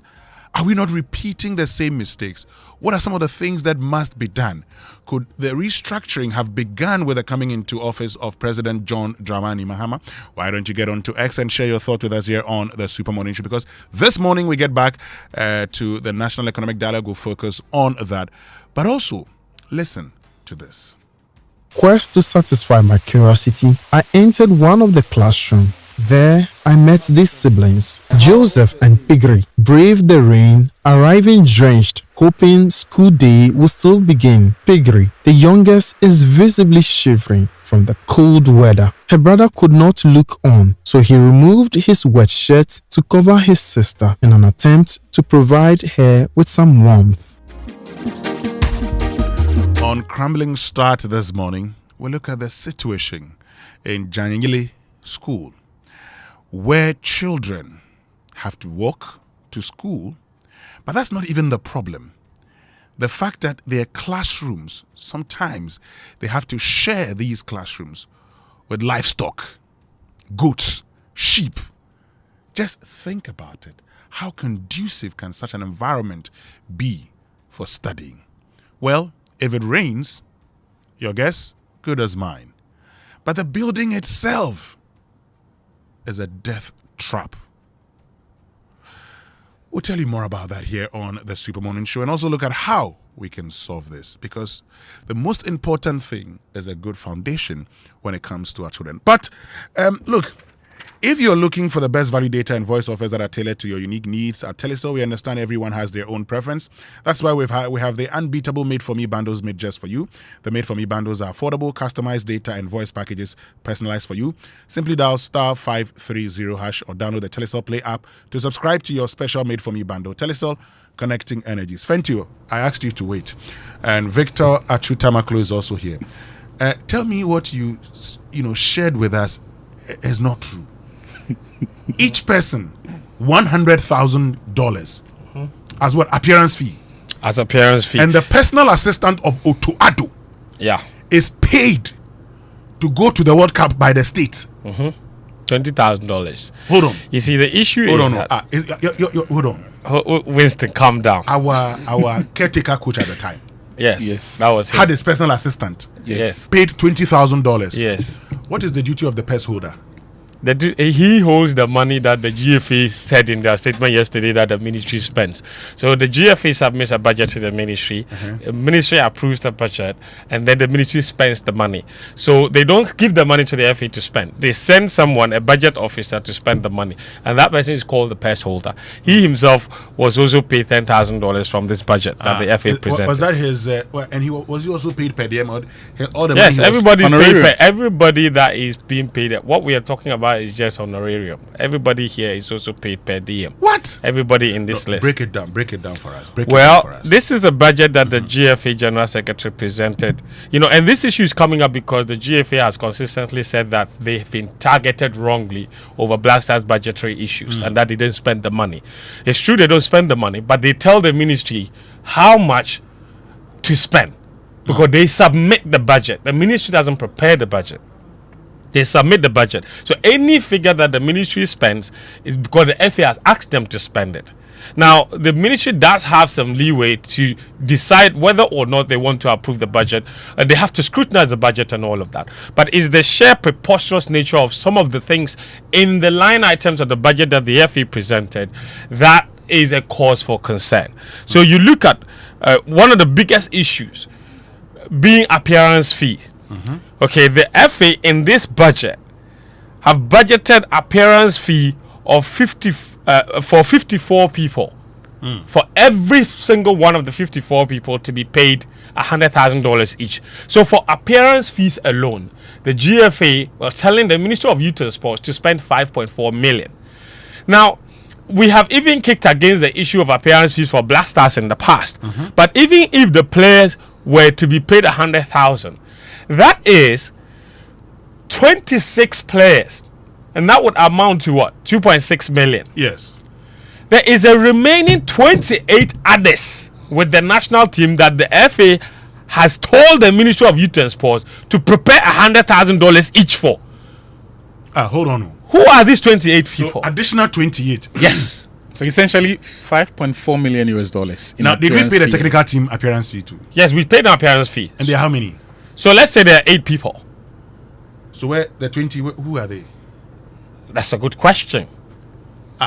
are we not repeating the same mistakes? What are some of the things that must be done? Could the restructuring have begun with the coming into office of President John Dramani Mahama? Why don't you get on to X and share your thought with us here on the Super Morning Show? Because this morning we get back to the National Economic Dialogue. We'll focus on that. But also, listen to this. Quest to satisfy my curiosity, I entered one of the classrooms. There, I met these siblings. Joseph and Pigri braved the rain, arriving drenched, hoping school day would still begin. Pigri, the youngest, is visibly shivering from the cold weather. Her brother could not look on, so he removed his wet shirt to cover his sister in an attempt to provide her with some warmth. On Crumbling Start this morning, we look at the situation in Junayili School, where children have to walk to school, but that's not even the problem. The fact that their classrooms, sometimes they have to share these classrooms with livestock, goats, sheep. Just think about it. How conducive can such an environment be for studying? Well, if it rains, your guess, good as mine. But the building itself is a death trap. We'll tell you more about that here on the Super Morning Show, and also look at how we can solve this, because the most important thing is a good foundation when it comes to our children. But look, if you're looking for the best value data and voice offers that are tailored to your unique needs, at Telecel, we understand everyone has their own preference. That's why we have the unbeatable Made For Me bundles made just for you. The Made For Me bundles are affordable, customized data and voice packages personalized for you. Simply dial *530# or download the Telecel Play app to subscribe to your special Made For Me bundle. Telecel, connecting energies. Fentio, I asked you to wait. And Victor Achutamaklo is also here. Tell me what you shared with us is not true. Each person, $100,000 as what? Appearance fee. As appearance fee. And the personal assistant of Otu Addo is paid to go to the World Cup by the state. $20,000. Hold on. You see, the issue hold is on. that... Hold on. Winston, calm down. Our caretaker coach at the time. Yes. That was him. Had his personal assistant. Yes. Paid $20,000. Yes. What is the duty of the purse holder? He holds the money that the GFA said in their statement yesterday that the ministry spends. So the GFA submits a budget to the ministry. The ministry approves the budget, and then the ministry spends the money. So they don't give the money to the FA to spend. They send someone, a budget officer, to spend the money, and that person is called the purse holder. He himself was also paid $10,000 from this budget that the FA presented. Was that his? And was he also paid per diem? All the yes, money everybody's paid. Everybody that is being paid. What we are talking about is just honorarium. Everybody here is also paid per diem. What? Everybody in this list. Break it down for us. This is a budget that the GFA General Secretary presented. And this issue is coming up because the GFA has consistently said that they've been targeted wrongly over Black Stars budgetary issues and that they didn't spend the money. It's true they don't spend the money, but they tell the ministry how much to spend because they submit the budget. The ministry doesn't prepare the budget. They submit the budget. So any figure that the ministry spends is because the FA has asked them to spend it. Now, the ministry does have some leeway to decide whether or not they want to approve the budget, and they have to scrutinize the budget and all of that. But it's the sheer preposterous nature of some of the things in the line items of the budget that the FA presented that is a cause for concern. So you look at one of the biggest issues being appearance fees. Okay, the FA in this budget have budgeted appearance fee of for 54 people. For every single one of the 54 people to be paid $100,000 each. So for appearance fees alone, the GFA was telling the Ministry of Youth and Sports to spend $5.4 million. Now, we have even kicked against the issue of appearance fees for Black Stars in the past. But even if the players were to be paid $100,000, that is 26 players, and that would amount to what? 2.6 million. Yes. There is a remaining 28 others with the national team that the FA has told the Ministry of Youth and Sports to prepare $100,000 each for. Hold on. Who are these 28 people? So additional 28. Yes. So essentially $5.4 million US. Now, did we pay the technical team appearance fee too? Yes, we paid an appearance fee. And there are how many? So let's say there are 8 people. So where the 20? Who are they? That's a good question.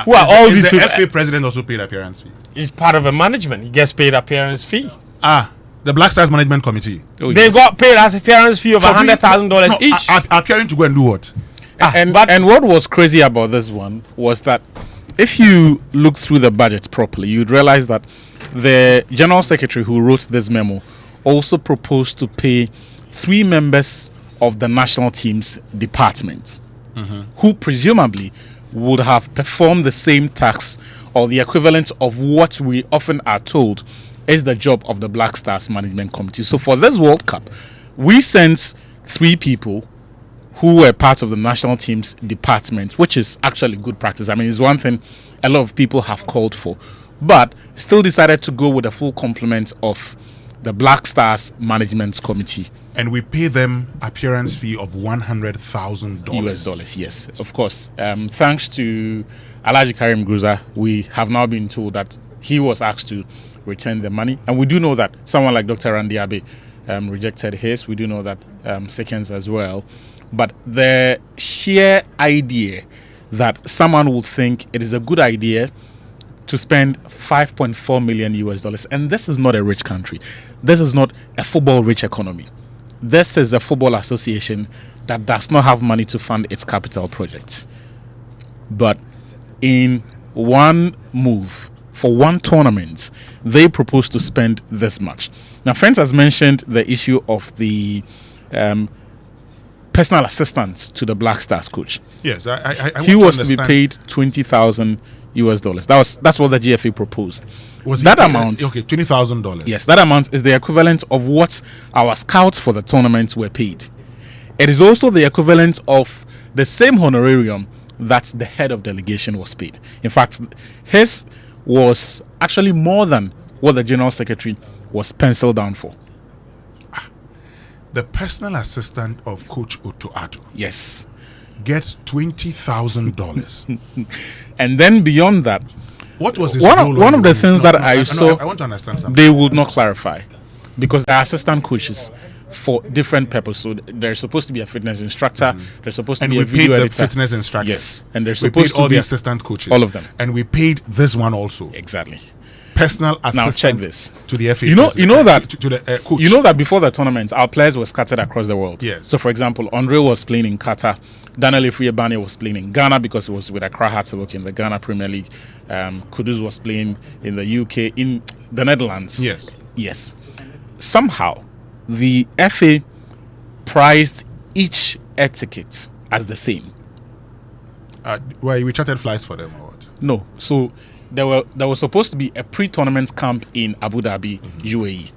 Who are all these people? The FA president also paid appearance fee? He's part of a management. He gets paid appearance fee. The Black Stars Management Committee. They got paid an appearance fee of $100,000 each. Appearing to go and do what? And what was crazy about this one was that if you look through the budget properly, you'd realize that the General Secretary who wrote this memo also proposed to pay 3 members of the national team's department who presumably would have performed the same task or the equivalent of what we often are told is the job of the Black Stars Management Committee. So for this World Cup, we sent 3 people who were part of the national team's department, which is actually good practice. I mean, it's one thing a lot of people have called for, but still decided to go with a full complement of the Black Stars Management Committee. And we pay them appearance fee of $100,000 US. Yes, of course. Thanks to Alhaji Karim Gruza, we have now been told that he was asked to return the money. And we do know that someone like Dr. Randy Abe rejected his. We do know that Seconds as well. But the sheer idea that someone would think it is a good idea to spend $5.4 million US. And this is not a rich country. This is not a football-rich economy. This is a football association that does not have money to fund its capital projects. But in one move, for one tournament, they propose to spend this much. Now, friends has mentioned the issue of the personal assistance to the Black Stars coach. Yes, I he want was to be paid $20,000 US. That's what the GFA proposed. Was that it, amount? Okay, $20,000. Yes, that amount is the equivalent of what our scouts for the tournament were paid. It is also the equivalent of the same honorarium that the head of delegation was paid. In fact, his was actually more than what the general secretary was penciled down for. The personal assistant of Coach Otto Addo, yes, gets $20,000. And then beyond that, what was his one of the things that I saw, I want to understand something. They would not clarify because they are assistant coaches for different purposes. So there's supposed to be a fitness instructor. There's supposed to be a video editor. The fitness instructor. Yes, and there's we supposed paid all to be the assistant coaches, all of them, and we paid this one also. Exactly. Personal assistant. Now check this to the FA. You know that to the coach. You know that before the tournament, our players were scattered across the world. Yes. So, for example, Andre was playing in Qatar. Daniel Ifriebane was playing in Ghana because he was with Accra Hearts in the Ghana Premier League. Kudus was playing in the UK, in the Netherlands. Yes. Yes. Somehow, the FA priced each air ticket as the same. Why we chartered flights for them or what? No. So there was supposed to be a pre-tournament camp in Abu Dhabi, UAE.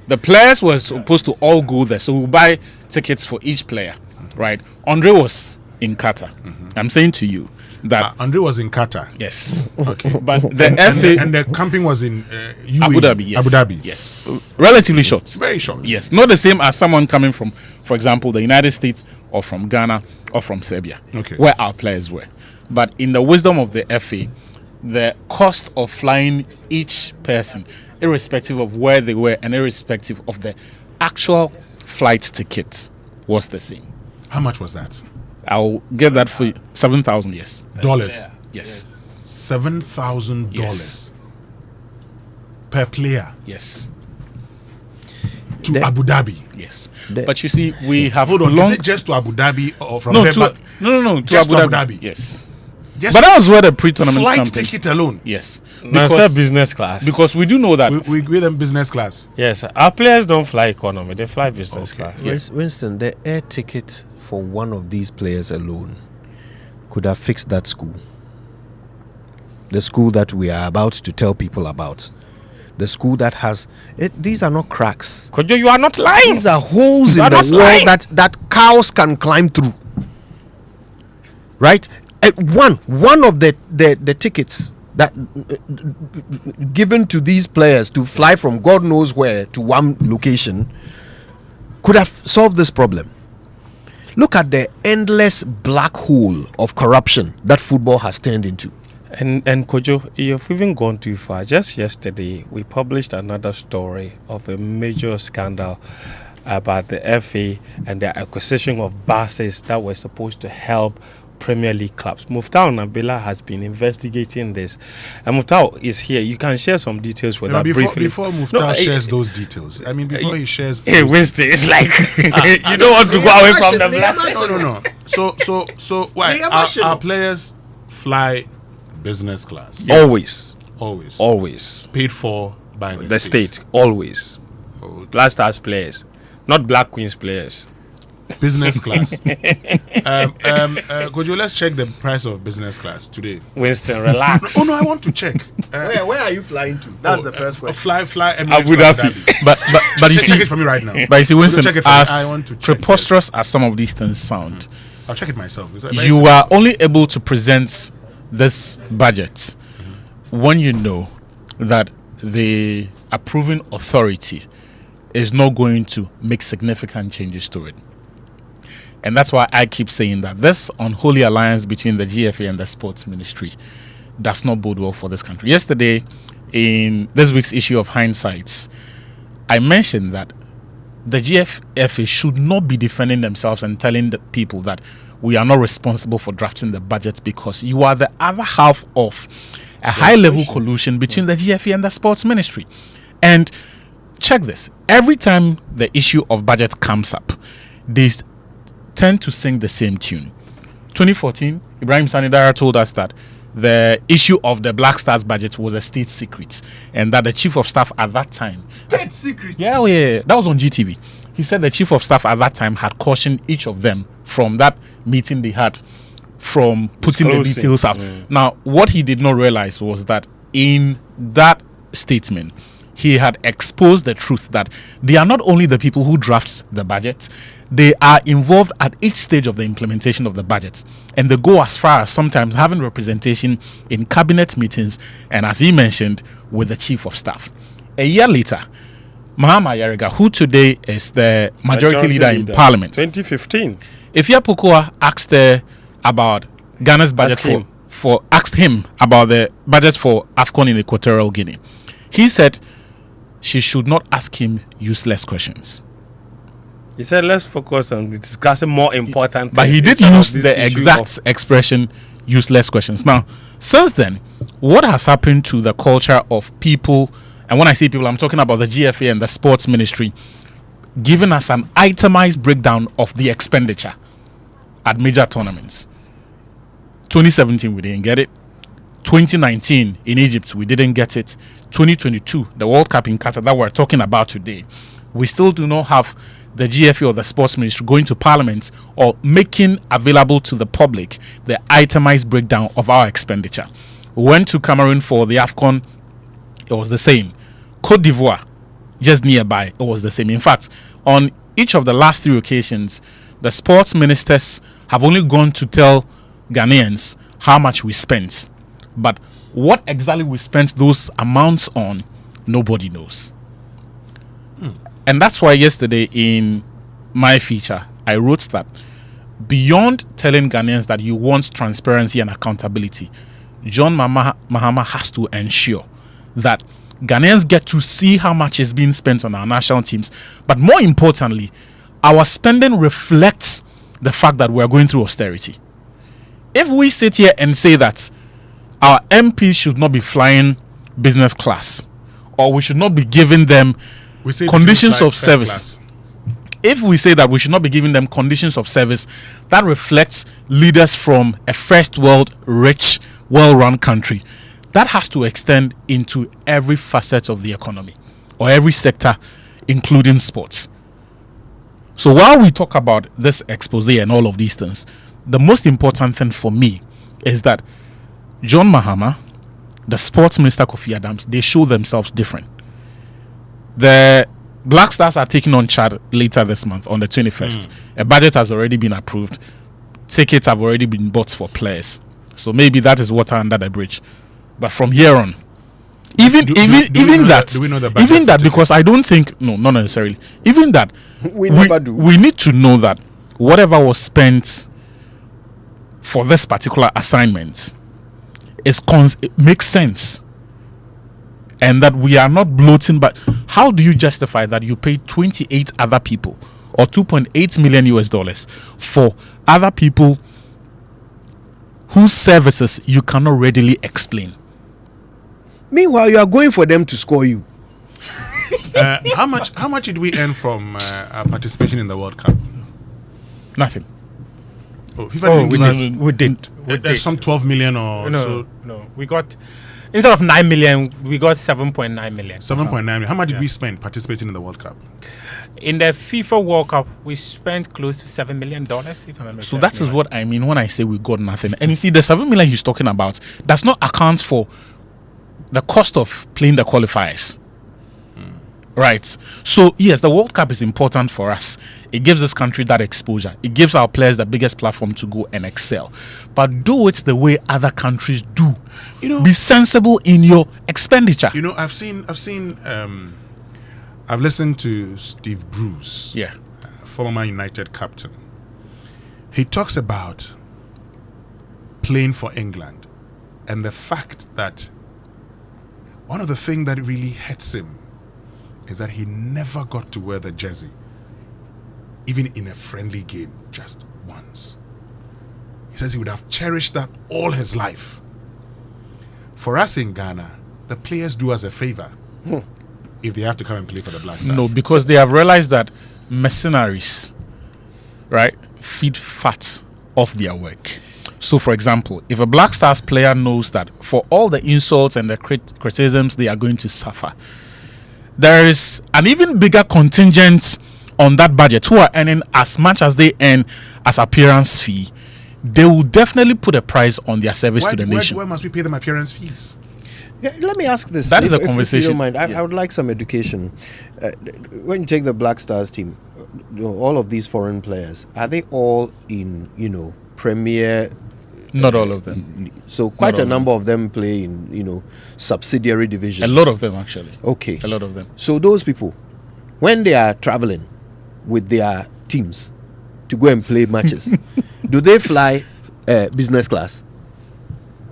The players were supposed to all go there, so we'll buy tickets for each player, right? Andre was in Qatar. I'm saying to you that Andre was in Qatar. Yes. Okay. But the FA and the camping was in UAE, Abu Dhabi. Yes. Abu Dhabi. Yes. Relatively short. Very short. Yes. Not the same as someone coming from, for example, the United States or from Ghana or from Serbia, okay, where our players were. But in the wisdom of the FA, the cost of flying each person, irrespective of where they were and irrespective of the actual flight ticket, was the same. How much was that? I'll get that for you. $7,000, yes. Dollars? Yes. $7,000 per player? Yes. To Abu Dhabi? Yes. But you see, we have Hold on, is it just to Abu Dhabi or from there back? No, to just Abu to Dhabi. Dhabi? Yes. Just but that was where the pre-tournament flight campaign. ticket alone? Yes. Because business class. Because we do know that. We give them business class. Yes, our players don't fly economy, they fly business class. Yes. Winston, the air ticket for one of these players alone could have fixed that school. The school that we are about to tell people about. The school that has these are not cracks. Kojo, you are not lying. These are holes in the wall that cows can climb through. Right? One of the tickets that given to these players to fly from God knows where to one location could have solved this problem. Look at the endless black hole of corruption that football has turned into. And Kojo, you've even gone too far. Just yesterday, we published another story of a major scandal about the FA and the acquisition of buses that were supposed to help Premier League clubs. Muftau Nabila has been investigating this, and Muftau is here. You can share some details with us briefly. Before Muftau shares those details, I mean, before he shares. Hey, Winston, it's like you don't want to go away from the black. No. So why our players fly business class? Yeah. Always paid for by the state. Always. Black Stars players, not Black Queens players. Business class. Kojo, let's check the price of business class today. Winston, relax. No, I want to check. Where are you flying to? That's the first question. Fly Abu Dhabi. But you see, check it for me right now. But you see, Winston, check it as preposterous as some of these things sound, I'll check it myself. You are only able to present this budget when you know that the approving authority is not going to make significant changes to it. And that's why I keep saying that this unholy alliance between the GFA and the sports ministry does not bode well for this country. Yesterday, in this week's issue of Hindsights, I mentioned that the GFFA should not be defending themselves and telling the people that we are not responsible for drafting the budget, because you are the other half of a high-level collusion between the GFA and the sports ministry. And check this. Every time the issue of budget comes up, they tend to sing the same tune. 2014, Ibrahim Sanidara told us that the issue of the Black Stars budget was a state secret, and that the chief of staff at that time... State secret? Yeah, that was on GTV. He said the chief of staff at that time had cautioned each of them from that meeting they had from putting the details out. Now, what he did not realize was that in that statement, he had exposed the truth that they are not only the people who draft the budget, they are involved at each stage of the implementation of the budget. And they go as far as sometimes having representation in cabinet meetings, and as he mentioned, with the chief of staff. A year later, Mahama Yarega, who today is the majority leader in parliament, 2015, Ifya Pokua asked about Ghana's budget asked him about the budget for AFCON in Equatorial Guinea. He said she should not ask him useless questions. He said, let's focus on discussing more important things. But he did use the exact expression, useless questions. Now, since then, what has happened to the culture of people, and when I say people, I'm talking about the GFA and the sports ministry, giving us an itemized breakdown of the expenditure at major tournaments. 2017, we didn't get it. 2019 in Egypt, we didn't get it. 2022, the World Cup in Qatar that we're talking about today, we still do not have the GFA or the sports ministry going to parliament or making available to the public the itemized breakdown of our expenditure. We went to Cameroon for the AFCON, it was the same. Cote d'Ivoire, just nearby, it was the same. In fact, on each of the last 3 occasions, the sports ministers have only gone to tell Ghanaians how much we spent. But what exactly we spent those amounts on, nobody knows. And that's why yesterday in my feature, I wrote that beyond telling Ghanaians that you want transparency and accountability, John Mahama has to ensure that Ghanaians get to see how much is being spent on our national teams. But more importantly, our spending reflects the fact that we are going through austerity. If we sit here and say that our MPs should not be flying business class, or we should not be giving them conditions of service. If we say that we should not be giving them conditions of service, that reflects leaders from a first world, rich, well-run country. That has to extend into every facet of the economy or every sector, including sports. So while we talk about this expose and all of these things, the most important thing for me is that John Mahama, the sports minister Kofi Adams, they show themselves different. The Black Stars are taking on Chad later this month on the 21st. A budget has already been approved. Tickets have already been bought for players. So maybe that is water under the bridge. But from here on, even that, because I don't think, no, not necessarily. Even that, we need to know that whatever was spent for this particular assignment it makes sense. And that we are not bloating. But how do you justify that you paid 28 other people or $2.8 million for other people whose services you cannot readily explain? Meanwhile, you are going for them to score you. How much did we earn from our participation in the World Cup? Nothing. We did. Some 12 million or so. No, we got, instead of 9 million, we got 7.9 million. 7.9 million. How much did we spend participating in the World Cup? In the FIFA World Cup, we spent close to $7 million, if I remember. So that is what I mean when I say we got nothing. And you see, the 7 million he's talking about does not account for the cost of playing the qualifiers. Right. So, yes, the World Cup is important for us. It gives this country that exposure. It gives our players the biggest platform to go and excel. But do it the way other countries do. Be sensible in your expenditure. I've listened to Steve Bruce, former Man United captain. He talks about playing for England and the fact that one of the things that really hurts him is that he never got to wear the jersey even in a friendly game, just once. He says he would have cherished that all his life. For us in Ghana, the players do us a favor if they have to come and play for the Black Stars. No, because they have realized that mercenaries, right, feed fat off their work. So, for example, if a Black Stars player knows that for all the insults and the criticisms they are going to suffer, there is an even bigger contingent on that budget who are earning as much as they earn as appearance fee, they will definitely put a price on their service to the nation. Why must we pay them appearance fees? Yeah, let me ask this. That is a if you conversation. don't mind, I would like some education. When you take the Black Stars team, all of these foreign players, are they all in, Premier? Not all of them. So quite a number of them play in, subsidiary divisions. A lot of them, actually. Okay. A lot of them. So those people, when they are traveling with their teams to go and play matches, do they fly business class?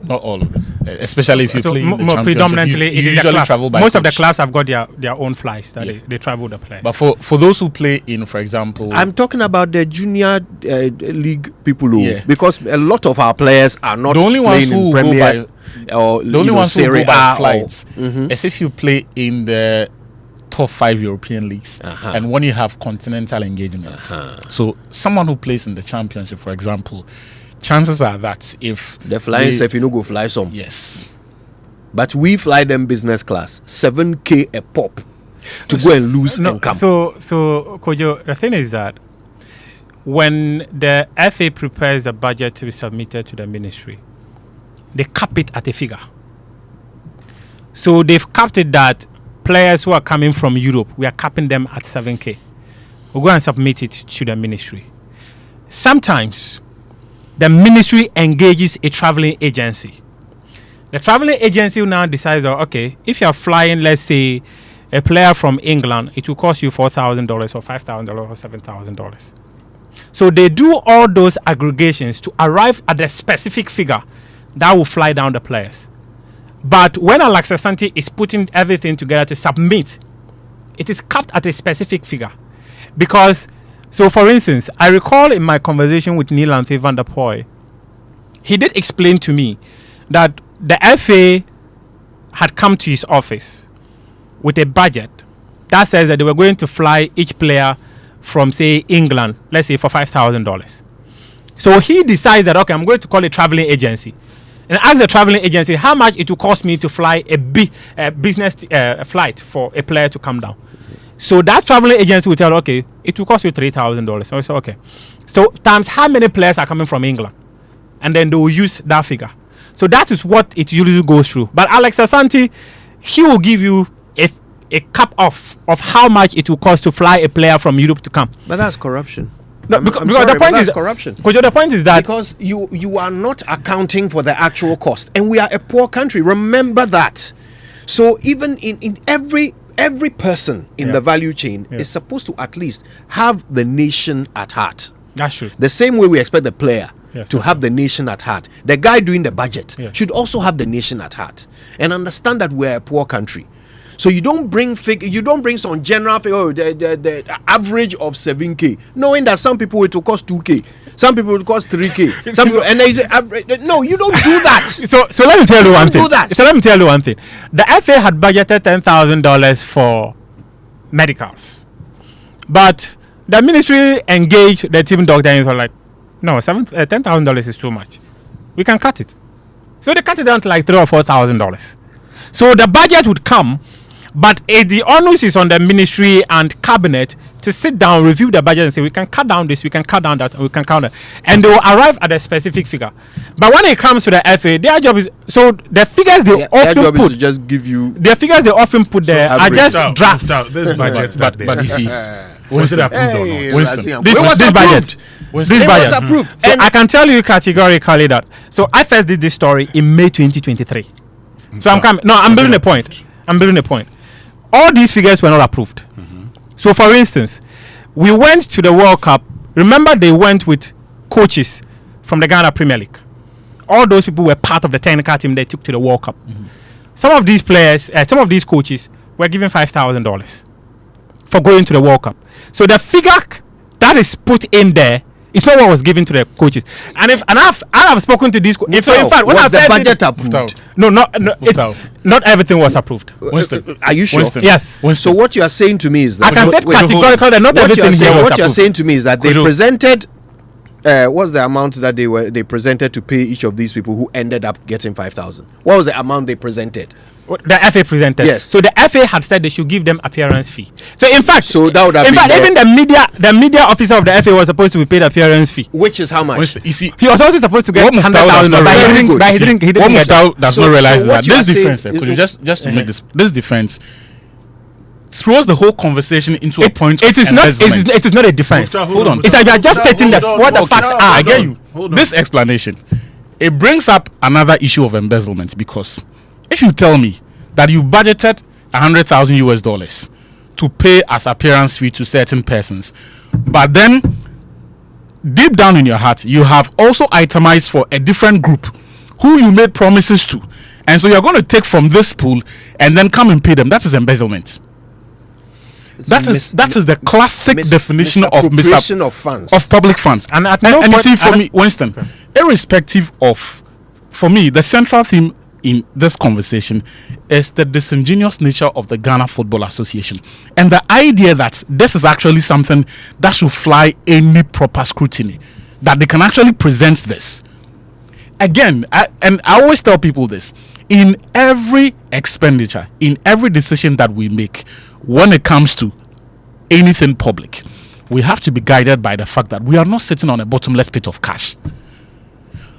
Not all of them, especially if you play in the championship. Predominantly, you it is usually the class. travel by Most of the coach. class have got their own flights that they travel the players. But for those who play in, for example, I'm talking about the junior league people, because a lot of our players are not the only ones playing who in go Premier by or the only ones who Serie go by A flights is if you play in the top 5 European leagues and when you have continental engagements. So someone who plays in the championship, for example, chances are that if the flying if you no go fly some, yes, but we fly them business class, 7K a pop to go and lose and come. So Kojo, the thing is that when the FA prepares the budget to be submitted to the ministry, they cap it at a figure. So they've capped it that players who are coming from Europe, we are capping them at 7K. We'll go and submit it to the ministry. Sometimes the ministry engages a traveling agency. The traveling agency now decides, okay, if you're flying, let's say, a player from England, it will cost you $4,000 or $5,000 or $7,000. So they do all those aggregations to arrive at the specific figure that will fly down the players. But when Alex Asante is putting everything together to submit, it is capped at a specific figure. Because, so for instance, I recall in my conversation with Neil Anthe van der Poel, he did explain to me that the FA had come to his office with a budget that says that they were going to fly each player from, say, England, let's say for $5,000. So he decides that, okay, I'm going to call a traveling agency and ask the traveling agency how much it will cost me to fly a business flight for a player to come down. So that traveling agency will tell, okay, it will cost you $3,000. So I say, okay. So times how many players are coming from England? And then they will use that figure. So that is what it usually goes through. But Alex Asante, he will give you a cap off of how much it will cost to fly a player from Europe to come. But that's corruption. No, I'm because sorry, the point is corruption. Because the point is that because you are not accounting for the actual cost, and we are a poor country. Remember that. So even in every person in the value chain is supposed to at least have the nation at heart. That's true. The same way we expect the player to have the nation at heart, the guy doing the budget should also have the nation at heart and understand that we're a poor country. So you don't bring some general figure, the average of 7K, knowing that some people it will cost 2K, some people it will cost 3K, some people, and they say, no, you don't do that. So let me tell you one thing. Do that. So let me tell you one thing. The FA had budgeted $10,000 for medicals, but the ministry engaged the team doctor and was like, no, $10,000 is too much. We can cut it. So they cut it down to like $3,000 or $4,000. So the budget would come, but the onus is on the ministry and cabinet to sit down, review the budget and say, we can cut down this, we can cut down that, and we can count that. And they will arrive at a specific figure. But when it comes to the FA, their job is, so the figures they often put, is to just give you the figures they often put there are just drafts. This budget, but you see, was it approved or not? Winston, This budget. It was approved. So I can tell you categorically that. So I first did this story in May 2023. So I'm coming. No, I'm building a point. All these figures were not approved. So for instance, we went to the World Cup. Remember, they went with coaches from the Ghana Premier League. All those people were part of the technical team they took to the World Cup. Some of these players, some of these coaches were given $5,000 for going to the World Cup. So the figure what is put in there is not what was given to the coaches. And I've spoken to these. In fact, when was the budget approved? No, not everything was approved. Winston, are you sure? Winston. Yes. So what you are saying to me is that I can state categorically that not everything here was what you are approved. saying to me is that they presented. What's the amount that they presented to pay each of these people who ended up getting 5,000? What was the amount they presented? The FA presented. Yes. So the FA had said they should give them appearance fee. So in fact, that would have been even the media officer of the FA was supposed to be paid appearance fee, which is how much? Winston, you see, he was also supposed to get 100,000, but he didn't get what that. does not realize is that this defense, could you just to make this defense throws the whole conversation into a point of embezzlement. It is not a defense. Hold on. It's like you are just stating what the facts are. I get you. This explanation, it brings up another issue of embezzlement, because if you tell me that you budgeted $100,000 to pay as appearance fee to certain persons, but then deep down in your heart you have also itemized for a different group who you made promises to, and so you're going to take from this pool and then come and pay them, that is embezzlement. That is the classic definition of misappropriation of funds, of public funds. And you see, for me, Winston, irrespective of, for me, the central theme in this conversation is the disingenuous nature of the Ghana Football Association, and the idea that this is actually something that should fly any proper scrutiny, that they can actually present this. Again, I always tell people this: in every expenditure, in every decision that we make, when it comes to anything public, we have to be guided by the fact that we are not sitting on a bottomless pit of cash.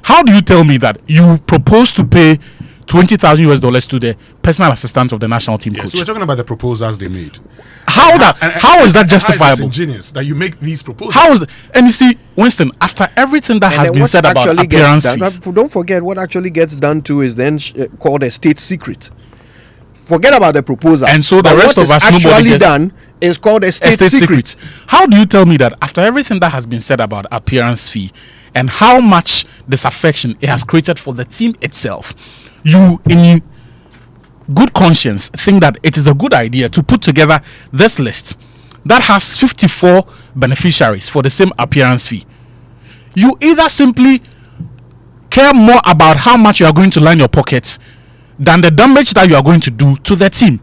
How do you tell me that you propose to pay $20,000 to the personal assistant of the national team coach? So we're talking about the proposals they made. How is that justifiable? Ingenious that you make these proposals. How is it? And you see, Winston, after everything that has been said about appearance fees, don't forget what actually gets done too is then called a state secret. Forget about the proposal. And so the rest of us, actually done is called a state secret. How do you tell me that after everything that has been said about appearance fee and how much disaffection it has created for the team itself, you in good conscience think that it is a good idea to put together this list that has 54 beneficiaries for the same appearance fee? You either simply care more about how much you are going to line your pockets than the damage that you are going to do to the team.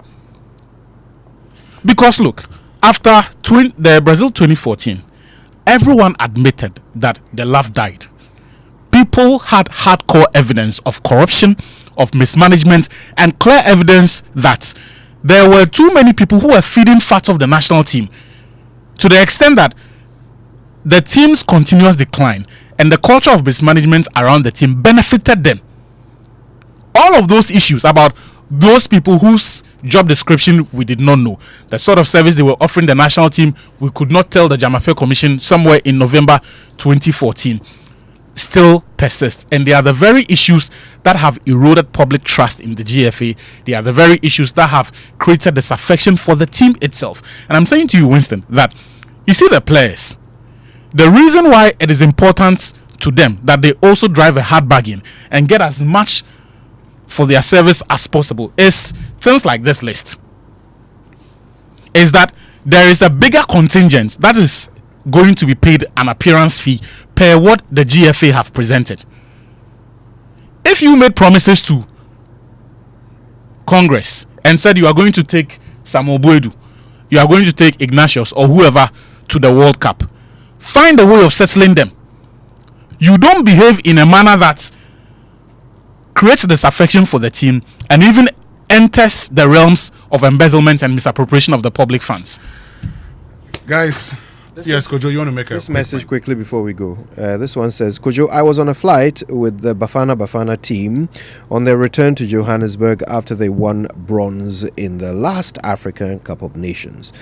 Because look, after the Brazil 2014, everyone admitted that the love died. People had hardcore evidence of corruption, of mismanagement, and clear evidence that there were too many people who were feeding fat of the national team, to the extent that the team's continuous decline and the culture of mismanagement around the team benefited them. All of those issues about those people whose job description we did not know, the sort of service they were offering the national team, we could not tell the Jamape Commission somewhere in November 2014, still persist. And they are the very issues that have eroded public trust in the GFA. They are the very issues that have created disaffection for the team itself. And I'm saying to you, Winston, that you see the players, the reason why it is important to them that they also drive a hard bargain and get as much for their service as possible is things like this list. Is that there is a bigger contingent that is going to be paid an appearance fee per what the GFA have presented. If you made promises to Congress and said you are going to take Samuel Boedu, you are going to take Ignatius or whoever to the World Cup, find a way of settling them. You don't behave in a manner that creates disaffection for the team and even enters the realms of embezzlement and misappropriation of the public funds. Guys, yes, Kojo, you want to make this message quickly before we go. This one says, Kojo, I was on a flight with the Bafana team on their return to Johannesburg after they won bronze in the last African Cup of Nations.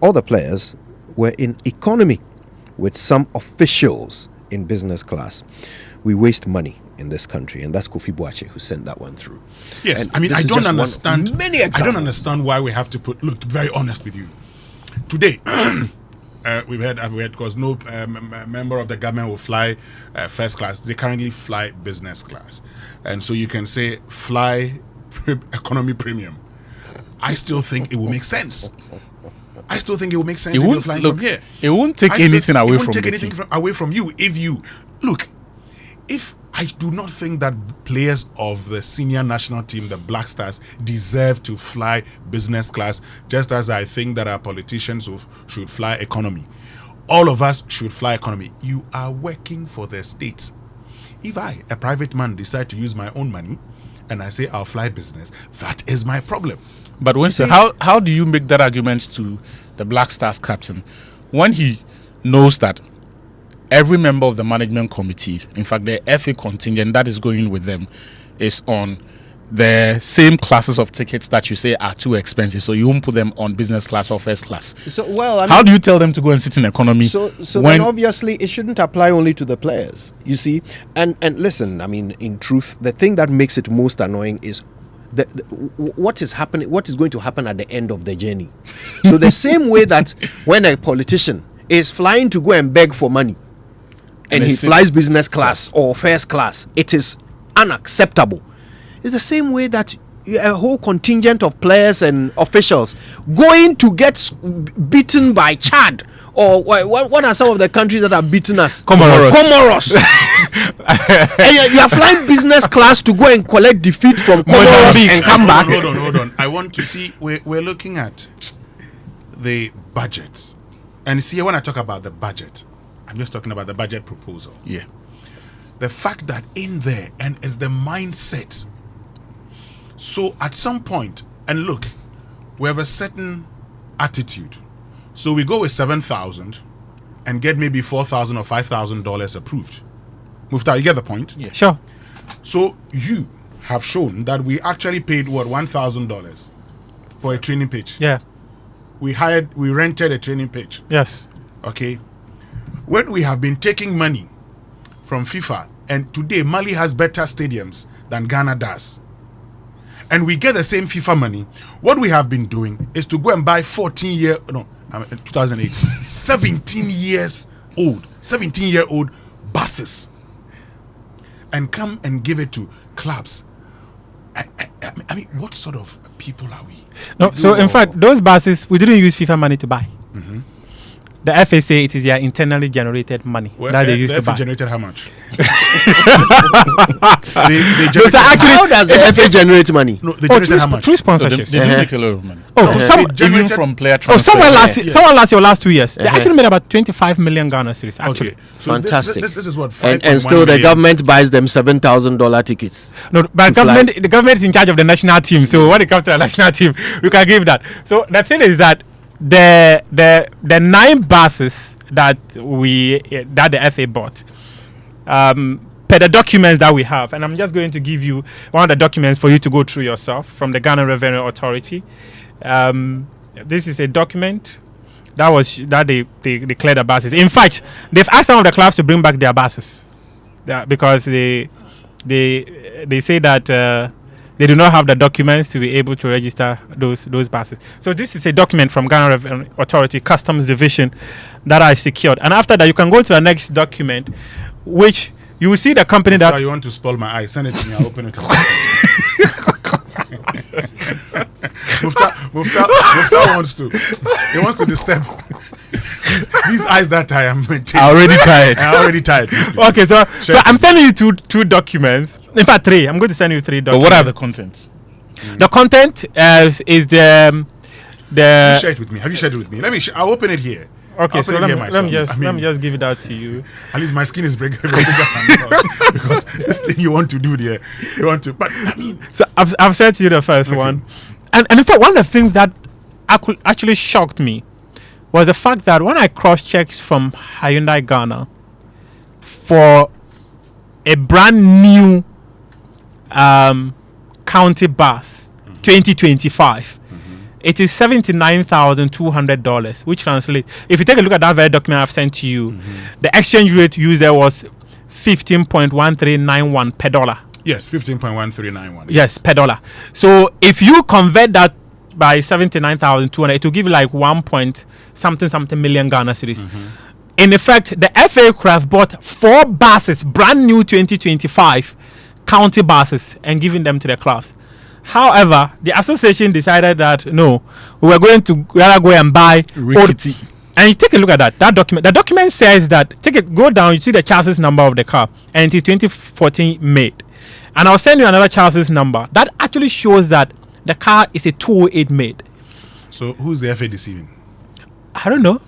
All the players were in economy with some officials in business class. We waste money in this country, and that's Kofi Boache who sent that one through. Yes, and I mean, I don't understand. Many examples. I don't understand why we have to put. Look, to be very honest with you, today I've heard because no member of the government will fly first class. They currently fly business class, and so you can say fly economy premium. I still think it will make sense. I still think it will make sense It if you're won't flying look. from here. It won't take anything away from the team. Away from you if you look. If I do not think that players of the senior national team, the Black Stars, deserve to fly business class, just as I think that our politicians should fly economy. All of us should fly economy. You are working for the state. If I, a private man, decide to use my own money and I say I'll fly business, that is my problem. But Winston, how do you make that argument to the Black Stars captain when he knows that every member of the management committee, in fact the FA contingent that is going with them, is on the same classes of tickets that you say are too expensive, so you won't put them on business class or first class? So, well, how do you tell them to go and sit in economy? So then obviously it shouldn't apply only to the players, you see. And listen, I mean, in truth, the thing that makes it most annoying is what is happening, what is going to happen at the end of the journey. So the same way that when a politician is flying to go and beg for money and he flies business class or first class, it is unacceptable. It's the same way that a whole contingent of players and officials going to get beaten by Chad, or what are some of the countries that have beaten us? Comoros. And you are flying business class to go and collect defeat from Comoros and come back. Hold on. I want to see, we're looking at the budgets. And see, when I talk about the budget, I'm just talking about the budget proposal. Yeah. The fact that in there, and is the mindset. So at some point, and look, we have a certain attitude. So we go with 7,000 and get maybe $4,000 or $5,000 approved. Mufta, you get the point? Yeah. Sure. So you have shown that we actually paid $1,000 for a training pitch. Yeah. We rented a training pitch. Yes. Okay. When we have been taking money from FIFA, and today Mali has better stadiums than Ghana does, and we get the same FIFA money, what we have been doing is to go and buy 17-year-old buses and come and give it to clubs. I mean, what sort of people are we? No, so in fact, those buses, we didn't use FIFA money to buy. Mm-hmm. The FA say it is their internally generated money that they used to buy. Generated how much? How does the FA generate money? No, they generated how much? Through sponsorships. They do make a lot of money. Even from player transfer. Someone last year, last 2 years, they actually made about 25 million Ghana cedis. Actually, so fantastic. This is what. And still, the government buys them $7,000 tickets. No, but the government is in charge of the national team. So when it comes to the national team, we can give that. So the thing is that the 9 buses that the FA bought, per the documents that we have, and I'm just going to give you one of the documents for you to go through yourself from the Ghana Revenue Authority. This is a document that they declared the buses. In fact, they've asked some of the clubs to bring back their buses because they say that they do not have the documents to be able to register those buses. So this is a document from Ghana Revenue Authority Customs Division that I secured. And after that, you can go to the next document, which you will see the company that... You want to spoil my eye? Send it to me. I'll open it. Mufta wants to. He wants to disturb. These eyes that I am already tired. I'm already tired. Okay, so I'm sending you two documents. In fact, 3. I'm going to send you 3 documents. But what are the contents? The content is the. You share it with me. Have you shared it with me? I'll open it here. Okay, so let me just give it out to you. At least my skin is breaking because this thing you want to do there, you want to. But I mean, so I've said to you the first one, and in fact, one of the things that actually shocked me was the fact that when I cross-checked from Hyundai Ghana for a brand new county bus, 2025. It is $79,200, which translates. If you take a look at that very document I've sent to you, the exchange rate used there was 15.1391 per dollar. Yes, 15.1391. Yes, per dollar. So if you convert that by 79,200, it will give you like 1.something million Ghana cedis. In effect, the FA Craft bought 4 buses, brand new 2025 county buses, and giving them to the clubs. However, the association decided that no, we were going to rather go and buy rickety. And you take a look at that document. The document says that go down, you see the chassis number of the car, and it is 2014 made. And I'll send you another chassis number that actually shows that the car is a 208 made. So who's the FA deceiving? I don't know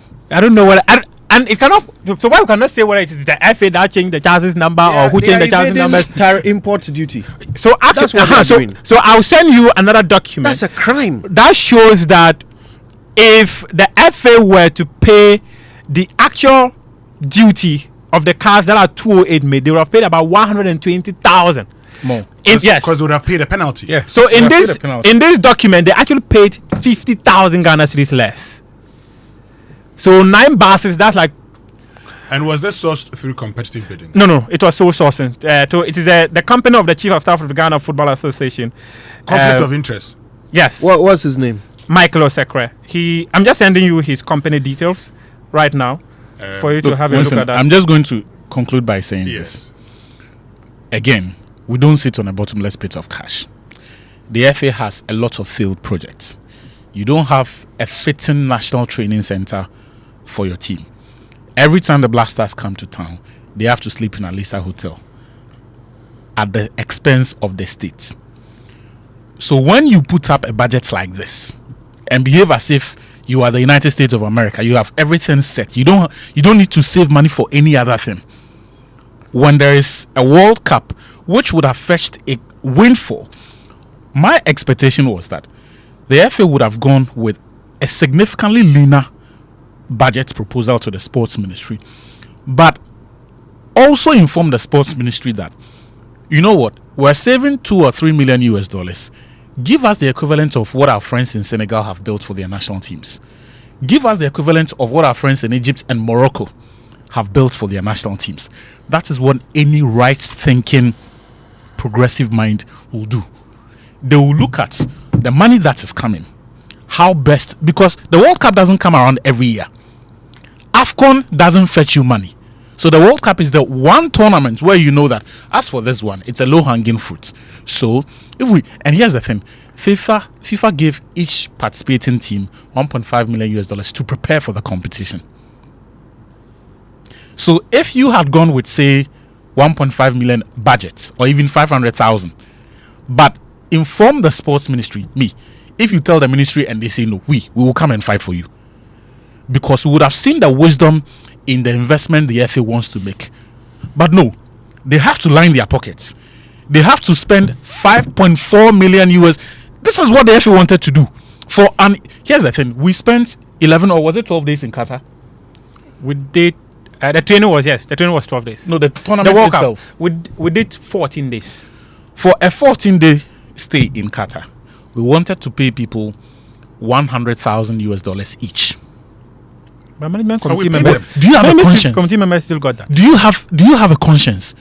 what. And it cannot. So why we cannot say whether it is the FA that changed the chassis number or who changed the chassis number? Import duty. So actually, so I'll send you another document. That's a crime. That shows that if the FA were to pay the actual duty of the cars that are 208 made, they would have paid about 120,000 more. Yes, because they would have paid a penalty. Yeah. So in this document, they actually paid 50,000 Ghana cedis less. So 9 buses, that's like. And was this sourced through competitive bidding? No, it was sole sourcing. It is the company of the chief of staff of the Ghana Football Association. Conflict of interest. Yes. What's his name? Michael Osekre. I'm just sending you his company details right now for you to have a look at that. I'm just going to conclude by saying this. Again, we don't sit on a bottomless pit of cash. The FA has a lot of failed projects. You don't have a fitting national training center for your team. Every time the Black Stars come to town, they have to sleep in a Lisa hotel at the expense of the state. So when you put up a budget like this and behave as if you are the United States of America, you have everything set. You don't need to save money for any other thing. When there is a World Cup, which would have fetched a windfall, my expectation was that the FA would have gone with a significantly leaner budget proposal to the sports ministry, but also inform the sports ministry that, you know what, we're saving $2 or $3 million US. Give us the equivalent of what our friends in Senegal have built for their national teams. Give us the equivalent of what our friends in Egypt and Morocco have built for their national teams. That is what any right-thinking progressive mind will do. They will look at the money that is coming, how best, because the World Cup doesn't come around every year. AFCON doesn't fetch you money. So the World Cup is the one tournament where you know that, as for this one, it's a low-hanging fruit. So and here's the thing, FIFA gave each participating team $1.5 million US to prepare for the competition. So if you had gone with, say, 1.5 million budget or even 500,000, but inform the sports ministry, if you tell the ministry and they say no, we will come and fight for you, because we would have seen the wisdom in the investment the FA wants to make. But no, they have to line their pockets. They have to spend 5.4 million US. This is what the FA wanted to do. Here's the thing, we spent 11 or was it 12 days in Qatar? We did. The training was 12 days. No, the tournament itself. We did 14 days. For a 14-day stay in Qatar, we wanted to pay people $100,000 US each. But management committee members, do you have a conscience? Committee members still got that. Do you have a conscience?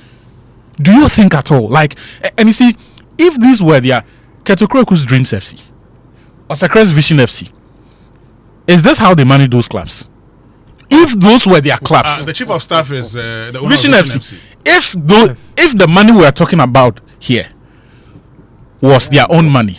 Do you think at all? And you see, if these were their Ketokroku's Dreams FC or Sakre's Vision FC, is this how they manage those clubs? If those were their clubs, the chief of staff is the owner Vision of FC. If the money we are talking about here was their own money,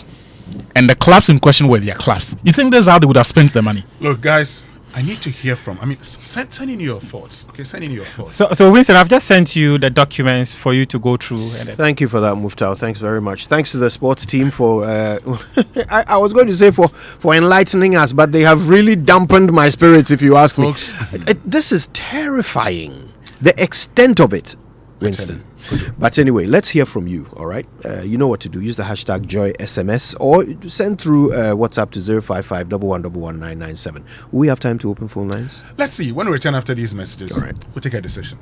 and the clubs in question were their clubs, you think that's how they would have spent the money? Look, guys, I need to hear from. Send in your thoughts. Okay, send in your thoughts. So Winston, I've just sent you the documents for you to go through. Thank you for that, Muftau. Thanks very much. Thanks to the sports team for. I was going to say for enlightening us, but they have really dampened my spirits, if you ask me. This is terrifying. The extent of it, Winston. But anyway, let's hear from you, all right? You know what to do. Use the hashtag JoySMS or send through WhatsApp to 055 111 Will we have time to open phone lines? Let's see. When we return after these messages, all right, we'll take a decision.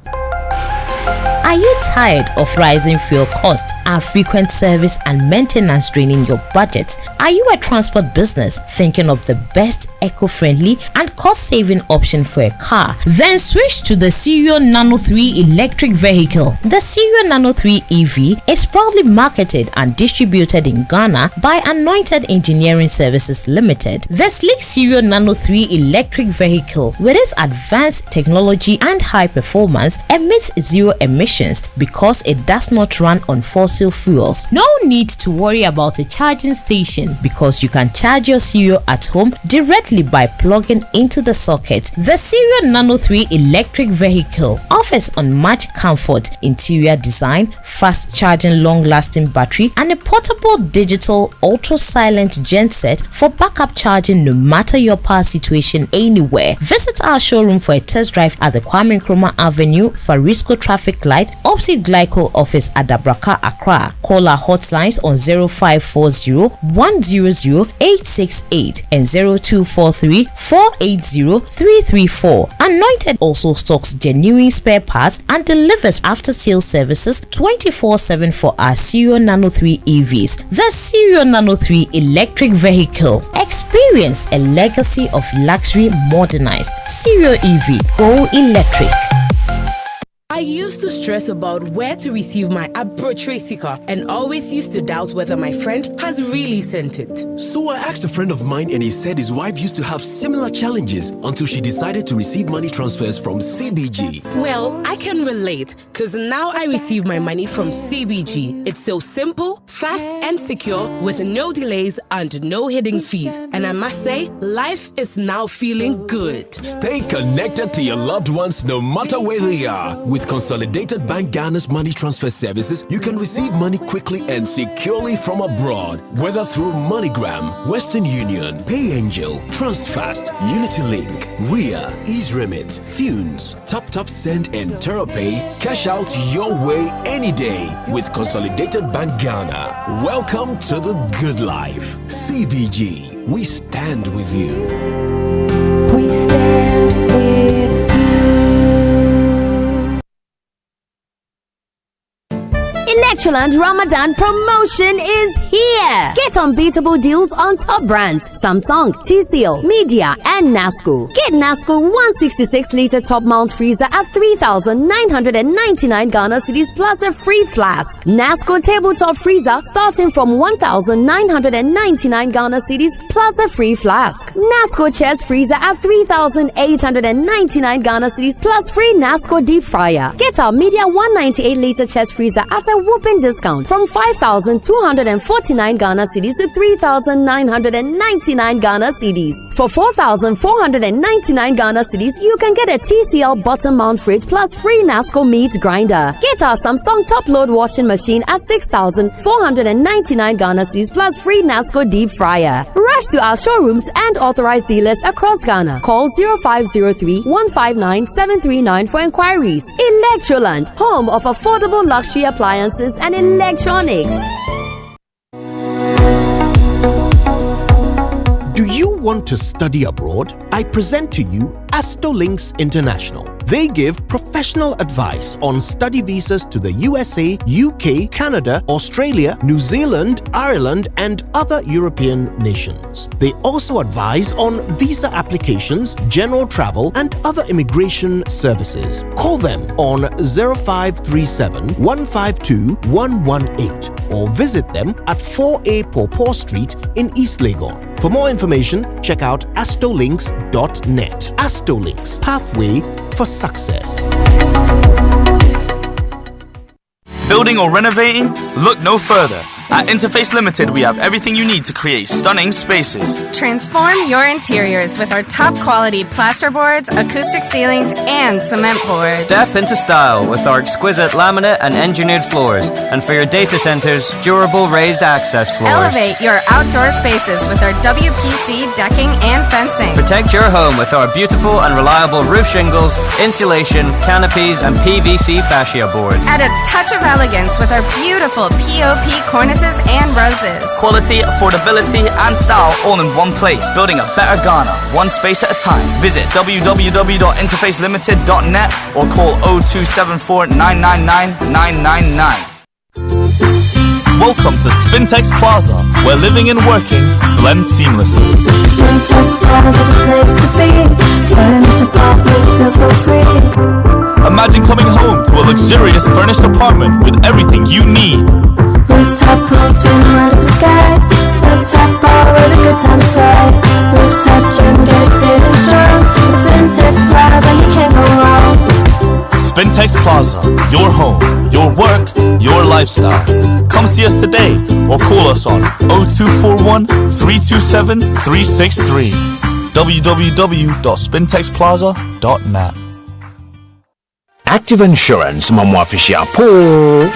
Are you tired of rising fuel costs and frequent service and maintenance draining your budget? Are you a transport business thinking of the best eco-friendly and cost-saving option for a car. Then switch to the Cerio Nano 3 electric vehicle. The Cerio Nano 3 EV is proudly marketed and distributed in Ghana by Anointed Engineering Services Limited. The sleek Cerio Nano 3 electric vehicle, with its advanced technology and high performance, emits zero emissions because it does not run on fossil fuels. No need to worry about a charging station because you can charge your Cerio at home directly by plugging into the socket. The Cerio Nano 3 electric vehicle offers unmatched comfort, interior design, fast charging, long-lasting battery, and a portable digital ultra-silent genset for backup charging no matter your power situation anywhere. Visit our showroom for a test drive at the Kwame Nkrumah Avenue, Farisco Traffic Light, opposite Glyco Office at Dabraka, Accra. Call our hotlines on 0540 100 868 and 0243 480 334. Anointed also stocks genuine spare parts and delivers after-sales services 24/7 for our Cerio Nano 3 EVs. The Cerio Nano 3 electric vehicle. Experience a legacy of luxury modernized. Cerio EV. Go electric. I used to stress about where to receive my Abro sticker and always used to doubt whether my friend has really sent it. So I asked a friend of mine and he said his wife used to have similar challenges until she decided to receive money transfers from CBG. Well, I can relate because now I receive my money from CBG. It's so simple, fast and secure with no delays and no hidden fees. And I must say, life is now feeling good. Stay connected to your loved ones no matter where they are. With Consolidated Bank Ghana's money transfer services, you can receive money quickly and securely from abroad, whether through MoneyGram, Western Union, PayAngel, TransFast, UnityLink, RIA, EaseRemit, Thunes, TapTap Send, and TerraPay. Cash out your way any day with Consolidated Bank Ghana. Welcome to the good life. CBG, we stand with you. We stand with Electroland Ramadan promotion is here. Get unbeatable deals on top brands Samsung, TCL, Media, and Nasco. Get Nasco 166-liter top mount freezer at 3,999 Ghana cedis plus a free flask. Nasco tabletop freezer starting from 1,999 Ghana cedis plus a free flask. Nasco chest freezer at 3,899 Ghana cedis plus free Nasco deep fryer. Get our Media 198-liter chest freezer at a whooping discount from 5,249 Ghana cedis to 3,999 Ghana cedis. For 4,499 Ghana cedis, you can get a TCL bottom mount fridge plus free Nasco meat grinder. Get our Samsung top load washing machine at 6,499 Ghana cedis plus free Nasco deep fryer. Rush to our showrooms and authorized dealers across Ghana. Call 0503 159 739 for inquiries. Electroland, home of affordable luxury appliances and electronics. Do you want to study abroad? I present to you Astolinks International. They give professional advice on study visas to the USA, UK, Canada, Australia, New Zealand, Ireland, and other European nations. They also advise on visa applications, general travel, and other immigration services. Call them on 0537 152 118 or visit them at 4A Pawpaw Street in East Legon. For more information, check out astolinks.net. Astolinks, pathway for success. Building or renovating? Look no further. At Interface Limited, we have everything you need to create stunning spaces. Transform your interiors with our top quality plasterboards, acoustic ceilings, and cement boards. Step into style with our exquisite laminate and engineered floors. And for your data centers, durable raised access floors. Elevate your outdoor spaces with our WPC decking and fencing. Protect your home with our beautiful and reliable roof shingles, insulation, canopies, and PVC fascia boards. Add a touch of elegance with our beautiful POP cornices and roses. Quality, affordability, and style all in one place. Building a better Ghana, one space at a time. Visit www.interfacelimited.net or call 0274 999 999. Welcome to Spintex Plaza, where living and working blend seamlessly. Spintex Plaza, the place to be. Furnished apartments feel so free. Imagine coming home to a luxurious furnished apartment with everything you need. Rooftop pool, swim under the sky. Rooftop bar where the good times fly. Rooftop gym, get it fit and strong. Spintex Plaza, you can't go wrong. Spintex Plaza, your home, your work, your lifestyle. Come see us today or call us on 0241 327 363. www.spintexplaza.net. Active Insurance Mamwa Fishia Po.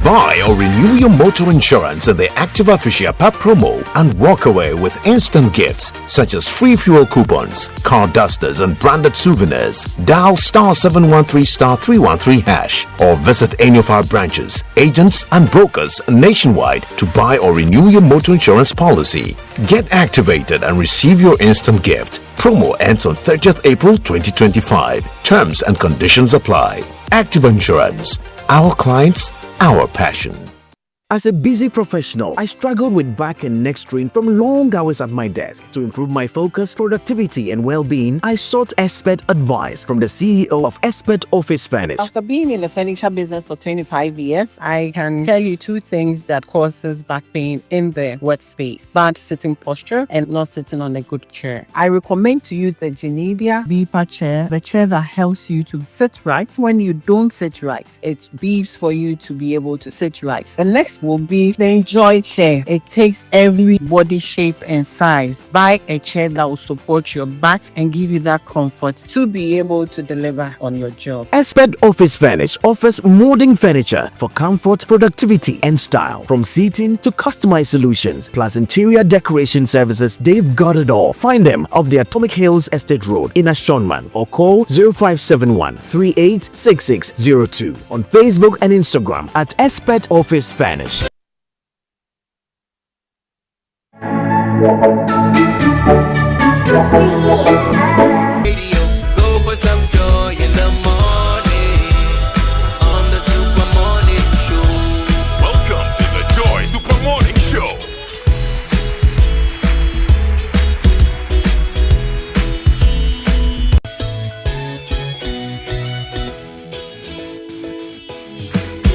Buy or renew your motor insurance at the Active Official PAP promo and walk away with instant gifts such as free fuel coupons, car dusters and branded souvenirs. Dial *713*313# or visit any of our branches, agents and brokers nationwide to buy or renew your motor insurance policy. Get activated and receive your instant gift. Promo ends on 30th April 2025. Terms and conditions apply. Active Insurance. Our clients, our passion. As a busy professional, I struggled with back and neck strain from long hours at my desk. To improve my focus, productivity, and well-being, I sought expert advice from the CEO of Expert Office Furnish. After being in the furniture business for 25 years, I can tell you two things that causes back pain in the workspace: bad sitting posture and not sitting on a good chair. I recommend to you the Junayili D chair, the chair that helps you to sit right. When you don't sit right, it beeps for you to be able to sit right. The next will be the Enjoy chair. It takes every body shape and size. Buy a chair that will support your back and give you that comfort to be able to deliver on your job. Expert Office Furnish offers molding furniture for comfort, productivity, and style. From seating to customized solutions, plus interior decoration services, they've got it all. Find them off the Atomic Hills Estate Road in Ashonman or call 0571 386602 on Facebook and Instagram at Expert Office Furnish. Go for some joy in the morning on the Super Morning Show. Welcome to the Joy Super Morning Show.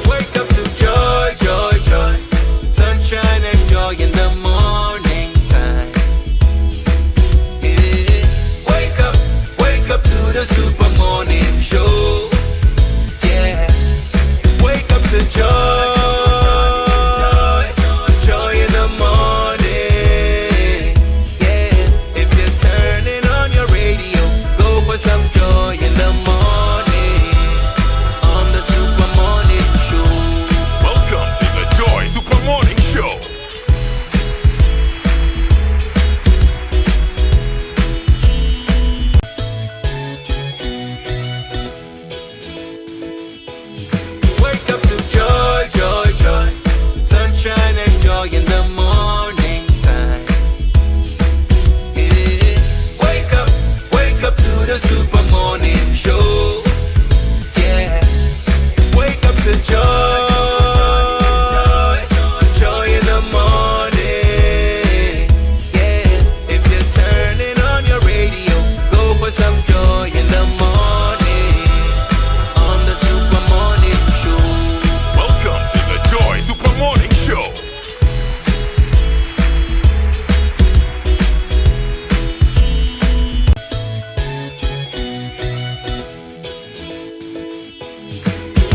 Wake up to joy, joy, joy. Sunshine and joy in the morning time. Yeah. Wake up to the Super Morning Show. Yeah. Wake up to joy, joy in the morning. Yeah. If you're turning on your radio, go for some joy in the morning on the Super Morning Show. Welcome to the Joy Super Morning Show. Wake up to joy, joy, joy. Sunshine and joy in the morning time. Yeah. Wake up to the Super Morning Show. Yeah. Wake up to joy, joy in the morning. Yeah. If you're turning on your radio, go for some joy in the morning on the Super Morning Show. Welcome to the Joy Super Morning Show.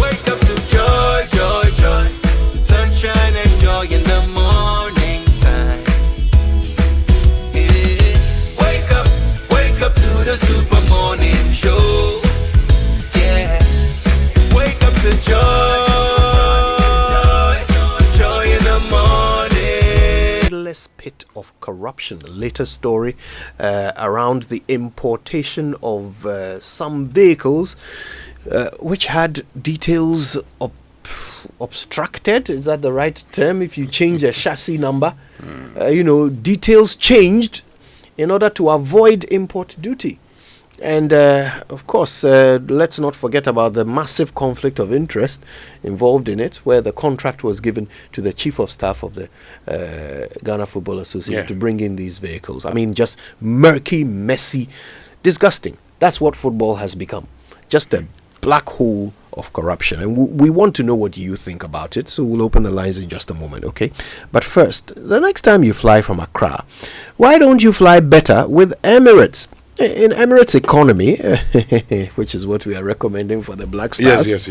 Wake up to joy, joy, joy. Sunshine and joy in the morning time. Yeah. Wake up to the Super Morning Show. Yeah. Wake up to joy, joy in the morning. Endless pit of corruption. The latest story around the importation of some vehicles which had details obstructed. Is that the right term? If you change a chassis number, details changed in order to avoid import duty. And of course, let's not forget about the massive conflict of interest involved in it, where the contract was given to the chief of staff of the Ghana Football Association to bring in these vehicles. I mean, just murky, messy, disgusting. That's what football has become. Just a black hole of corruption. And we want to know what you think about it, so we'll open the lines in just a moment, okay? But first, the next time you fly from Accra, why don't you fly better with Emirates? In Emirates economy, which is what we are recommending for the Black Stars. Yes.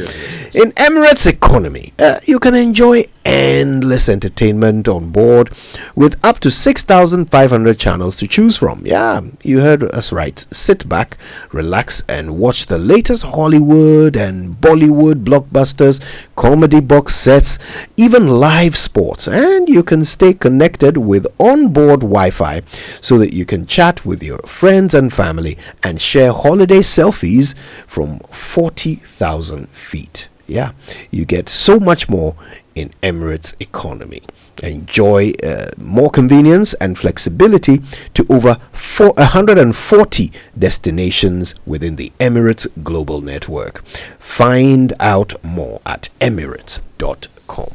In Emirates economy, you can enjoy endless entertainment on board with up to 6,500 channels to choose from. Yeah, you heard us right. Sit back, relax, and watch the latest Hollywood and Bollywood blockbusters, comedy box sets, even live sports. And you can stay connected with onboard Wi-Fi so that you can chat with your friends and family and share holiday selfies from 40,000 feet. Yeah, you get so much more in Emirates economy. Enjoy more convenience and flexibility to over 140 destinations within the Emirates Global Network. Find out more at emirates.com.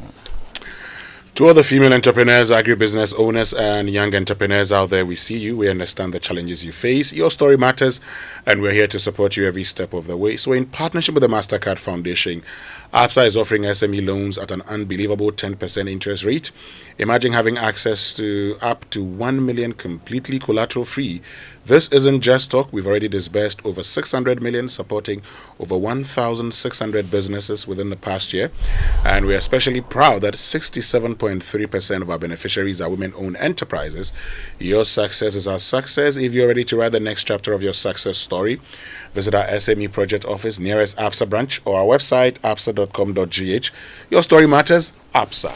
To all the female entrepreneurs, agribusiness owners, and young entrepreneurs out there, we see you. We understand the challenges you face. Your story matters, and we're here to support you every step of the way. So, in partnership with the MasterCard Foundation, ABSA is offering SME loans at an unbelievable 10% interest rate. Imagine having access to up to 1 million completely collateral free. This isn't just talk. We've already disbursed over 600 million, supporting over 1,600 businesses within the past year. And we're especially proud that 67.3% of our beneficiaries are women-owned enterprises. Your success is our success. If you're ready to write the next chapter of your success story, visit our SME project office nearest ABSA branch or our website, absa.com.gh. Your story matters, ABSA.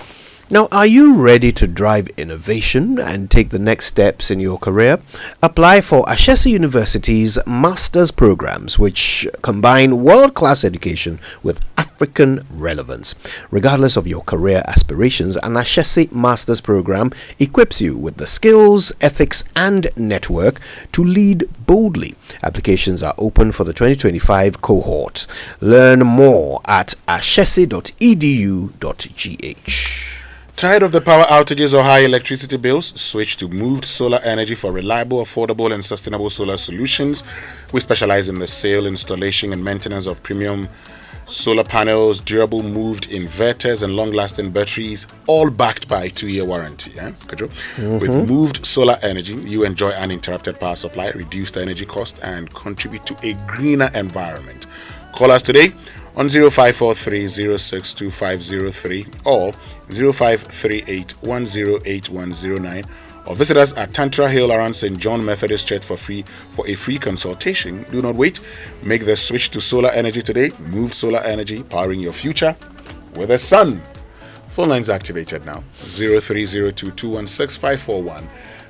Now, are you ready to drive innovation and take the next steps in your career? Apply for Ashesi University's master's programs, which combine world-class education with African relevance. Regardless of your career aspirations, an Ashesi master's program equips you with the skills, ethics, and network to lead boldly. Applications are open for the 2025 cohort. Learn more at ashesi.edu.gh. Tired of the power outages or high electricity bills? Switch to Moved Solar Energy for reliable, affordable, and sustainable solar solutions. We specialize in the sale, installation, and maintenance of premium solar panels, durable moved inverters, and long-lasting batteries, all backed by a 2-year warranty. With Moved Solar Energy, you enjoy uninterrupted power supply, reduced energy cost, and contribute to a greener environment. Call us today on 0543-062503 or 0538-108109, or visit us at Tantra Hill around St. John Methodist Church for a free consultation. Do not wait. Make the switch to solar energy today. Move Solar Energy, powering your future with the sun. Phone lines activated now. 0302216541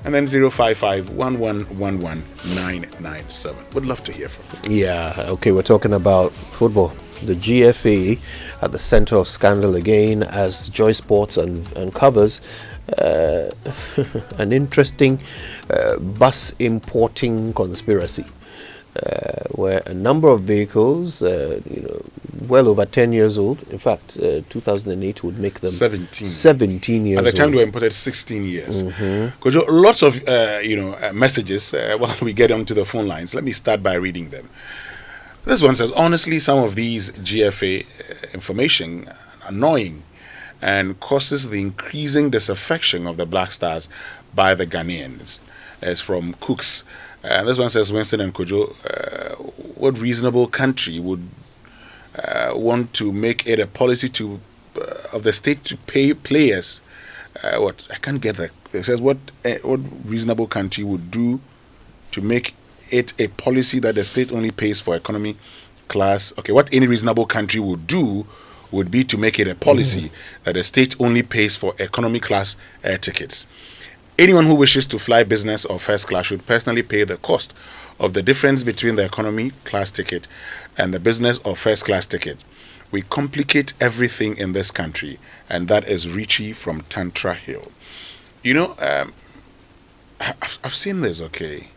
and then 055-1111-997. Would love to hear from you. Yeah, okay, we're talking about football. The GFA at the center of scandal again, as Joy Sports uncovers an interesting bus importing conspiracy, where a number of vehicles, well over 10 years old. In fact, 2008 would make them 17 years old. At the time they were imported 16 years. Because lots of messages while we get onto the phone lines. Let me start by reading them. This one says, honestly, some of these GFA information annoying and causes the increasing disaffection of the Black Stars by the Ghanaians. It's from Cooks. This one says, Winston and Kojo, what reasonable country would want to make it a policy of the state to pay players? I can't get that. It says, what reasonable country would do to make it a policy that the state only pays for economy class? Okay, what any reasonable country would do would be to make it a policy that the state only pays for economy class air tickets. Anyone who wishes to fly business or first class should personally pay the cost of the difference between the economy class ticket and the business or first class ticket. We complicate everything in this country, and that is Richie from Tantra Hill. I've seen this, okay.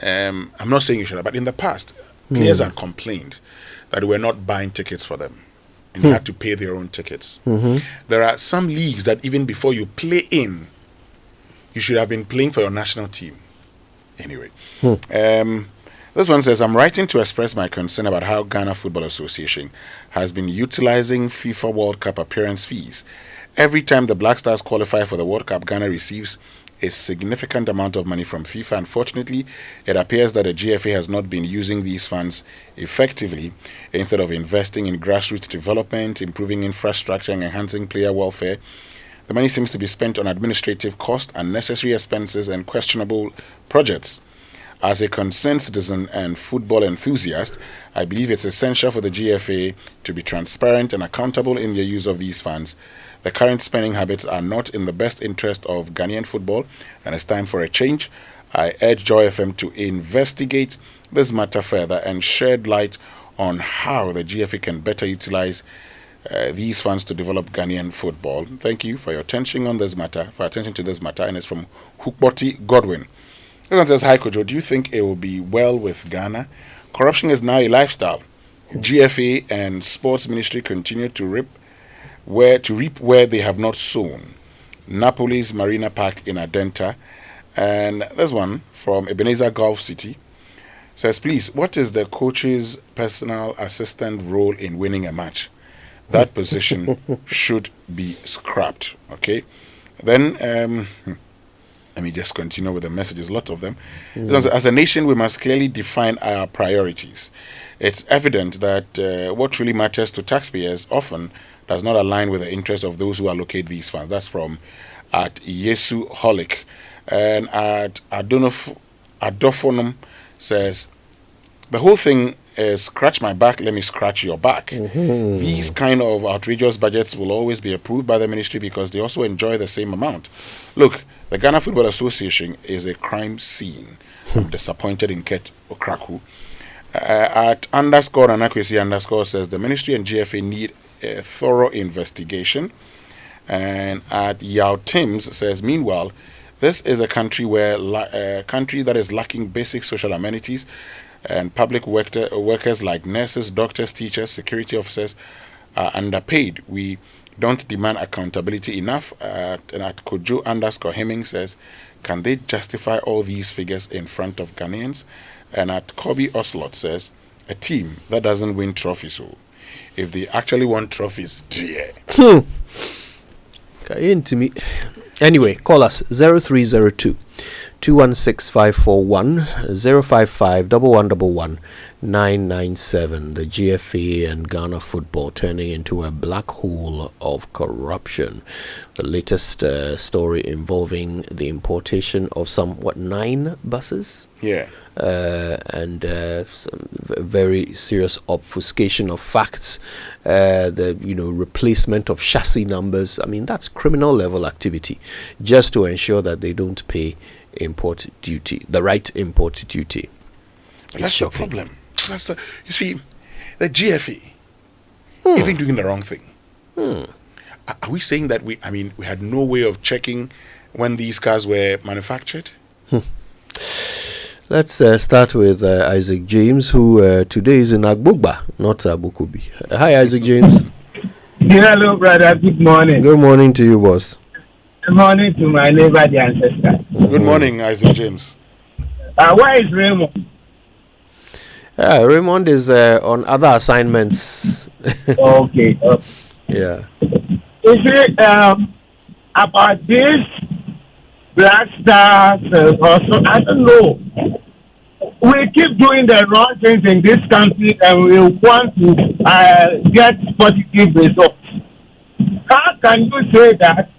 I'm not saying you should, but in the past, players had complained that we're not buying tickets for them. And you had to pay their own tickets. There are some leagues that even before you play in, you should have been playing for your national team. Anyway, this one says, I'm writing to express my concern about how Ghana Football Association has been utilizing FIFA World Cup appearance fees. Every time the Black Stars qualify for the World Cup, Ghana receives a significant amount of money from FIFA. Unfortunately, it appears that the GFA has not been using these funds effectively. Instead of investing in grassroots development, improving infrastructure, and enhancing player welfare, the money seems to be spent on administrative costs, unnecessary expenses, and questionable projects. As a concerned citizen and football enthusiast, I believe it's essential for the GFA to be transparent and accountable in their use of these funds. The current spending habits are not in the best interest of Ghanaian football, and it's time for a change. I urge Joy FM to investigate this matter further and shed light on how the GFA can better utilize these funds to develop Ghanaian football. Thank you for your attention to this matter, and it's from Hukboti Godwin. This one says, hi Kojo, do you think it will be well with Ghana? Corruption is now a lifestyle. GFA and Sports Ministry continue to reap where they have not sown. Napoli's Marina Park in Adenta. And this one from Ebenezer Gulf City says, please, what is the coach's personal assistant role in winning a match? That position should be scrapped. Okay. Then let me just continue with the messages, a lot of them. As a nation, we must clearly define our priorities. It's evident that what truly matters to taxpayers often does not align with the interests of those who allocate these funds. That's from at Yesu Holic. And at Adophonum says, the whole thing is scratch my back, let me scratch your back. These kind of outrageous budgets will always be approved by the ministry because they also enjoy the same amount. Look, the Ghana Football Association is a crime scene. I'm disappointed in Ket Okraku. At underscore Anakwesi underscore says the ministry and GFA need a thorough investigation. And at Yao Tims says, meanwhile, this is a country that is lacking basic social amenities, and public workers like nurses, doctors, teachers, security officers are underpaid. We don't demand accountability enough. And at Kojo underscore Hemming says, can they justify all these figures in front of Ghanaians? And at Kobe Oslot says, a team that doesn't win trophies, so if they actually want trophies, dear. Into me. Anyway, call us 0302 216 541 055 1111 997. The GFA and Ghana football turning into a black hole of corruption. The latest story involving the importation of some 9 buses. Yeah. And some very serious obfuscation of facts, the replacement of chassis numbers. I mean, that's criminal level activity, just to ensure that they don't pay import duty, the right import duty. That's shocking. The problem. You see, the GFA even doing the wrong thing. Are we saying that we had no way of checking when these cars were manufactured? Let's start with Isaac James, who today is in Agbogba, not Abukubi. Hi, Isaac James. Hello, brother. Good morning. Good morning to you, boss. Good morning to my neighbor, the ancestor. Good morning, Isaac James. Where is Raymond? Raymond is on other assignments. Okay. Yeah. Is it about this Black Stars also? I don't know. We keep doing the wrong things in this country and we want to get positive results. How can you say that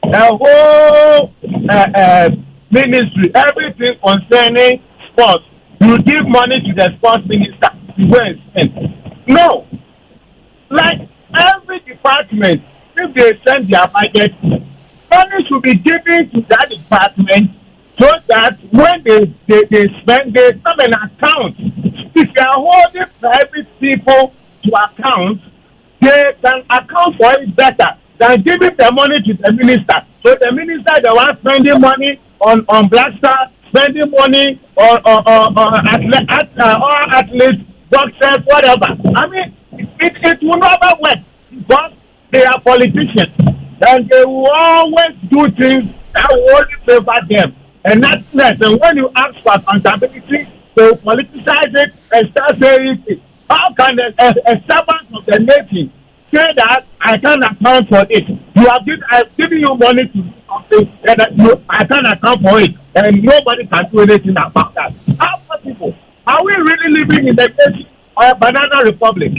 the whole ministry, everything concerning sports, you give money to the sports minister to go and spend? No. Like every department, if they send their budget, money should be given to that department so that when they spend, they have an account. If you are holding private people to account, they can account for it better than giving the money to the minister. So the minister, the one spending money on Black Star spending money on athletes, boxers, whatever. I mean, it will never work because they are politicians and they will always do things that will only favor them. And that's next. And when you ask for accountability, they will politicize it and start saying it. How can a servant of the nation say that I can't account for it? I've given you money to do something and I can't account for it, and nobody can do anything about that. How possible? Are we really living in the nation or a banana republic?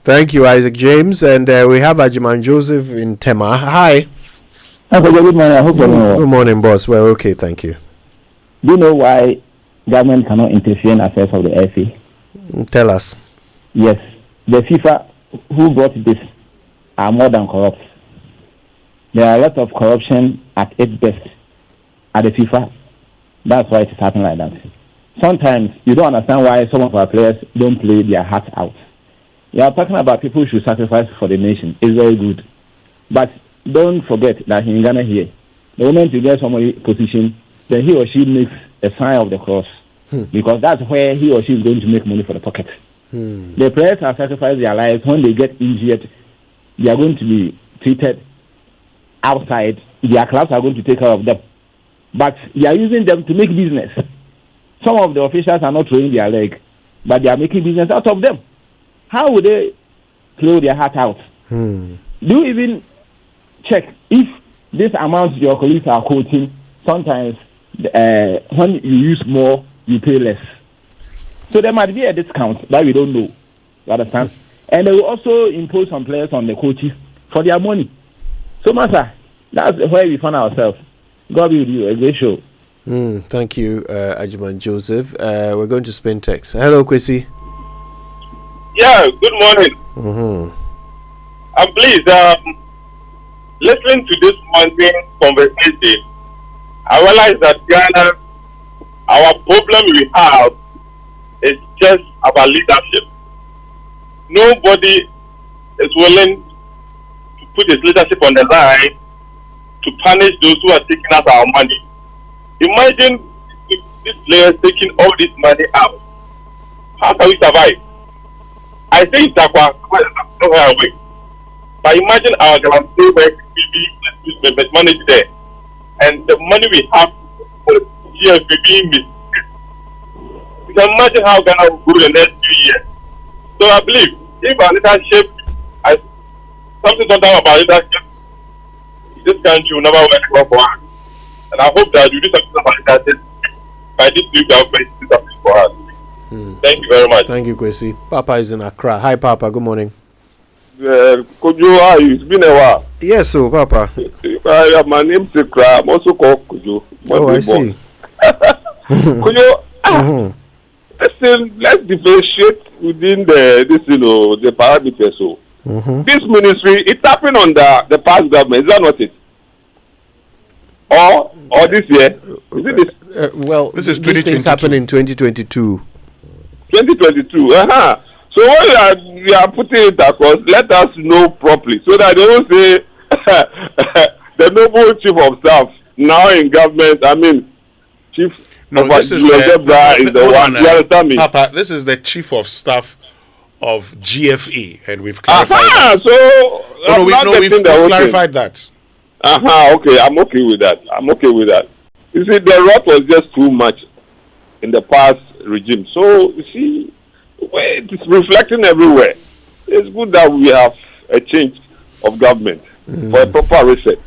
Thank you, Isaac James, and we have Ajiman Joseph in Tema. Hi. Good morning. I hope you're well. Good morning, boss. Well, okay, thank you. Do you know why government cannot interfere in affairs of the FA? Tell us. Yes, the FIFA who brought this are more than corrupt. There are a lot of corruption at its best at the FIFA. That's why it is happening like that. Sometimes you don't understand why some of our players don't play their heart out. You are talking about people who should sacrifice for the nation. It's very good. But don't forget that in Ghana here, the moment you get somebody position, then he or she makes a sign of the cross. Because that's where he or she is going to make money for the pocket. The players have sacrificed their lives. When they get injured, they are going to be treated outside. Their clubs are going to take care of them. But they are using them to make business. Some of the officials are not throwing their leg, but they are making business out of them. How would they throw their heart out? Do you even check if this amount your colleagues are quoting? Sometimes when you use more, you pay less. So there might be a discount that we don't know. You understand? And they will also impose some players on the coaches for their money. So, Master, that's where we find ourselves. God be with you. A great show. Thank you, Ajiman Joseph. We're going to spin text. Hello, Kwesi. Yeah, good morning. And please, listening to this morning conversation, I realize that Ghana, our problem we have is just about leadership. Nobody is willing to put his leadership on the line to punish those who are taking out our money. Imagine if these players taking all this money out. How can we survive? I say it's nowhere away. But imagine our guarantee where we manage there. And the money we have for GFB being missed. You can imagine how Ghana will go the next few years. So I believe if our leadership, something about leadership, this country will never work well for us. And I hope that you do something about leadership by this new government do something for us. Thank you very much. Thank you, Kwesi. Papa is in Accra. Hi, Papa. Good morning. Kujo, how are you? It's been a while. Yes, so Papa. My name is Accra. I'm also called Kujo. Oh, I see. Kujo, listen, let's differentiate within the parameters. So, this ministry, it happened under the past government. Is that not it? Or this year? Is it this? Well, this is these things happened in 2022. 2022. So when we are putting it across, let us know properly so that they don't say the noble chief of staff now in government. I mean, chief. No, this is the one. You understand me, Papa? This is the chief of staff of GFE, and we've clarified that. So we've clarified that. Okay, I'm okay with that. You see, the rot was just too much in the past regime. So you see, it's reflecting everywhere. It's good that we have a change of government for a proper reset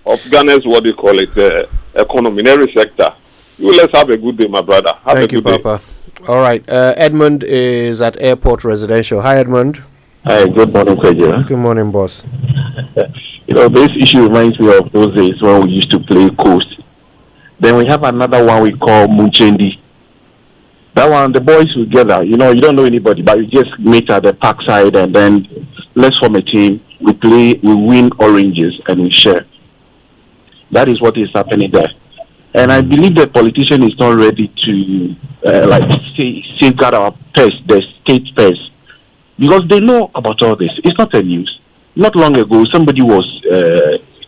of Ghana's economy in every sector. Let's have a good day, my brother. Thank you, Papa. All right. Edmund is at Airport Residential. Hi, Edmund. Hi, good morning, Kweji. Good morning, boss. This issue reminds me of those days when we used to play Coast. Then we have another one we call Munchendi. That one, the boys together, you don't know anybody, but you just meet at the park side and then let's form a team. We play, we win oranges and we share. That is what is happening there. And I believe the politician is not ready to safeguard our purse, the state purse, because they know about all this. It's not a news. Not long ago, somebody was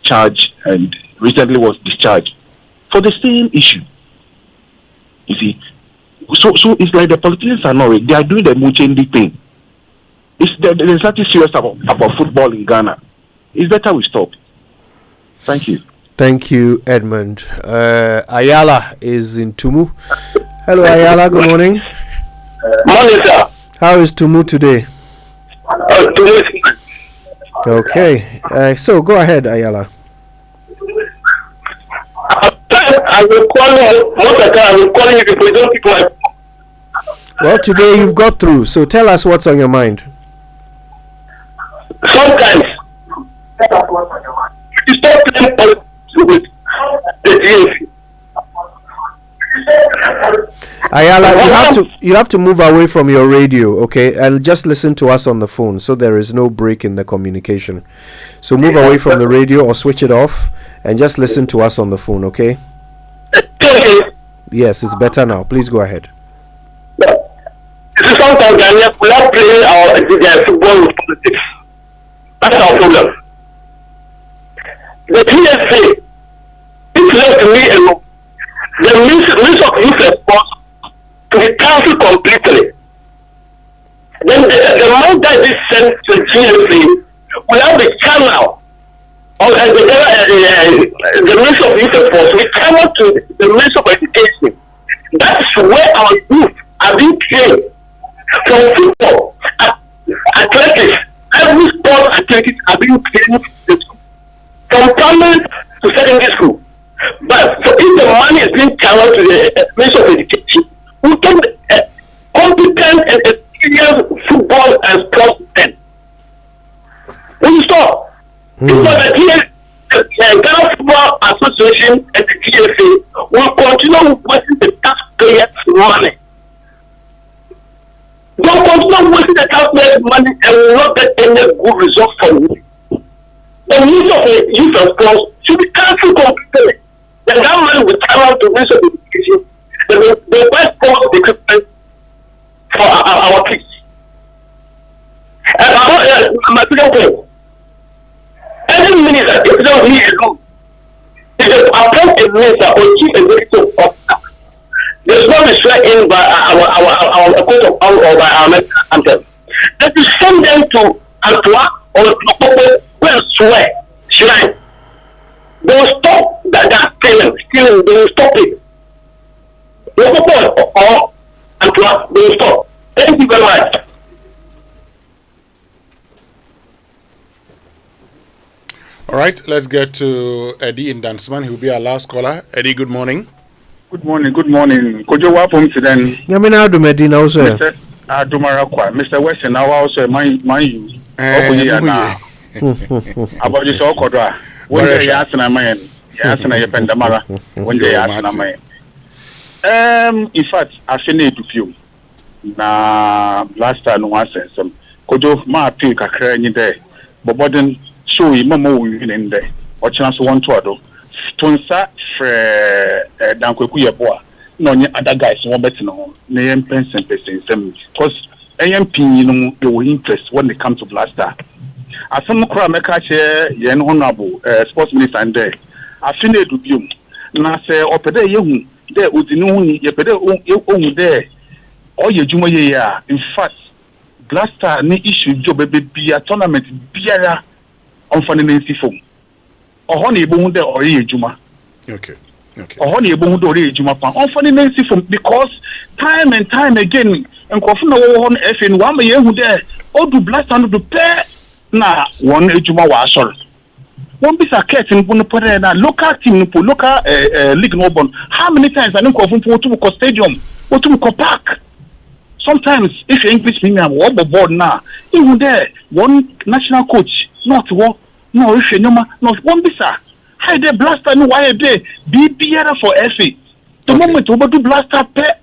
charged and recently was discharged for the same issue. You see, so it's like the politicians are not. They are doing the Muchendi thing. There's nothing serious about football in Ghana. It's better we stop. Thank you. Thank you, Edmund. Ayala is in Tumu. Hello, Ayala. Good morning. Morning, sir. How is Tumu today? Okay. So go ahead, Ayala. I will call you. Most of the time, I will call you because don't people. Well, today you've got through. So tell us what's on your mind. Sometimes you stop playing politics with the DAC. Ayala, you have to move away from your radio, okay, and just listen to us on the phone, so there is no break in the communication. So move away from the radio or switch it off, and just listen to us on the phone, okay? Yes, it's better now. Please go ahead. Sometimes we are playing our football with politics. That's our problem. The PSA, it's left to me alone. The Minister of Youth response to be cancelled completely. Then the amount that is sent to GSA will have the channel of the Minister of Youth response. We channel to the Minister of Education. That's where our youth are being trained. From football, athletics, every sport athletics are being trained from primary to secondary school. But if the money is being channeled to the Ministry of Education, we can competent and experienced football and sports then. When you stop, because the Ghana Football Association and the GFA will continue wasting the taxpayers' money. Don't continue wasting the taxpayers' money and will not get any good result from you. The Ministry of Youth and Sports should be cancelled completely. The government will travel to Ministry of Education. They buy sports equipment for our kids. And my second point, every minister, if not me alone, if they appoint a minister or chief executive officer, there's no swear in by our court of or by our medical anthem. That you send them to Antoine or Tokobo, where swear, shrine. They will stop that stealing, they will stop it. Tokobo or Antoine, they will stop. Thank you very much. All right, let's get to Eddie in Dansman. He will be our last caller. Eddie, good morning. Good morning. Kojo Wapum Sidan. Yamina do Medina also. Mr. Adumarakwa. Mr. Western, now also my you. About this all Kodra. One day Yasana man. Yasana Yapendamara. One day Yasana man. In fact, I finished with you. Na last time no one said some Kojo ma appeal kakra ni there. But then show him more win in there. Or chance one to ado. Sponsor for Dankweku Yeboa. No other guys won't bet no. Name person because AMP they were interest when they come to Blaster. As some crowd make a share yen honorable sports minister and there. I finished with you. Na say opede yehu there udinu ye pede o there. All your juma ya. In fact, Blaster ni issue job be a tournament biara on financing phone. Ohoni ebo there or juma. Okay. Ohoni ebo there juma pan on financing phone because time and time again and kofuna wo on FN one me yehu there. O do Blaster no do pay na one juma wa sorry. One piece of cat in Bonaparte na local team no local league no bon. How many times I know kofun to stadium or to park? Sometimes, if you English premium, what the board now, even there, one national coach, not one, no, if you know, not one bisa. Hi, there, Blaster, no, why they be better for FA. The moment we do Blaster pay,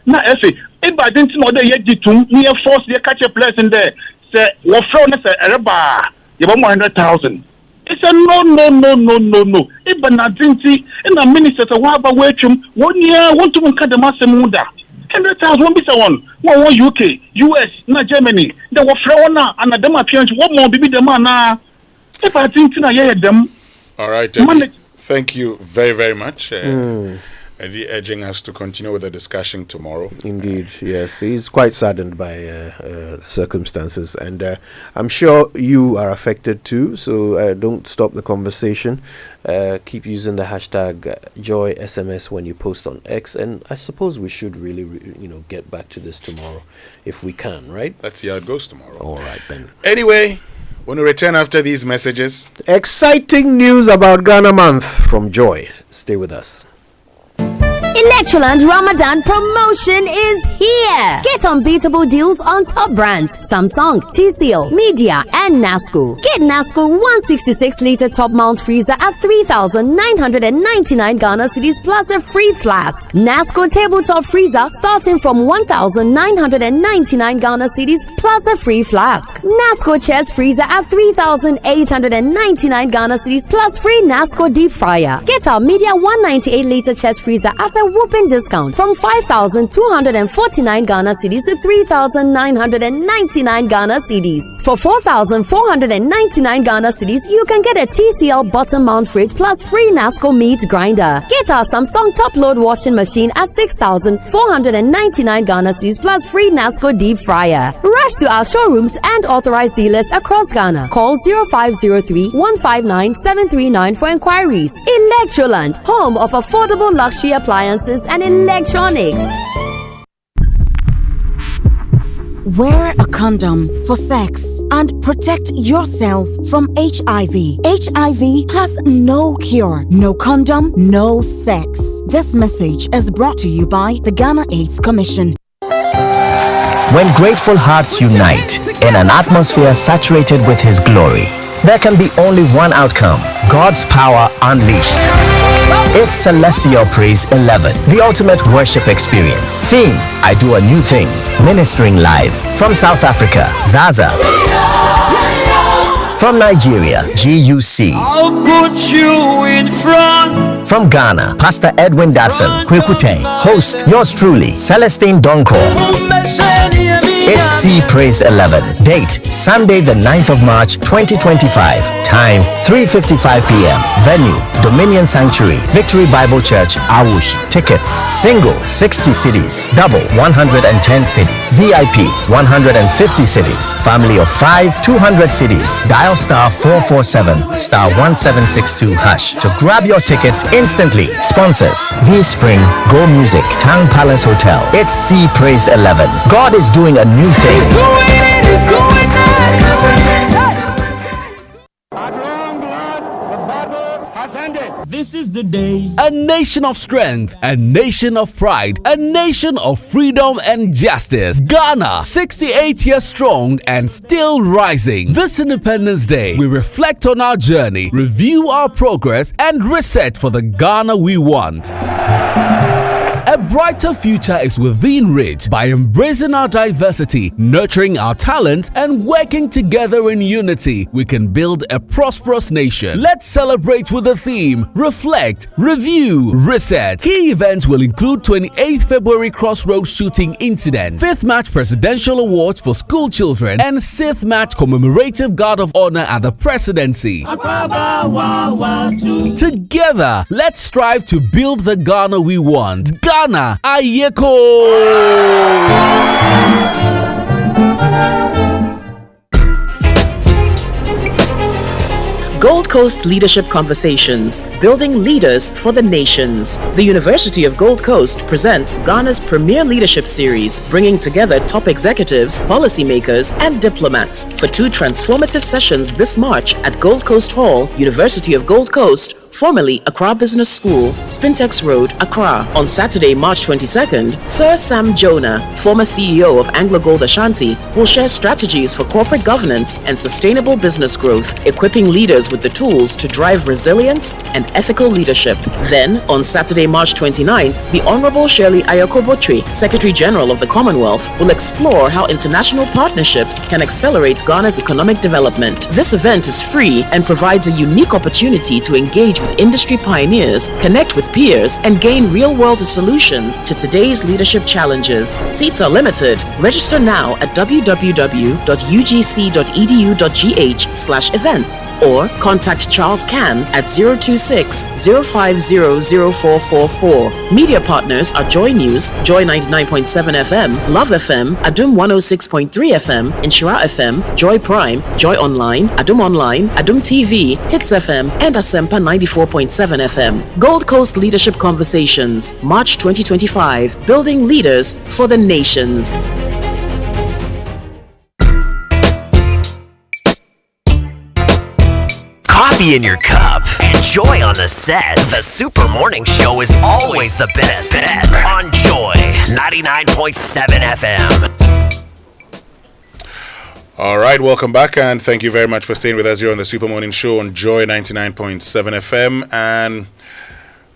na FA. If I didn't know that yet, you near force, they catch a place in there. Say, what from us, a reba, you want 100,000. It's a no. If I didn't see, in a minister, what about waiting 1 year, want to cut the master muda. 100,000 won't be someone. One UK, US, not Germany. They were Florida and a them appearance. What more be the man now? If I think I hear them. All right. Thank Thank you very, very much. Urging us to continue with the discussion tomorrow. Indeed, yes. He's quite saddened by circumstances, and I'm sure you are affected too, so don't stop the conversation. Keep using the hashtag JoySMS when you post on X, and I suppose we should really, get back to this tomorrow if we can, right? Let's see how it goes tomorrow. All right, then. Anyway, when we return after these messages, exciting news about Ghana Month from Joy. Stay with us. Electroland Ramadan promotion is here. Get unbeatable deals on top brands Samsung, TCL, Media, and Nasco. Get Nasco 166-liter top mount freezer at 3,999 Ghana cedis plus a free flask. Nasco tabletop freezer starting from 1,999 Ghana cedis plus a free flask. Nasco chest freezer at 3,899 Ghana cedis plus free Nasco deep fryer. Get our Media 198-liter chest freezer at a whooping discount from 5,249 Ghana cedis to 3,999 Ghana cedis. For 4,499 Ghana cedis, you can get a TCL bottom mount fridge plus free Nasco meat grinder. Get our Samsung top load washing machine at 6,499 Ghana cedis plus free Nasco deep fryer. Rush to our showrooms and authorized dealers across Ghana. Call 0503-159-739 for inquiries. Electroland, home of affordable luxury appliances and electronics. Wear a condom for sex and protect yourself from HIV. HIV has no cure. No condom, no sex. This message is brought to you by the Ghana AIDS Commission. When grateful hearts unite in an atmosphere saturated with His glory, there can be only one outcome: God's power unleashed. It's Celestial Praise 11, the ultimate worship experience. Theme: I do a new thing. Ministering live from South Africa, Zaza. From Nigeria, GUC. I'll put you in front. From Ghana, Pastor Edwin Datson, Kwekute. Host, yours truly, Celestine Donko. It's C Praise 11. Date, Sunday the 9th of March 2025. Time, 3:55 p.m. Venue, Dominion Sanctuary, Victory Bible Church, Awush. Tickets, single, 60 cedis. Double, 110 cedis. VIP, 150 cedis. Family of 5, 200 cedis. Dial star 447, star 1762 hash to grab your tickets instantly. Sponsors, V Spring, Go Music, Town Palace Hotel. It's C Praise 11. God is doing a new thing. This is the day. A nation of strength, a nation of pride, a nation of freedom and justice. Ghana, 68 years strong and still rising. This Independence Day, we reflect on our journey, review our progress, and reset for the Ghana we want. A brighter future is within reach by embracing our diversity, nurturing our talents, and working together in unity. We can build a prosperous nation. Let's celebrate with the theme: Reflect, Review, Reset. Key events will include 28th February Crossroads shooting incident, 5th March Presidential Awards for school children, and 6th March Commemorative Guard of Honor at the Presidency. Together, let's strive to build the Ghana we want. Ghana, Ayeko! Gold Coast Leadership Conversations, Building Leaders for the Nations. The University of Gold Coast presents Ghana's premier leadership series, bringing together top executives, policymakers, and diplomats for 2 transformative sessions this March at Gold Coast Hall, University of Gold Coast, formerly Accra Business School, Spintex Road, Accra. On Saturday, March 22nd, Sir Sam Jonah, former CEO of Anglo Gold Ashanti, will share strategies for corporate governance and sustainable business growth, equipping leaders with the tools to drive resilience and ethical leadership. Then, on Saturday, March 29th, the Honorable Shirley Ayoko-Botry, Secretary General of the Commonwealth, will explore how international partnerships can accelerate Ghana's economic development. This event is free and provides a unique opportunity to engage with industry pioneers, connect with peers, and gain real-world solutions to today's leadership challenges. Seats are limited. Register now at www.ugc.edu.gh/event. or contact Charles Can at 026 050 0444. Media partners are Joy News, Joy 99.7 FM, Love FM, Adum 106.3 FM, Inshira FM, Joy Prime, Joy Online, Adum TV, Hits FM, and Asempa 94.7 FM. Gold Coast Leadership Conversations, March 2025, building leaders for the nations. Coffee in your cup and joy on the set. The Super Morning Show is always the best bet on Joy 99.7 FM. All right, welcome back, and thank you very much for staying with us here on the Super Morning Show on Joy 99.7 FM. And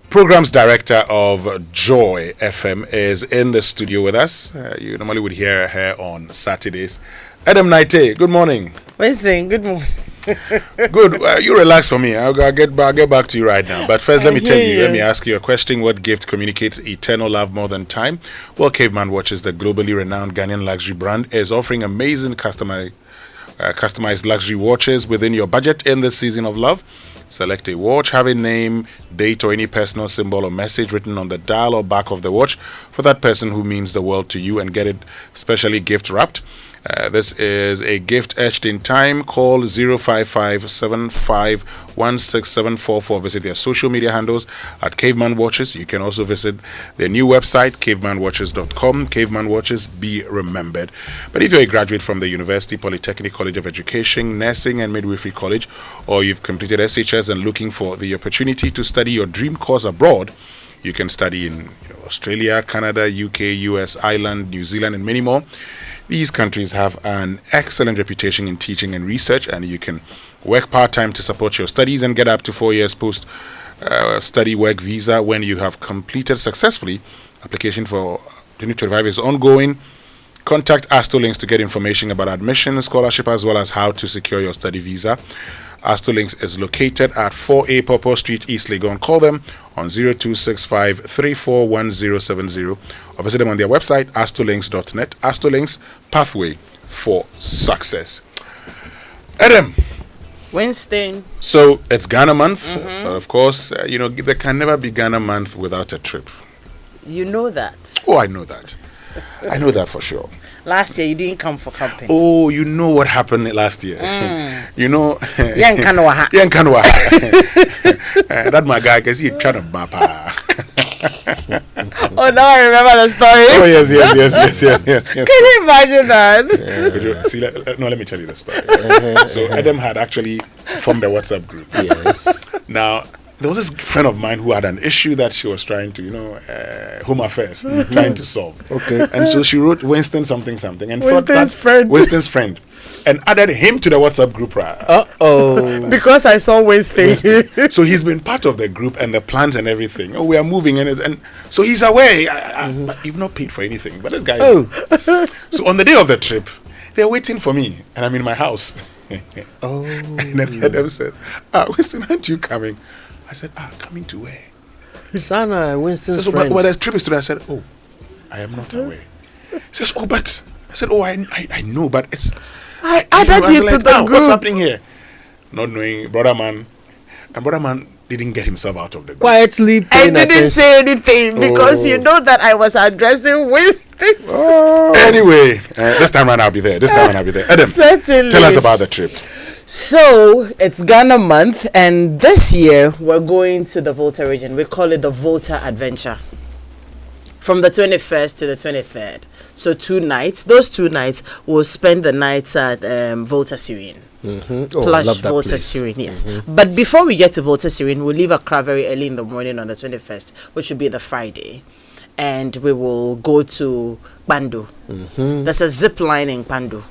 Programs Director of Joy FM is in the studio with us. You normally would hear her on Saturdays. Adam Naite, good morning. Listen, good morning. Good. You relax for me. I'll get back to you right now. But first, let me ask you a question. What gift communicates eternal love more than time? Well, Caveman Watches, the globally renowned Ghanaian luxury brand, is offering amazing customized luxury watches within your budget in this season of love. Select a watch, have a name, date, or any personal symbol or message written on the dial or back of the watch for that person who means the world to you, and get it specially gift wrapped. This is a gift etched in time. Call 055-7516-744. Visit their social media handles at Caveman Watches. You can also visit their new website, cavemanwatches.com. Caveman Watches, be remembered. But if you're a graduate from the University Polytechnic College of Education, Nursing and Midwifery College, or you've completed SHS and looking for the opportunity to study your dream course abroad, you can study in Australia, Canada, UK, US, Ireland, New Zealand, and many more. These countries have an excellent reputation in teaching and research, and you can work part-time to support your studies and get up to 4 years post-study work visa when you have completed successfully. Application for 2025 is ongoing. Contact Astolinks to get information about admission, scholarship, as well as how to secure your study visa. Astolinks is located at 4A Purple Street, East Legon. Call them on 0265-341070 or visit them on their website, astolinks.net. Astolinks, pathway for success. Adam. Winston. So it's Ghana month. Of course, there can never be Ghana month without a trip. You know that. Oh, I know that. I know that for sure. Last year you didn't come for camping. Oh, you know what happened last year. You know. Yankanwa. That my guy, because he trying to map. Oh, now I remember the story. Oh, yes. Can you imagine that? See, let me tell you the story. So Adam had actually formed a WhatsApp group. Yes. Now, there was this friend of mine who had an issue that she was trying to, home affairs, trying to solve. Okay. And so she wrote Winston something, and Winston's friend, and added him to the WhatsApp group. Because I saw Winston. So he's been part of the group and the plans and everything. Oh, we are moving, and so he's away. But you've not paid for anything, but this guy. So on the day of the trip, they're waiting for me, and I'm in my house. And then Adam said, Winston, aren't you coming? I said, coming to where? Sana, Winston's so, friend. But the trip is today. I said, I am not away. He says, but I said, I know, but it's. I added you to the group. What's happening here? Not knowing brother man didn't get himself out of the group. Quietly. I didn't say anything because you know that I was addressing Winston. Anyway, this time around I'll be there. Adam, certainly. Tell us about the trip. So it's Ghana month, and this year we're going to the Volta region. We call it the Volta Adventure. From the 21st to the 23rd. So 2 nights. Those 2 nights we'll spend the nights at Volta Serene. Plush Volta Serene, yes. But before we get to Volta Serene, we'll leave Accra very early in the morning on the 21st, which will be the Friday. And we will go to Pandu. There's a zip line in Pandu.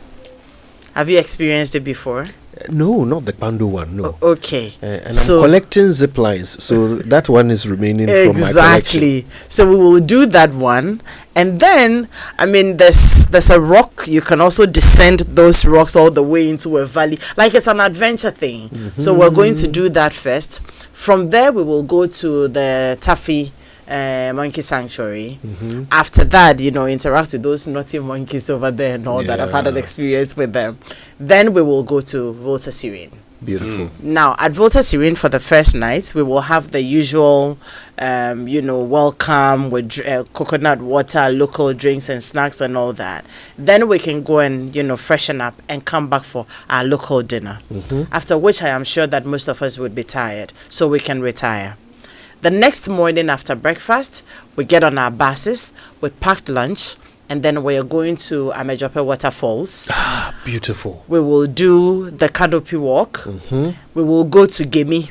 Have you experienced it before? No, not the Pandu one, no. Okay. And I'm collecting zip lines, so that one is remaining from my collection. Exactly. So we will do that one. And then, there's a rock. You can also descend those rocks all the way into a valley. Like it's an adventure thing. So we're going to do that first. From there, we will go to the Taffy monkey sanctuary. After that, interact with those naughty monkeys over there and all that. I've had an experience with them. Then we will go to Volta Serene. Beautiful. Now, at Volta Serene for the first night, we will have the usual, welcome with coconut water, local drinks and snacks and all that. Then we can go and, freshen up and come back for our local dinner. After which I am sure that most of us would be tired, so we can retire. The next morning after breakfast, we get on our buses, we packed lunch, and then we are going to Amejope Waterfalls. Ah, beautiful. We will do the canopy walk. We will go to Gemi,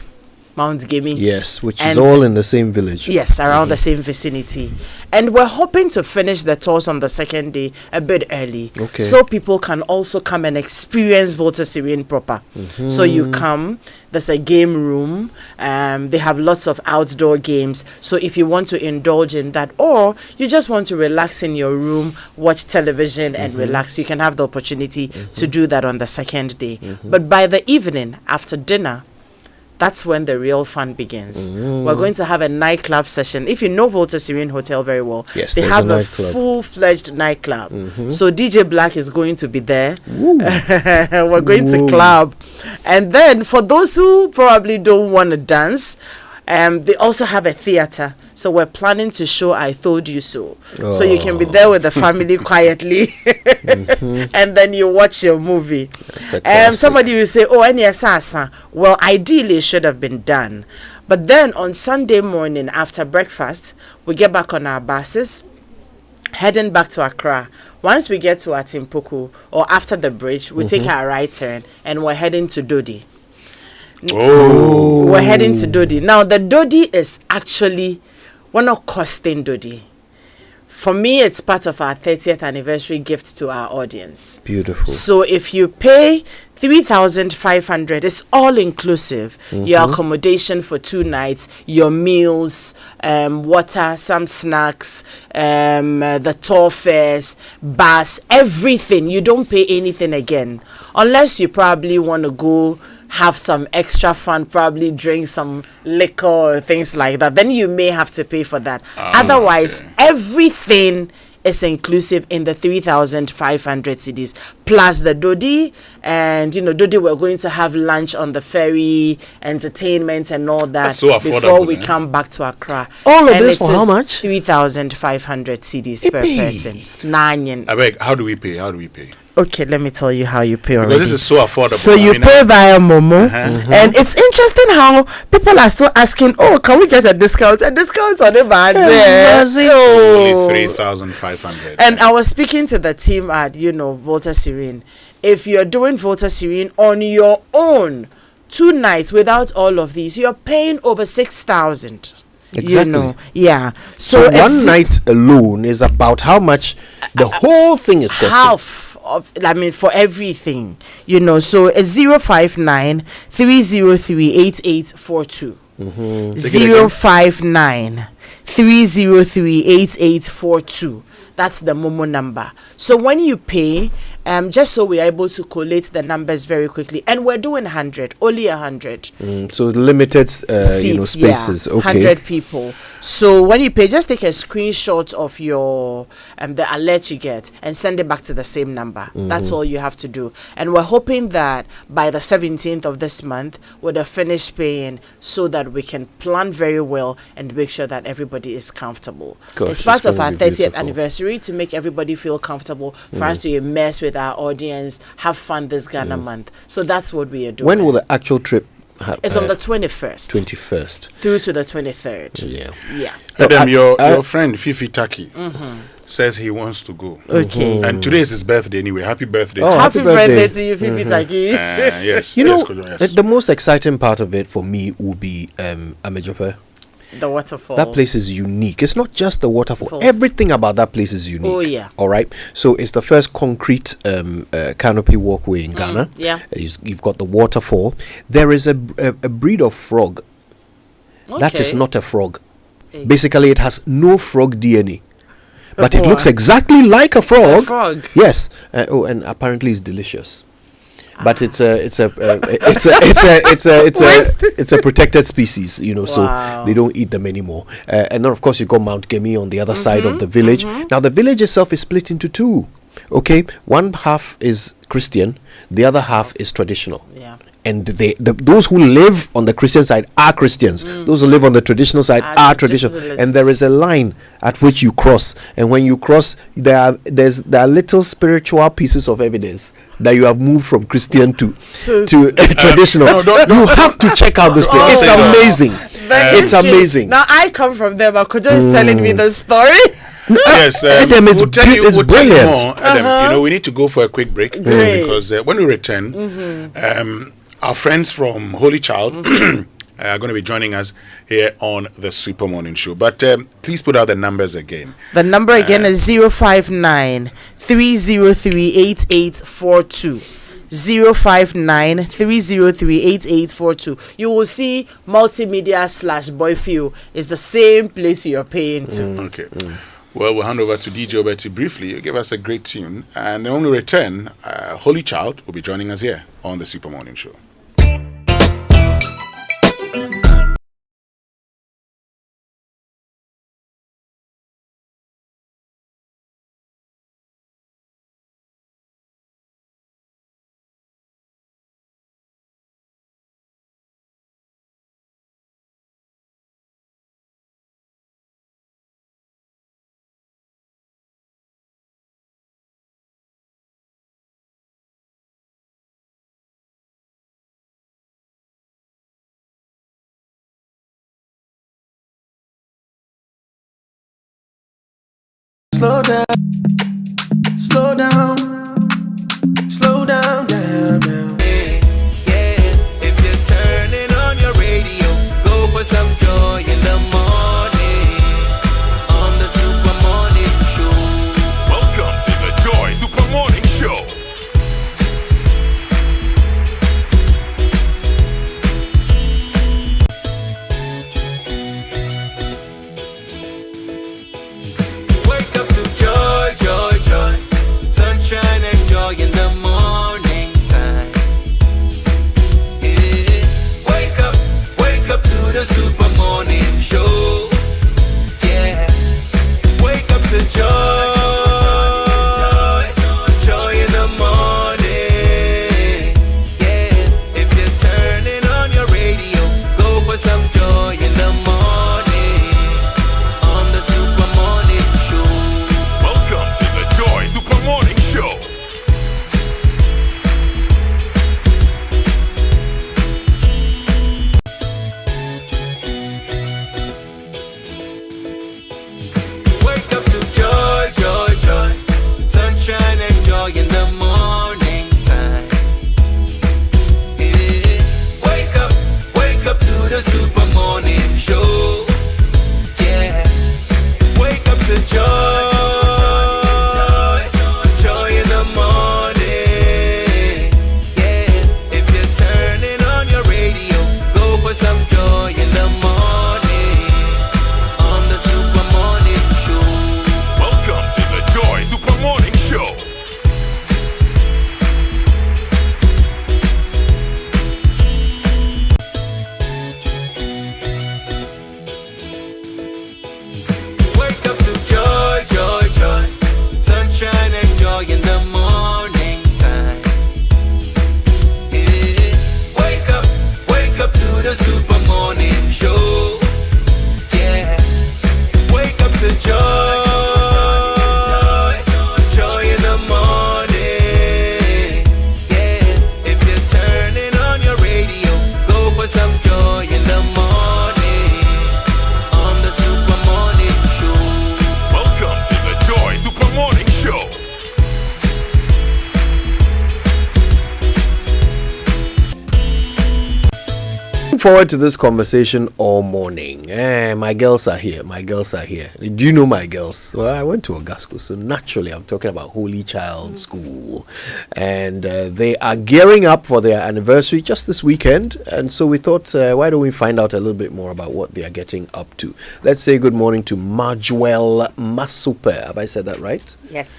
Mount Gemi. Yes, which is all in the same village. Yes, around the same vicinity. And we're hoping to finish the tours on the second day a bit early. Okay. So people can also come and experience Volta Serene proper. So you come, there's a game room. They have lots of outdoor games. So if you want to indulge in that, or you just want to relax in your room, watch television and relax, you can have the opportunity to do that on the second day. But by the evening, after dinner, that's when the real fun begins. We're going to have a nightclub session. If you know Volta Serene Hotel very well, yes, they have a full-fledged nightclub. So DJ Black is going to be there. We're going to club. And then for those who probably don't want to dance, they also have a theater. So we're planning to show I Told You So. So you can be there with the family quietly. And then you watch your movie. Somebody will say, oh, NSS. Well, ideally it should have been done. But then on Sunday morning after breakfast, we get back on our buses, heading back to Accra. Once we get to Atimpoku, or after the bridge, we take our right turn and we're heading to Dodi. We're heading to Dodi. Now, the Dodi is actually, we're not costing Dodi. For me, it's part of our 30th anniversary gift to our audience. Beautiful. So if you pay 3,500, it's all inclusive. Your accommodation for 2 nights, your meals, water, some snacks, the tour fares, bus, everything. You don't pay anything again. Unless you probably want to go have some extra fun, probably drink some liquor or things like that, then you may have to pay for that. Otherwise, everything is inclusive in the 3,500 cedis plus the Dodi. And Dodi, we're going to have lunch on the ferry, entertainment and all that before we come back to Accra. All of this for how much? 3,500 cedis per person. Nanyan. I beg, how do we pay? Okay, let me tell you how you pay already. Because this is so affordable. So you pay via Momo. And it's interesting how people are still asking, oh, can we get a discount? A discount's on the bad. Only 3,500. And I was speaking to the team at, Volta Serene. If you're doing Volta Serene on your own, 2 nights without all of these, you're paying over 6,000. Exactly. Yeah. So 1 night alone is about how much the whole thing is costing. Half of, for everything, so it's 059 303 8842. 059 303 8842. That's the Momo number. So when you pay, just so we're able to collate the numbers very quickly, and we're doing 100, only 100. So limited, seats, spaces. Yeah, okay. 100 people. So when you pay, just take a screenshot of your the alert you get and send it back to the same number. That's all you have to do. And we're hoping that by the 17th of this month, we'll have finished paying so that we can plan very well and make sure that everybody is comfortable. Gosh, it's part of our 30th beautiful. Anniversary to make everybody feel comfortable, for us to immerse with our audience, have fun this Ghana month. So that's what we are doing. When will the actual trip happen? It's on the 21st. 21st. Through to the 23rd. Yeah. Adam, your friend Fifi Taki says he wants to go. Okay. And today is his birthday anyway. Happy birthday. Oh, happy birthday to you, Fifi Taki. Yes. The most exciting part of it for me will be Amejope. The waterfall. That place is unique. It's not just the waterfall. Falls. Everything about that place is unique. Oh, yeah. All right. So it's the first concrete canopy walkway in Ghana. Yeah. You've got the waterfall. There is a breed of frog. That is not a frog. Basically, it has no frog DNA. But it looks exactly like a frog. Yes. And apparently it's delicious. But it's a protected species, so they don't eat them anymore. And then of course you got Mount Gemi on the other side of the village. Now the village itself is split into 2. Okay, one half is Christian, the other half is traditional. Yeah. and those who live on the Christian side are Christians. Those who live on the traditional side are traditional, and there is a line at which you cross. And when you cross, there are little spiritual pieces of evidence that you have moved from Christian to traditional. You have to check out this place. It's amazing. It's amazing. Now I come from there, but Kojo is telling me the story. Yes, Adam, we'll tell you brilliant. more. Adam, you know, we need to go for a quick break because when we return, our friends from Holy Child are going to be joining us here on the Super Morning Show. But please put out the numbers again. The number again is 059 303 8842. 059 303 8842. You will see multimedia / Boyfield is the same place you're paying to. Okay. Well, we'll hand over to DJ Oberti briefly. You'll give us a great tune. And then when we return, Holy Child will be joining us here on the Super Morning Show. Slow down, slow down, slow down, down. Yeah, if you're turning on your radio, go for some joy in the morning on the Super Morning Show. Welcome to the Joy Super Morning Show. Wake up to joy, joy, joy, sunshine and joy in the morning time. Yeah, wake up to the Super Morning Show. Yeah, wake up to joy, joy in the morning. Yeah, if you're turning on your radio, go for some joy in the morning on the Super Morning Show. Welcome to the Joy Super Morning Show. Wake up to joy, joy, joy, sunshine and joy in the morning time. Yeah, wake up to the Super Morning Show. Yeah, wake up to joy, joy in the morning. Yeah, if you're turning on your radio, go for some joy in the morning on the Super Morning Show. Welcome to the Joy Super Morning Show. Wake up to joy, joy, joy, sunshine and joy in the morning time. Yeah, wake up to the Super Morning Show. Yeah, wake up to joy, joy in the morning. Yeah, if you're turning on your radio, go for some joy in the morning on the Super Morning Show. Welcome to the Joy Super Morning Show. Looking forward to this conversation all morning. My girls are here. Do you know my girls? Well, I went to Ogasco, so naturally I'm talking about Holy Child School, and they are gearing up for their anniversary just this weekend. And so we thought, why don't we find out a little bit more about what they are getting up to? Let's say good morning to Marjuel Masupe. Have I said that right? Yes.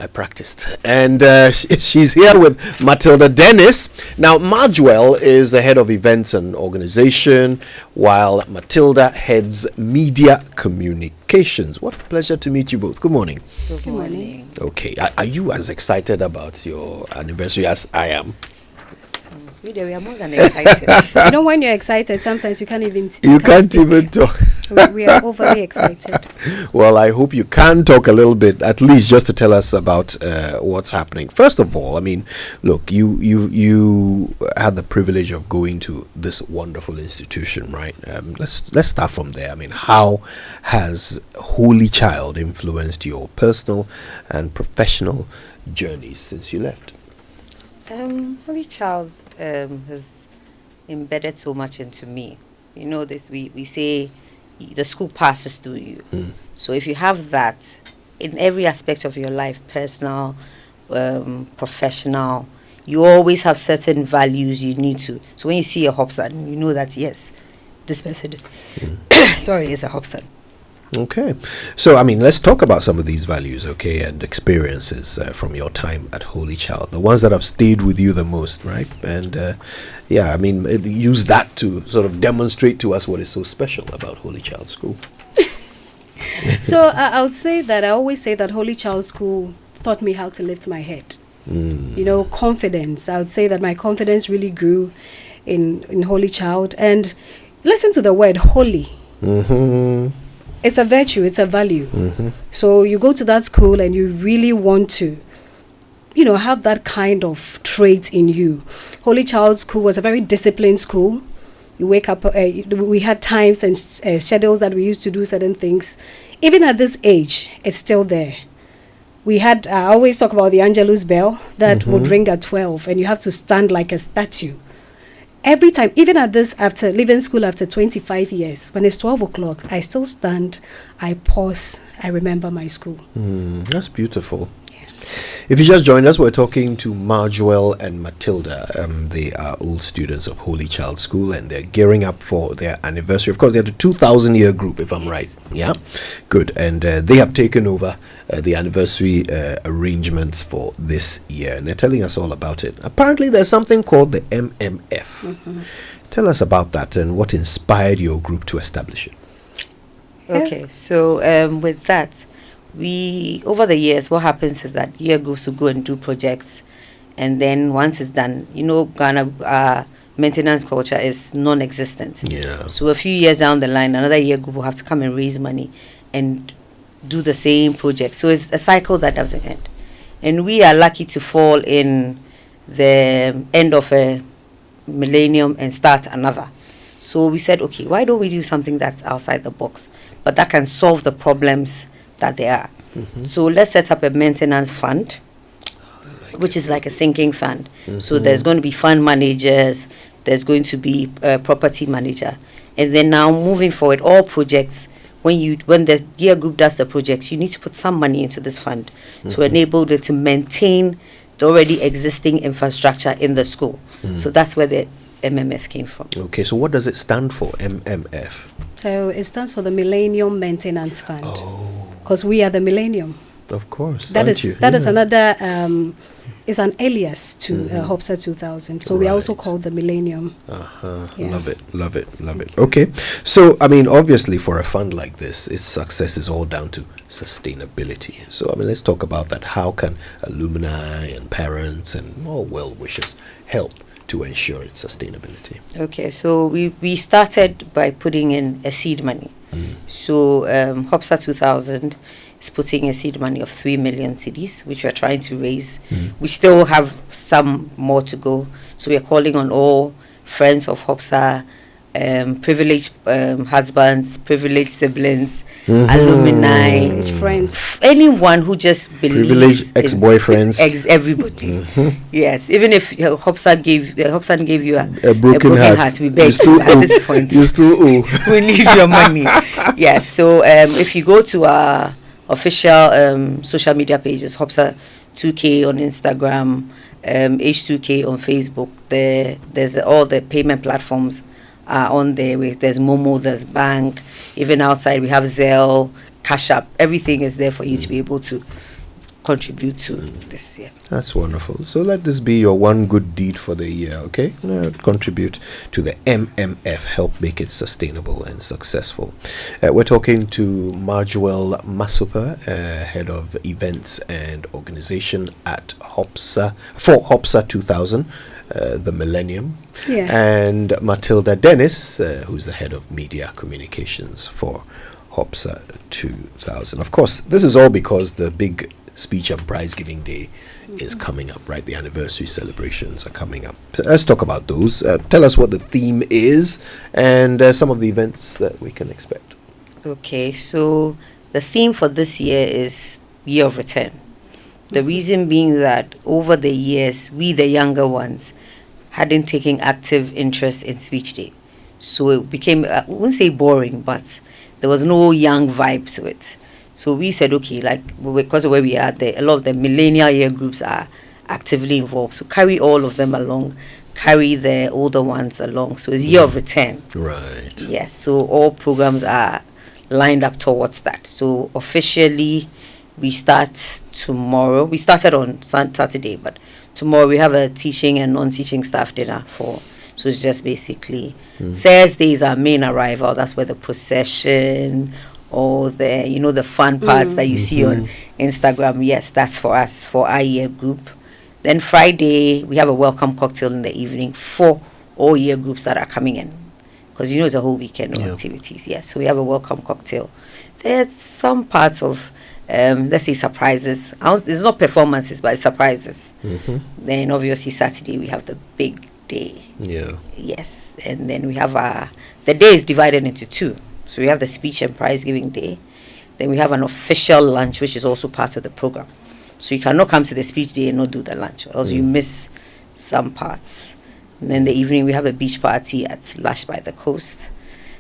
I practiced, and she's here with Matilda Dennis. Now, Marjuel is the head of events and organization, while Matilda heads media communications. What a pleasure to meet you both. Good morning. Good morning. Okay, are you as excited about your anniversary as I am? We are more than excited. When you're excited, sometimes you can't even. You can't even talk. We are overly excited. Well, I hope you can talk a little bit, at least just to tell us about what's happening. First of all, I mean, look, you had the privilege of going to this wonderful institution, right? Let's start from there. I mean, how has Holy Child influenced your personal and professional journeys since you left? Holy Child has embedded so much into me. This we say the school passes through you. So if you have that in every aspect of your life, personal, professional, you always have certain values you need to. So when you see a Hobson, you know that yes, this person is a Hobson. Okay, so I mean, let's talk about some of these values, okay, and experiences from your time at Holy Child, the ones that have stayed with you the most, right? And I mean, use that to sort of demonstrate to us what is so special about Holy Child School. So I would say that I always say that Holy Child School taught me how to lift my head. Confidence. I would say that my confidence really grew in Holy Child. And listen to the word holy. It's a virtue, it's a value. So you go to that school and you really want to, have that kind of trait in you. Holy Child School was a very disciplined school. You wake up, we had times and schedules that we used to do certain things. Even at this age, it's still there. We had, I always talk about the Angelus bell that would ring at 12 and you have to stand like a statue. Every time, even at this, after leaving school after 25 years, when it's 12 o'clock, I still stand, I pause, I remember my school. That's beautiful. If you just joined us, we're talking to Marjoel and Matilda. They are old students of Holy Child School and they're gearing up for their anniversary. Of course, they're the 2,000-year group, if I'm right. Yeah, good. And they have taken over the anniversary arrangements for this year. And they're telling us all about it. Apparently, there's something called the MMF. Tell us about that and what inspired your group to establish it. Okay, so with that, we over the years, what happens is that year groups will go and do projects, and then once it's done, Ghana maintenance culture is non-existent. Yeah. So a few years down the line, another year group will have to come and raise money and do the same project. So it's a cycle that doesn't end, and we are lucky to fall in the end of a millennium and start another. So we said, okay, why don't we do something that's outside the box, but that can solve the problems that they are. So let's set up a maintenance fund, which is like a sinking fund. So there's going to be fund managers, there's going to be a property manager, and then now moving forward, all projects, when the year group does the projects, you need to put some money into this fund to enable them to maintain the already existing infrastructure in the school. So that's where the MMF came from. Okay, so what does it stand for, MMF? So it stands for the Millennium Maintenance Fund. Because we are the millennium. Of course. That is another, is an alias to HOPSA 2000. So we are also called the millennium. Love it. Okay. So, I mean, obviously for a fund like this, its success is all down to sustainability. So, I mean, let's talk about that. How can alumni and parents and all well-wishers help to ensure its sustainability? Okay, so we started by putting in a seed money. So HOPSA 2000 is putting a seed money of 3 million cedis, which we're trying to raise. We still have some more to go. So we're calling on all friends of HOPSA, privileged husbands, privileged siblings, alumni, friends, anyone who just believes, privileged ex-boyfriends, everybody. Yes, even if Hobson gave you a broken heart, we beg at this point. You still owe. We need your money. Yes, so if you go to our official social media pages, Hopsa 2K on Instagram, H2K on Facebook, there's all the payment platforms are on there. There's Momo, there's Bank, even outside we have Zelle, Cash App. Everything is there for you to be able to contribute to this year. That's wonderful. So let this be your one good deed for the year, okay? Contribute to the MMF, help make it sustainable and successful. We're talking to Marjoel Masupa, head of events and organization at HOPSA, for HOPSA 2000. the Millennium, Yeah. and Matilda Dennis, who's the head of media communications for HOPSA 2000. Of course, this is all because the big speech and prize giving day is coming up, right? The anniversary celebrations are coming up. So let's talk about those. Tell us what the theme is and some of the events that we can expect. Okay, so the theme for this year is Year of Return. The reason being that over the years, we, the younger ones, hadn't taken active interest in Speech Day. So it became, I wouldn't say boring, but there was no young vibe to it. So we said, okay, like, because of where we are, a lot of the millennial year groups are actively involved. So carry all of them along, carry the older ones along. So it's Year of Return. Right. Yes, so all programs are lined up towards that. So officially, we start tomorrow. We started on Saturday, but tomorrow we have a teaching and non-teaching staff dinner so it's just basically Thursday is our main arrival. That's where the procession, all the fun parts that you see on Instagram. Yes, that's for us, for our year group. Then Friday we have a welcome cocktail in the evening for all year groups that are coming in, because it's a whole weekend of activities. Yes, so we have a welcome cocktail. There's some parts of let's say surprises. It's not performances, but it's surprises. Then obviously Saturday we have the big day. Yes, and then we have the day is divided into two. So we have the speech and prize giving day. Then we have an official lunch, which is also part of the program. So you cannot come to the speech day and not do the lunch, or else you miss some parts. And then the evening we have a beach party at Lush by the Coast.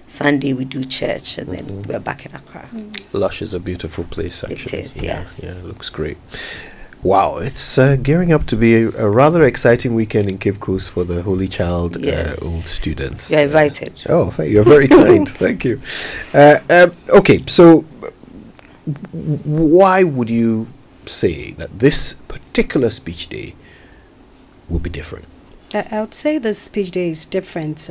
Sunday we do church, and then we're back in Accra. Lush is a beautiful place, actually. It is, yeah. Yeah, it looks great. Wow, it's gearing up to be a rather exciting weekend in Cape Coast for the Holy Child old students. You're invited. Thank you. You're very kind. Thank you. Okay, so why would you say that this particular speech day will be different? I would say the speech day is different.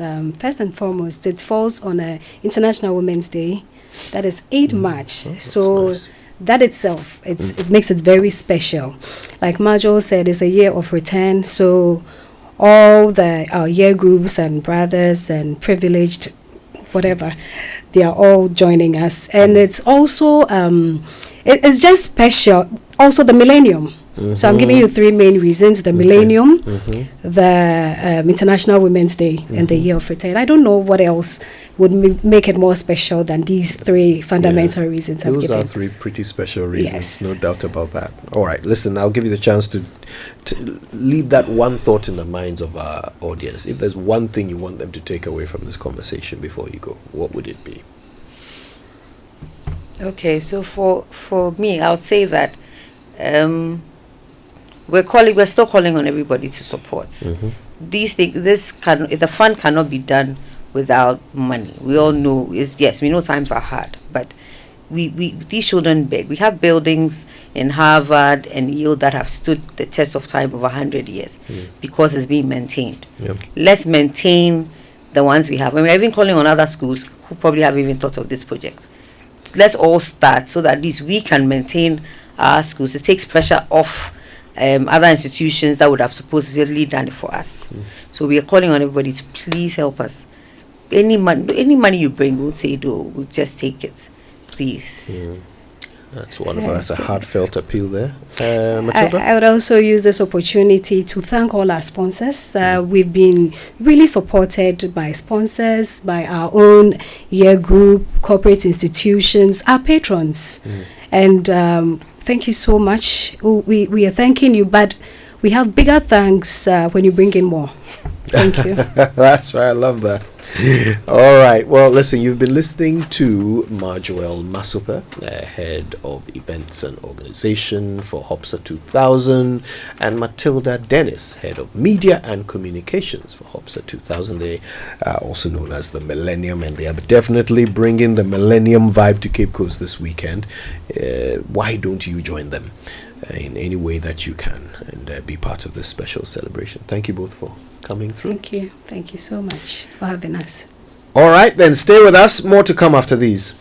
First and foremost, it falls on International Women's Day. That is 8 March. So nice. That itself, it makes it very special. Like Marjo said, it's a year of return. So all our year groups and brothers and privileged, whatever, they are all joining us. And it's also, it's just special. Also the millennium. So I'm giving you 3 main reasons: the millennium, the International Women's Day, and the Year of Return. I don't know what else would make it more special than these 3 fundamental reasons I've given. Those are 3 pretty special reasons, no doubt about that. All right, listen, I'll give you the chance to leave that one thought in the minds of our audience. If there's one thing you want them to take away from this conversation before you go, what would it be? Okay, so for me, I would say that we're still calling on everybody to support. These things, the fund cannot be done without money. We all know we know times are hard, but these children beg. We have buildings in Harvard and Yale that have stood the test of time over 100 years because it's being maintained. Let's maintain the ones we have. And we're even calling on other schools who probably haven't even thought of this project. Let's all start so that at least we can maintain our schools. It takes pressure off other institutions that would have supposedly done it for us. So we are calling on everybody to please help us. Any money you bring, we'll say we'll just take it, please. That's wonderful. That's a heartfelt appeal there. Matilda? I would also use this opportunity to thank all our sponsors. We've been really supported by sponsors, by our own year group, corporate institutions, our patrons. And thank you so much. We are thanking you, but we have bigger thanks when you bring in more. Thank you. That's right. I love that. All right. Well, listen, you've been listening to Marjoelle Masupa, Head of Events and Organization for HOPSA 2000, and Matilda Dennis, Head of Media and Communications for HOPSA 2000. They are also known as the Millennium, and they are definitely bringing the Millennium vibe to Cape Coast this weekend. Why don't you join them in any way that you can and be part of this special celebration? Thank you both for coming through. Thank you so much for having us. All right, then stay with us. More to come after these.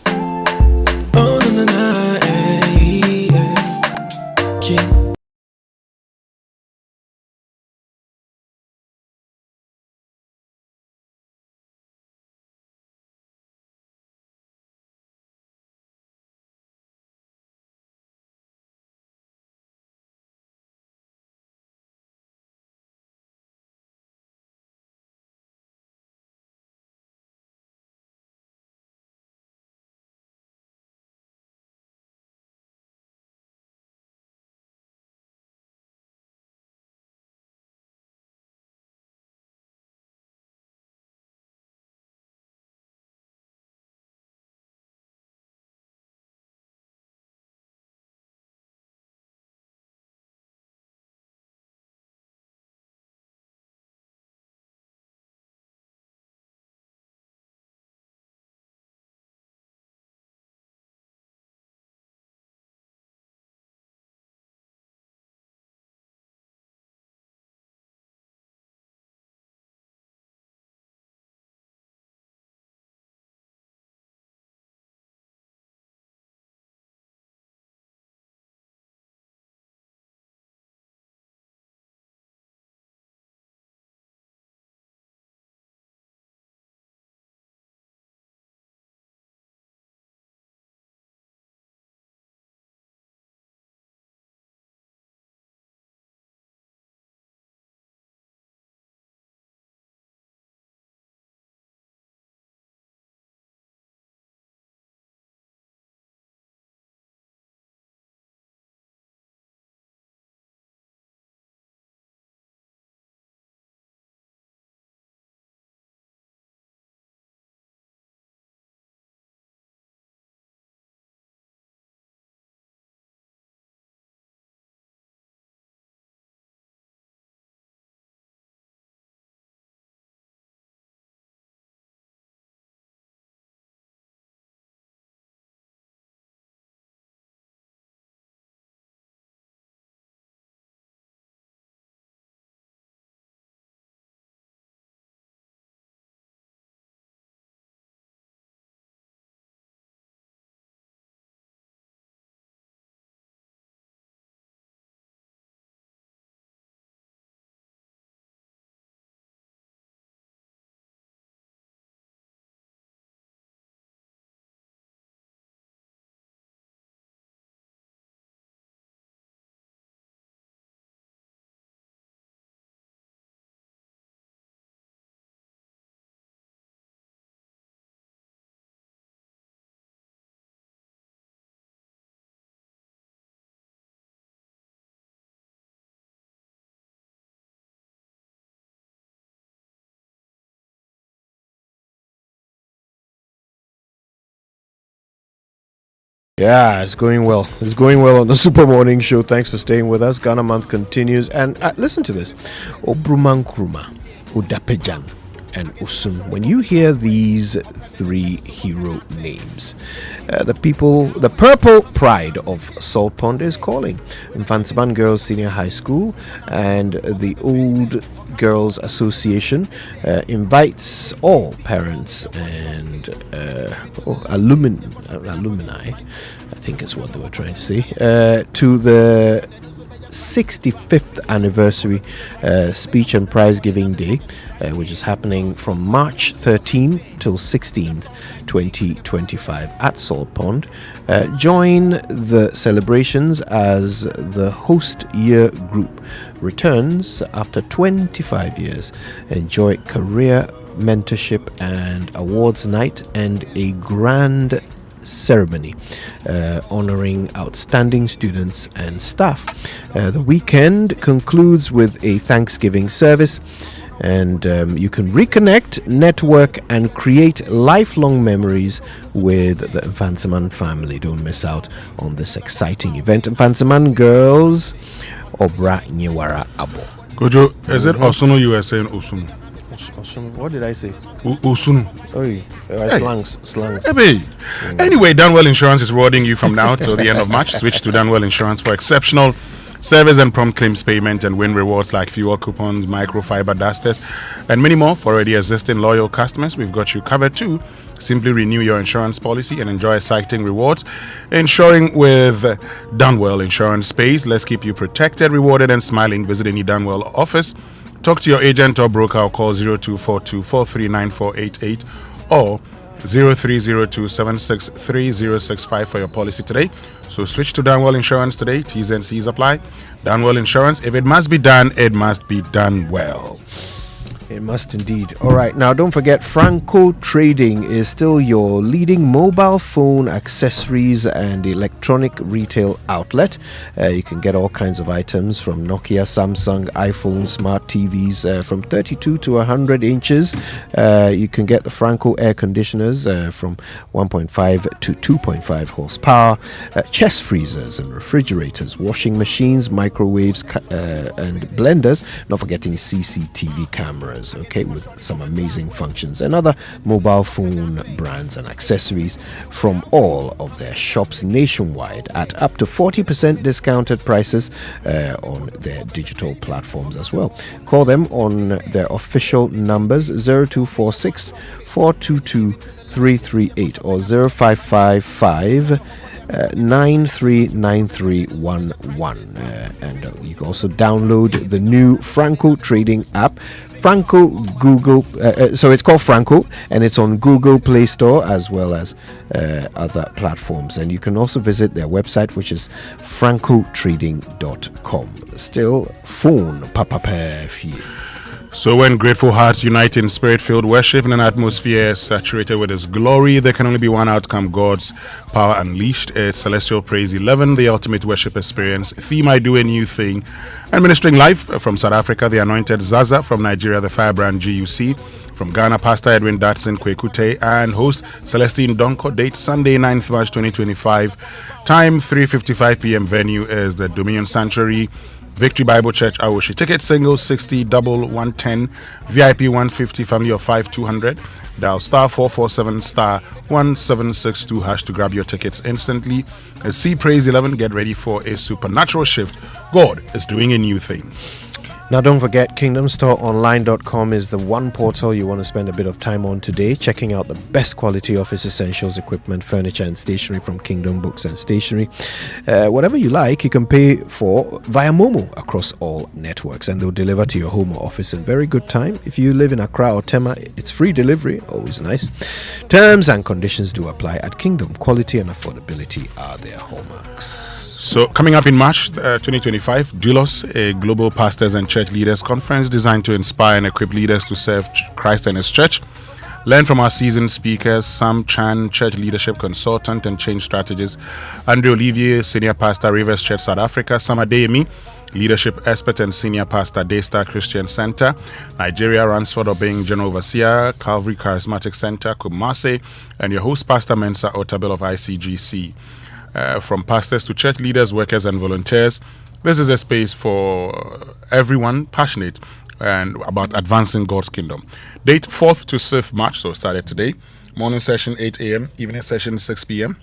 Yeah, it's going well. It's going well on the Super Morning Show. Thanks for staying with us. Ghana Month continues. And listen to this. Obruman Kruma, Udapejan, and Usun. When you hear these three hero names, the purple pride of Salt Pond is calling. Infantsiman Girls Senior High School and the Old Girls Association invites all parents and alumni, I think is what they were trying to say, to the 65th anniversary speech and prize giving day, which is happening from March 13 till 16th 2025 at Salt Pond. Join the celebrations as the host year group returns after 25 years. Enjoy career mentorship and awards night and a grand ceremony honoring outstanding students and staff. The weekend concludes with a Thanksgiving service, and you can reconnect, network, and create lifelong memories with the Infantsiman family. Don't miss out on this exciting event. Infantsiman Girls, Obra Nyewara Abo. Kojo, is it Osunu you were saying Osunu? What did I say? Osunu. Slangs. Hey. Anyway, Danwell Insurance is rewarding you from now till the end of March. Switch to Danwell Insurance for exceptional service and prompt claims payment and win rewards like fuel coupons, microfiber dusters, and many more. For already existing loyal customers, we've got you covered too. Simply renew your insurance policy and enjoy exciting rewards. Insuring with Danwell Insurance Space. Let's keep you protected, rewarded, and smiling. Visit any Danwell office. Talk to your agent or broker or call 0242-439-488 or 0302-763-065 for your policy today. So switch to Danwell Insurance today. T's and C's apply. Danwell Insurance, if it must be done, it must be done well. It must indeed. All right, now don't forget, Franco Trading is still your leading mobile phone accessories and electronic retail outlet. You can get all kinds of items from Nokia, Samsung, iPhone, smart TVs from 32 to 100 inches. You can get the Franco air conditioners from 1.5 to 2.5 horsepower, chest freezers and refrigerators, washing machines, microwaves and blenders, not forgetting CCTV cameras. Okay, with some amazing functions and other mobile phone brands and accessories from all of their shops nationwide at up to 40% discounted prices on their digital platforms as well. Call them on their official numbers 0246 422 338 or 0555 939311 and you can also download the new Franco Trading app. Franco Google, so it's called Franco, and it's on Google Play Store as well as other platforms. And you can also visit their website, which is francotrading.com. Still, phone papa fie. So when grateful hearts unite in spirit-filled worship in an atmosphere saturated with His glory, there can only be one outcome: God's power unleashed. It's Celestial Praise 11, the ultimate worship experience. Theme: I do a new thing. And ministering live from South Africa, the anointed Zaza; from Nigeria, the firebrand GUC; from Ghana, Pastor Edwin Datson Kwekute; and host Celestine Donko. Date Sunday, 9th March 2025. Time 3:55 p.m. Venue is the Dominion Sanctuary, Victory Bible Church, Awoshi. Ticket single 60, double 110, VIP 150, family of 5 200. Dial star 447 star 1762 hash to grab your tickets instantly. As See Praise 11, get ready for a supernatural shift. God is doing a new thing. Now don't forget, kingdomstoreonline.com is the one portal you want to spend a bit of time on today, checking out the best quality office essentials, equipment, furniture and stationery from Kingdom Books and Stationery. Whatever you like, you can pay for via Momo across all networks, and they'll deliver to your home or office in very good time. If you live in Accra or Tema, it's free delivery, always nice. Terms and conditions do apply at Kingdom. Quality and affordability are their hallmarks. So coming up in March 2025, Doulos, a global pastors and church leaders conference designed to inspire and equip leaders to serve Christ and His church. Learn from our seasoned speakers: Sam Chan, church leadership consultant and change strategist; Andre Olivier, senior pastor, Rivers Church South Africa; Sam Adeyemi, leadership expert and senior pastor, Daystar Christian Center, Nigeria; Ransford Obeng, general overseer, Calvary Charismatic Center, Kumasi; and your host, Pastor Mensa Otabel of ICGC. from pastors to church leaders, workers, and volunteers. This is a space for everyone passionate and about advancing God's kingdom. Date 4th to 6th March, so started today. Morning session 8 a.m., evening session 6 p.m.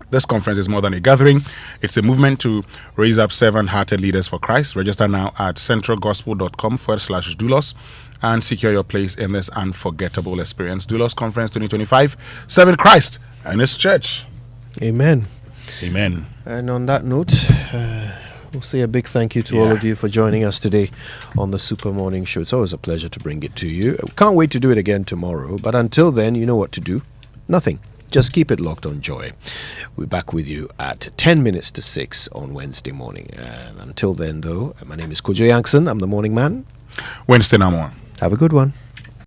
This conference is more than a gathering. It's a movement to raise up servant-hearted leaders for Christ. Register now at centralgospel.com/doulos and secure your place in this unforgettable experience. Doulos Conference 2025, serving Christ and His church. Amen. Amen. And on that note, we'll say a big thank you to all of you for joining us today on the Super Morning Show. It's always a pleasure to bring it to you. Can't wait to do it again tomorrow. But until then, you know what to do. Nothing. Just keep it locked on Joy. We're back with you at 10 minutes to 6 on Wednesday morning. Until then, though, my name is Kojo Yankson. I'm the morning man. Wednesday Namwa. Have a good one.